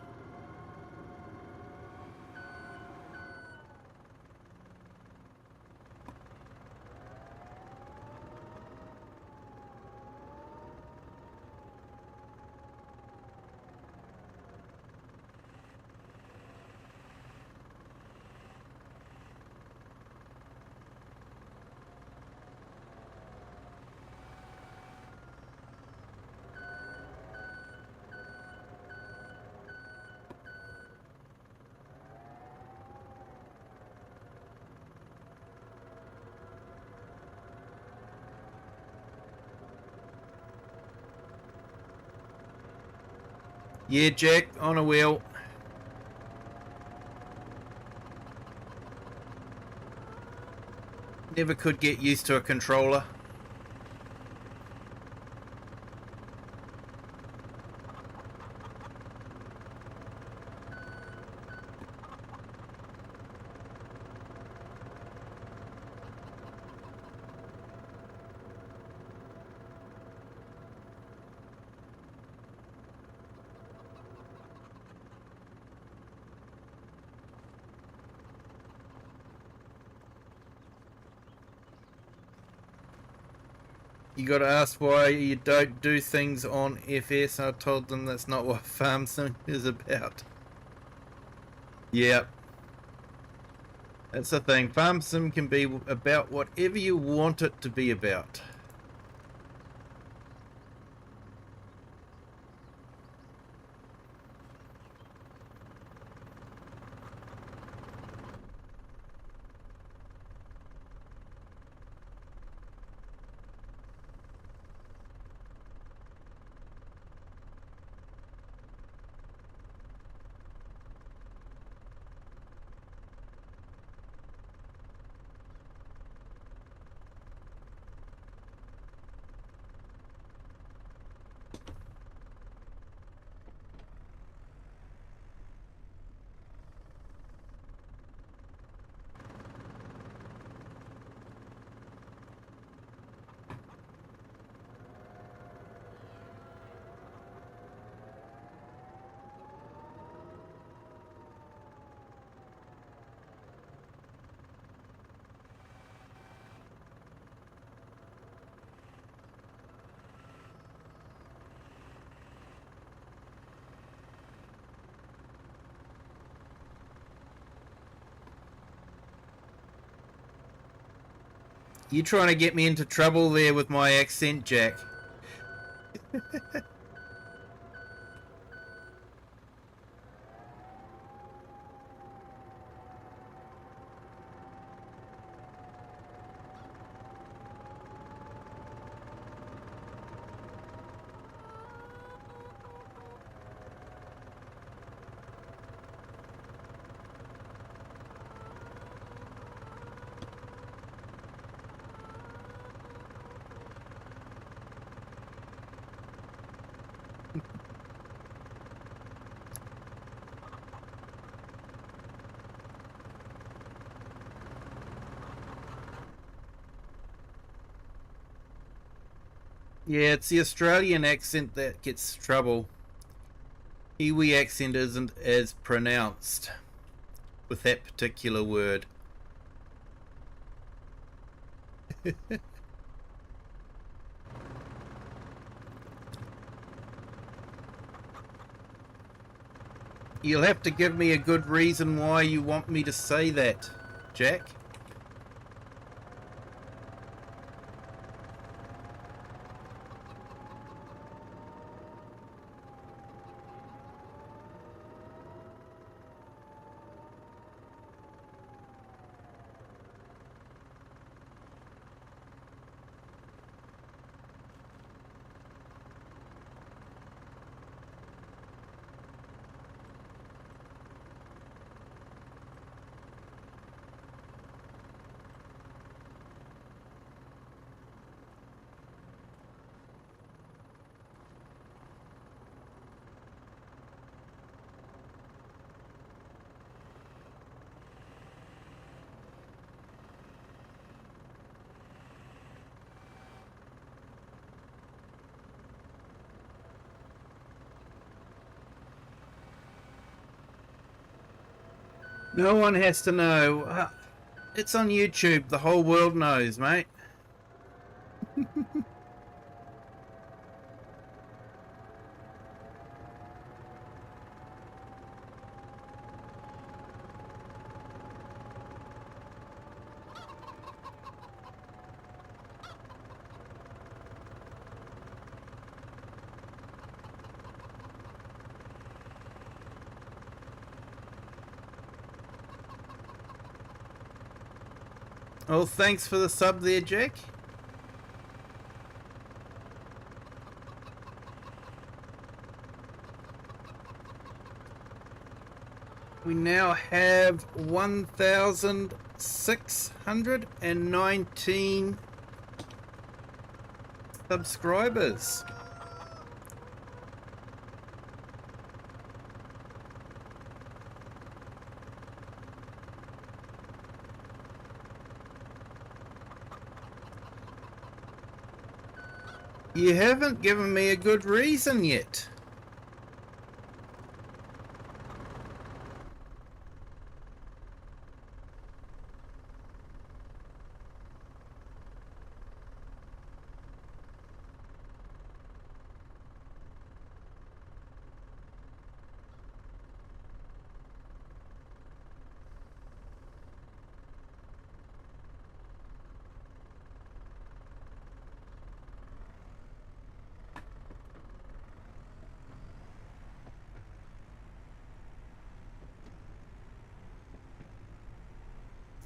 Yeah, Jack, on a wheel. Never could get used to a controller. You got to ask why you don't do things on FS. I told them that's not what farm sim is about. Yep. That's the thing. Farm sim can be about whatever you want it to be about. You trying to get me into trouble there with my accent, Jack? Yeah, it's the Australian accent that gets trouble. Kiwi accent isn't as pronounced with that particular word. You'll have to give me a good reason why you want me to say that, Jack. No one has to know. It's on YouTube. The whole world knows, mate. Well, thanks for the sub there, Jack. We now have 1,619 subscribers. You haven't given me a good reason yet.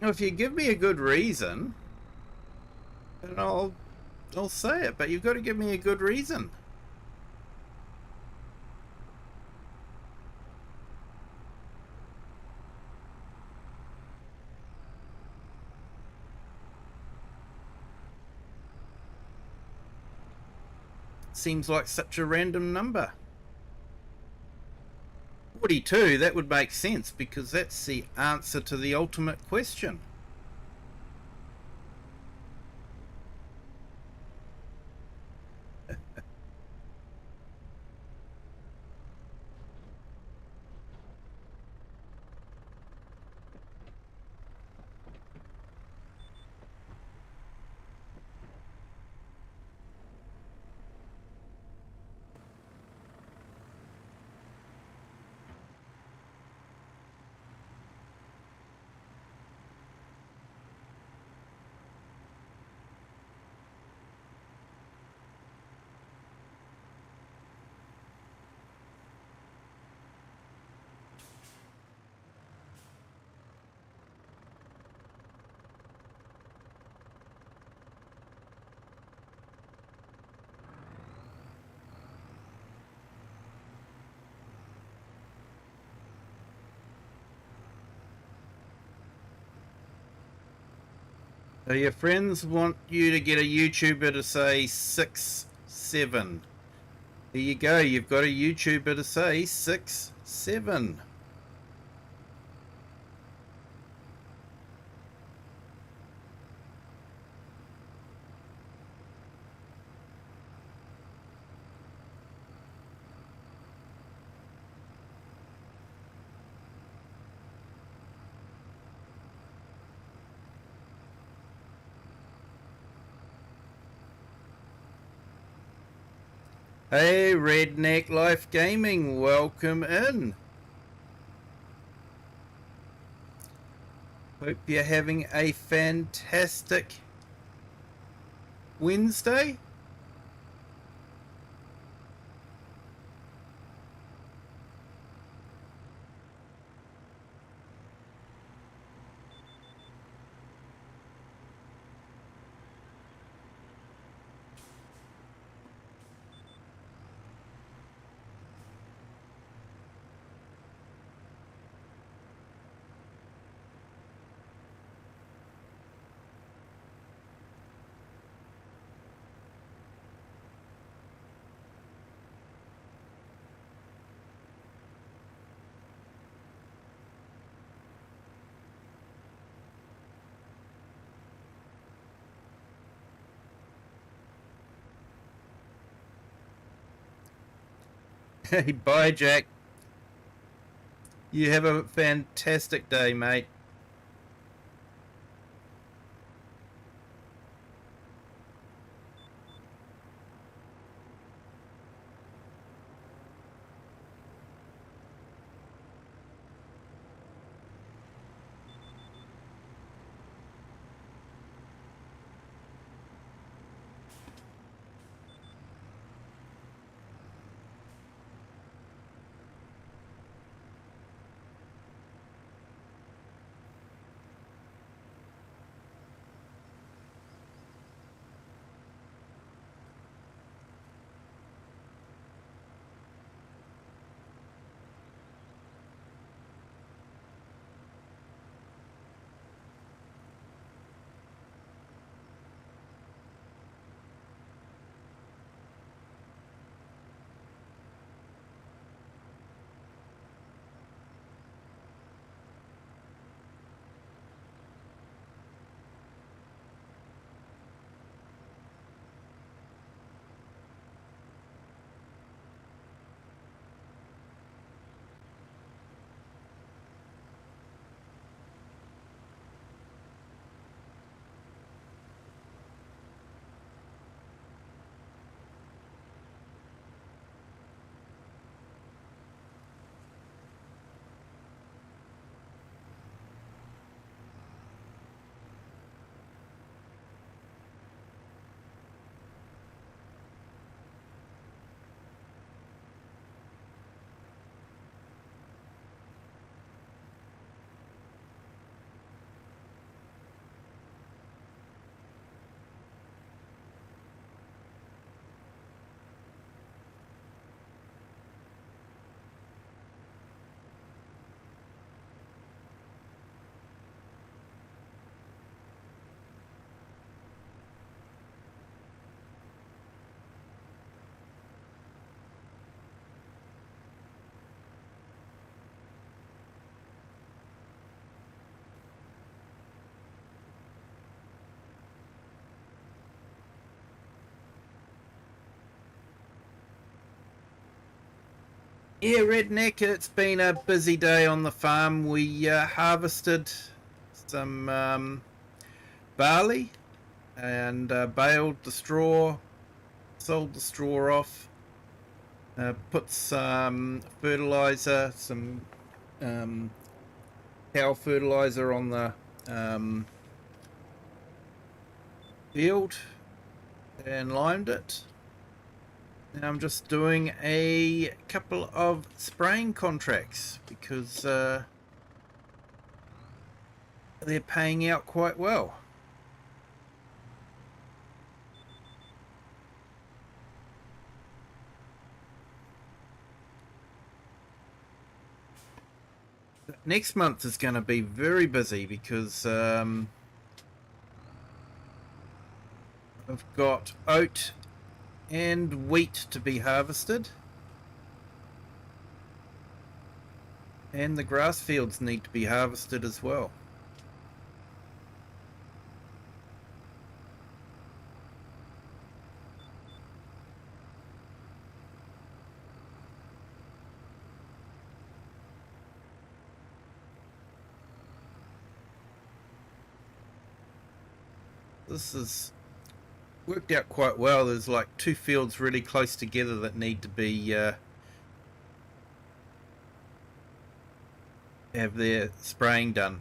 If you give me a good reason, then I'll say it. But you've got to give me a good reason. Seems like such a random number. 42, that would make sense because that's the answer to the ultimate question. So your friends want you to get a YouTuber to say 6'7". There you go. You've got a YouTuber to say 6'7". Hey, Redneck Life Gaming, welcome in. Hope you're having a fantastic Wednesday. Hey, bye, Jack. You have a fantastic day, mate. Yeah, Redneck, it's been a busy day on the farm. We harvested some barley and baled the straw, sold the straw off, put some fertilizer, some cow fertilizer on the field and limed it. Now I'm just doing a couple of spraying contracts because they're paying out quite well. Next month is going to be very busy because I've got oat and wheat to be harvested, and the grass fields need to be harvested as well. This has worked out quite well. There's like two fields really close together that need to be have their spraying done.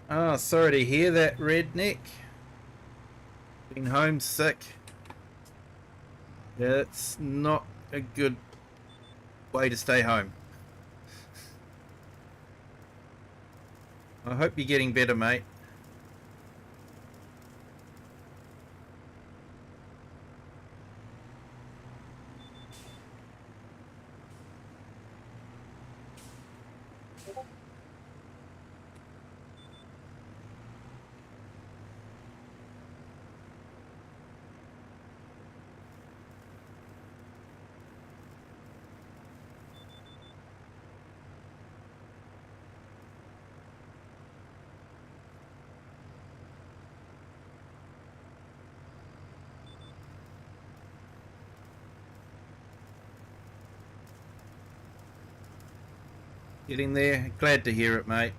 Oh, sorry to hear that, Redneck. Been homesick. Yeah, it's not a good way to stay home. I hope you're getting better, mate. Getting there. Glad to hear it, mate.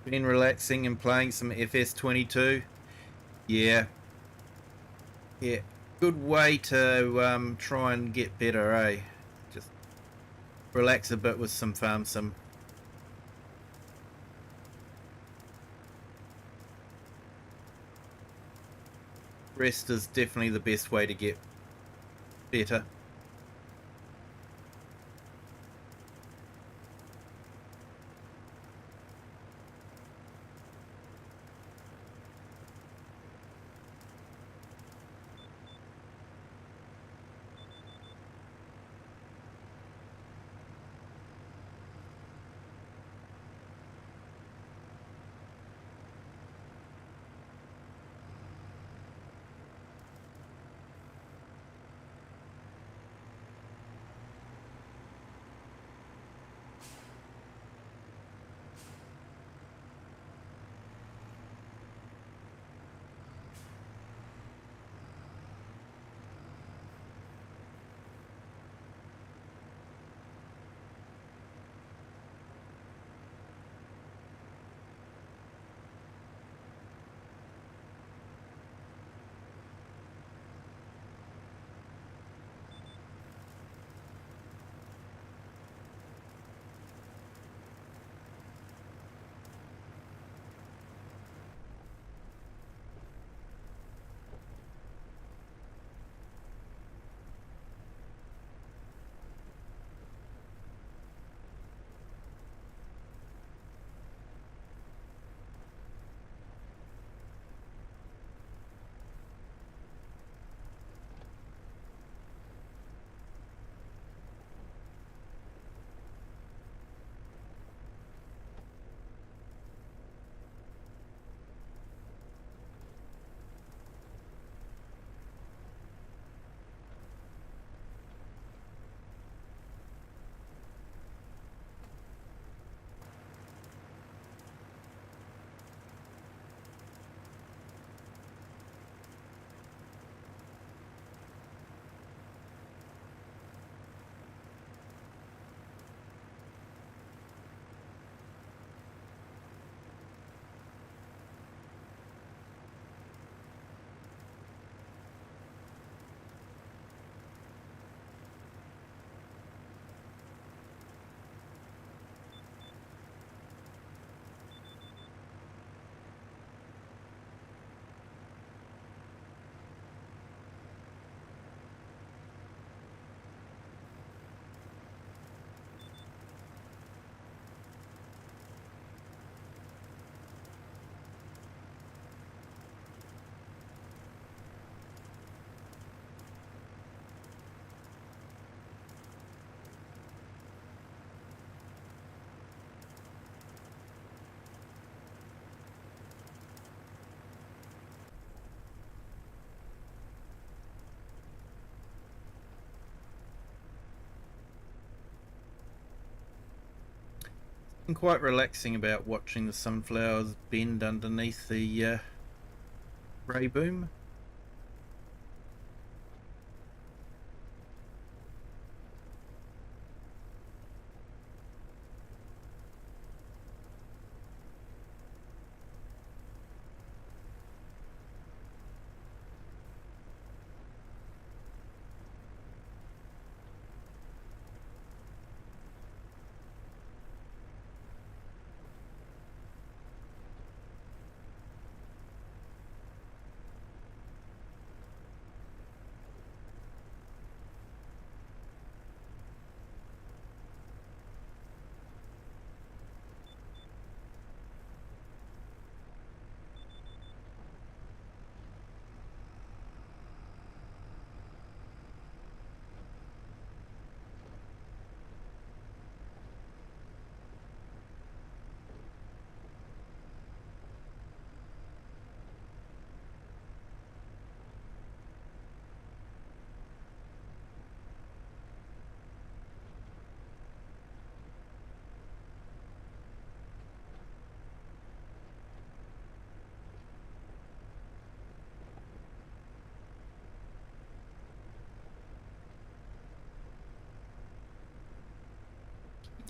Been relaxing and playing some FS22. Yeah. Yeah. Good way to try and get better, eh? Just relax a bit with some farm sim. Rest is definitely the best way to get better. And quite relaxing about watching the sunflowers bend underneath the ray boom.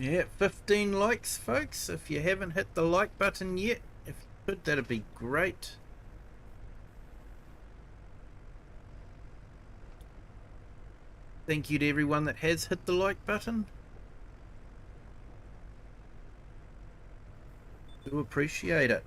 Yeah, 15 likes, folks. If you haven't hit the like button yet, if you could, that'd be great. Thank you to everyone that has hit the like button. Do appreciate it.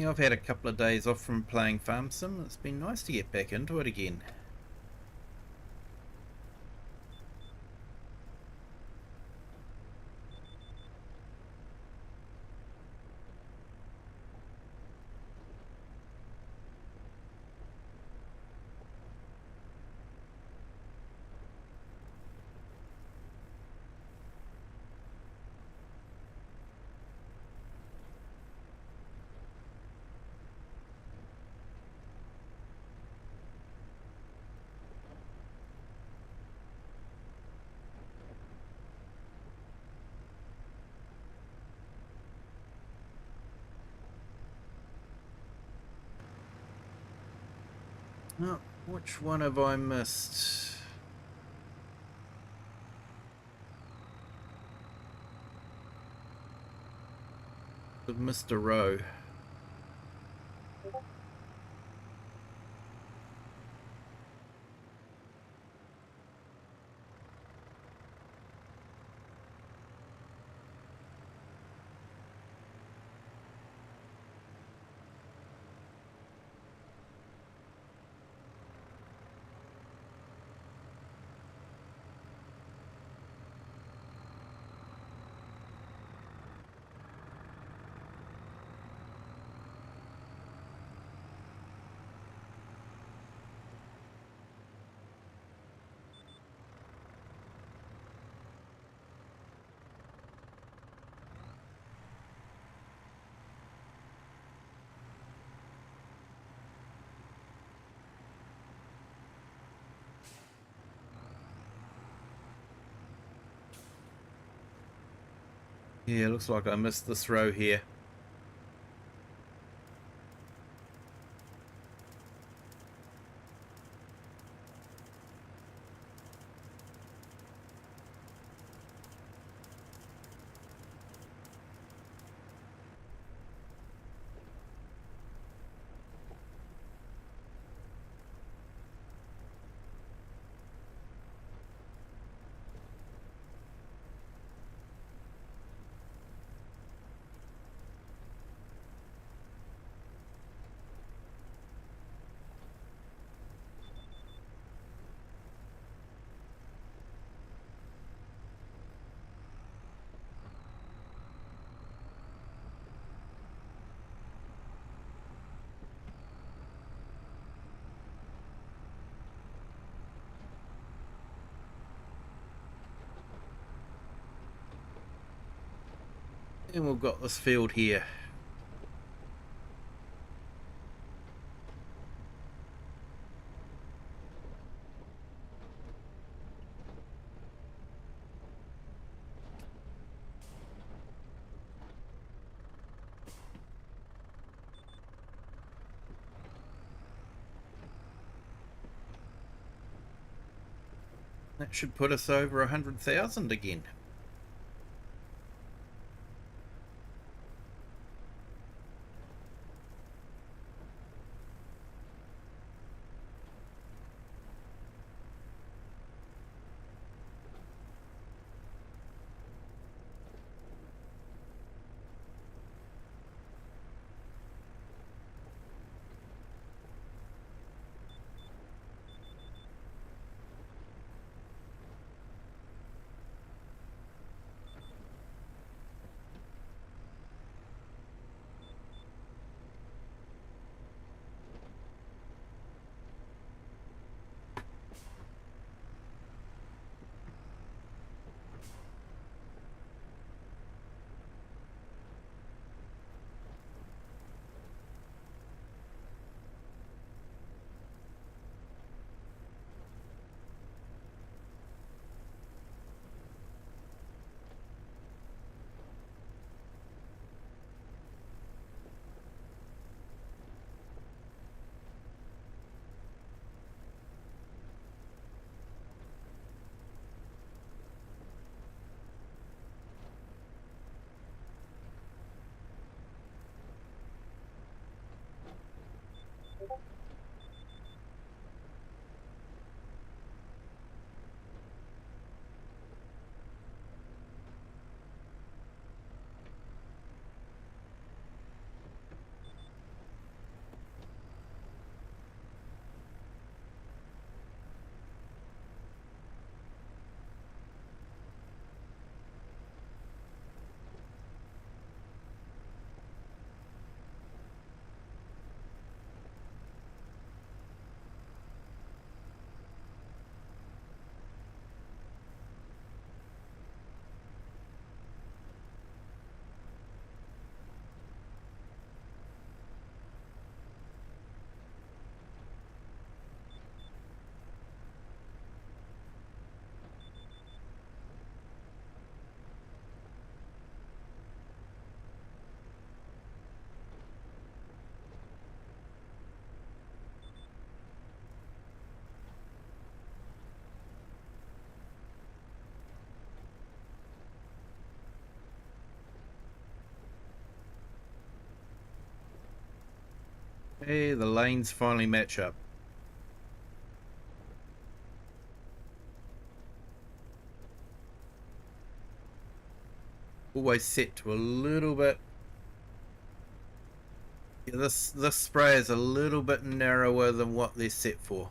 Yeah, I've had a couple of days off from playing Farm Sim. It's been nice to get back into it again. Oh, which one have I missed? I've missed a row. Yeah, looks like I missed this row here. And we've got this field here. That should put us over 100,000 again. Hey, the lanes finally match up. Always set to a little bit. Yeah, this spray is a little bit narrower than what they're set for.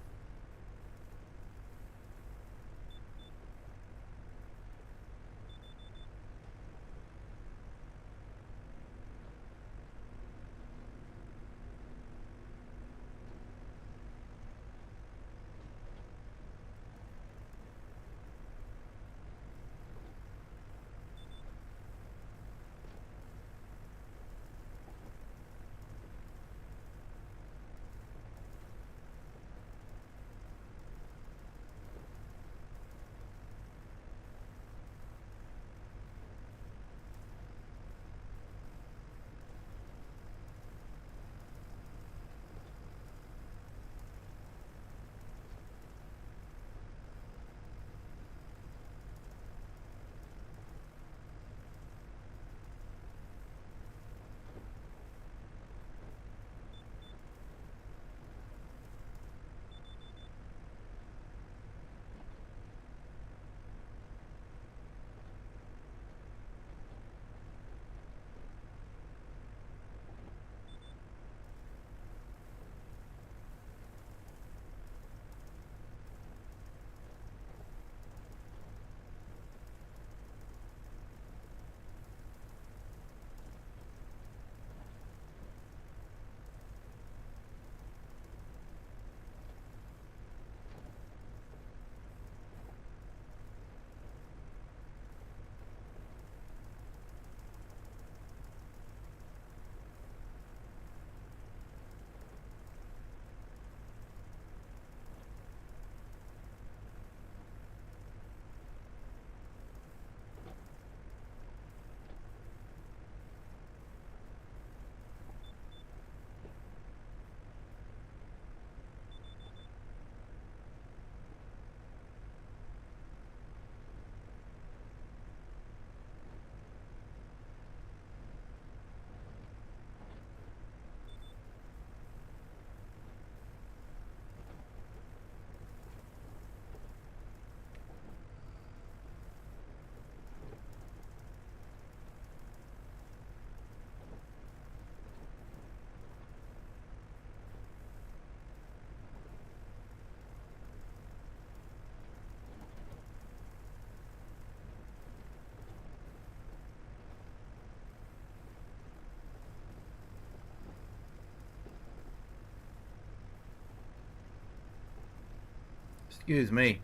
Excuse me.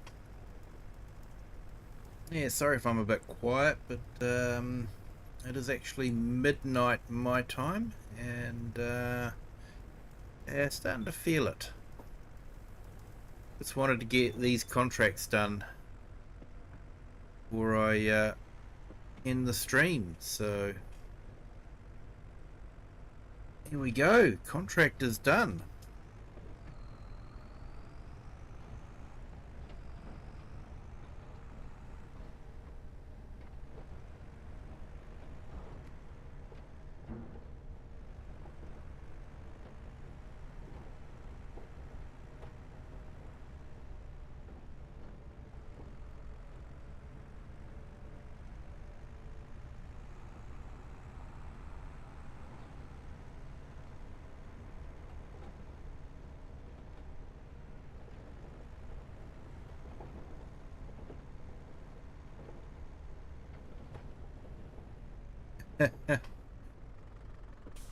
Yeah, sorry if I'm a bit quiet, but it is actually midnight my time, and yeah, starting to feel it. Just wanted to get these contracts done before I end the stream. So here we go. Contract is done.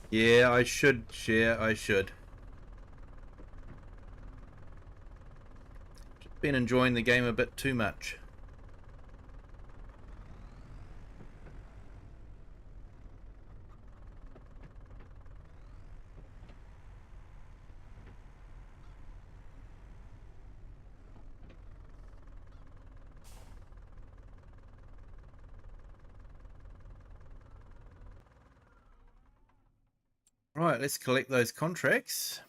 Yeah, I should share. I should. Just been enjoying the game a bit too much. Right, let's collect those contracts.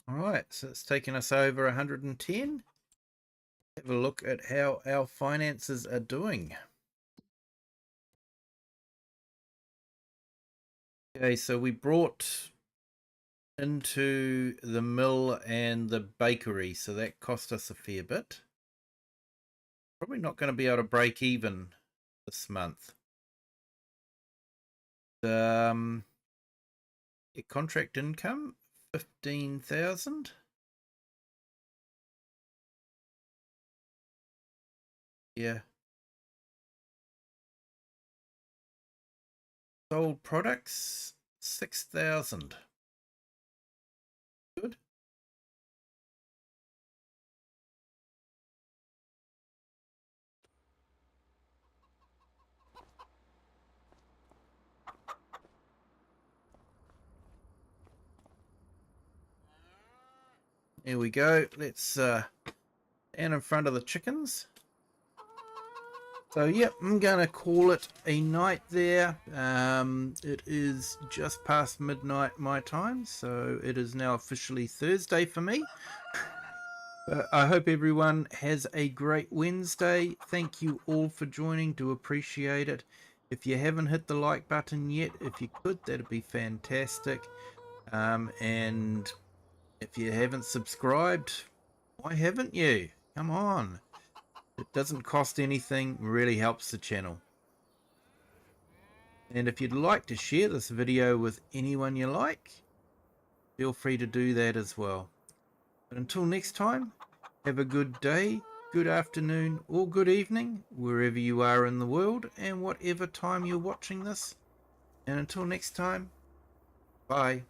All right, so it's taken us over 110. Have a look at how our finances are doing. Okay, so we brought into the mill and the bakery, so that cost us a fair bit. Probably not going to be able to break even this month. Yeah, contract income 15,000. Yeah. Sold products 6,000. Good. Here we go. Let's stand in front of the chickens. So yep, I'm gonna call it a night there. It is just past midnight my time, so it is now officially Thursday for me. I hope everyone has a great Wednesday. Thank you all for joining. Do appreciate it. If you haven't hit the like button yet, if you could, that'd be fantastic. And if you haven't subscribed, why haven't you? Come on. It doesn't cost anything, really helps the channel. And if you'd like to share this video with anyone you like, feel free to do that as well. But until next time, have a good day, good afternoon, or good evening, wherever you are in the world, and whatever time you're watching this. And until next time, bye.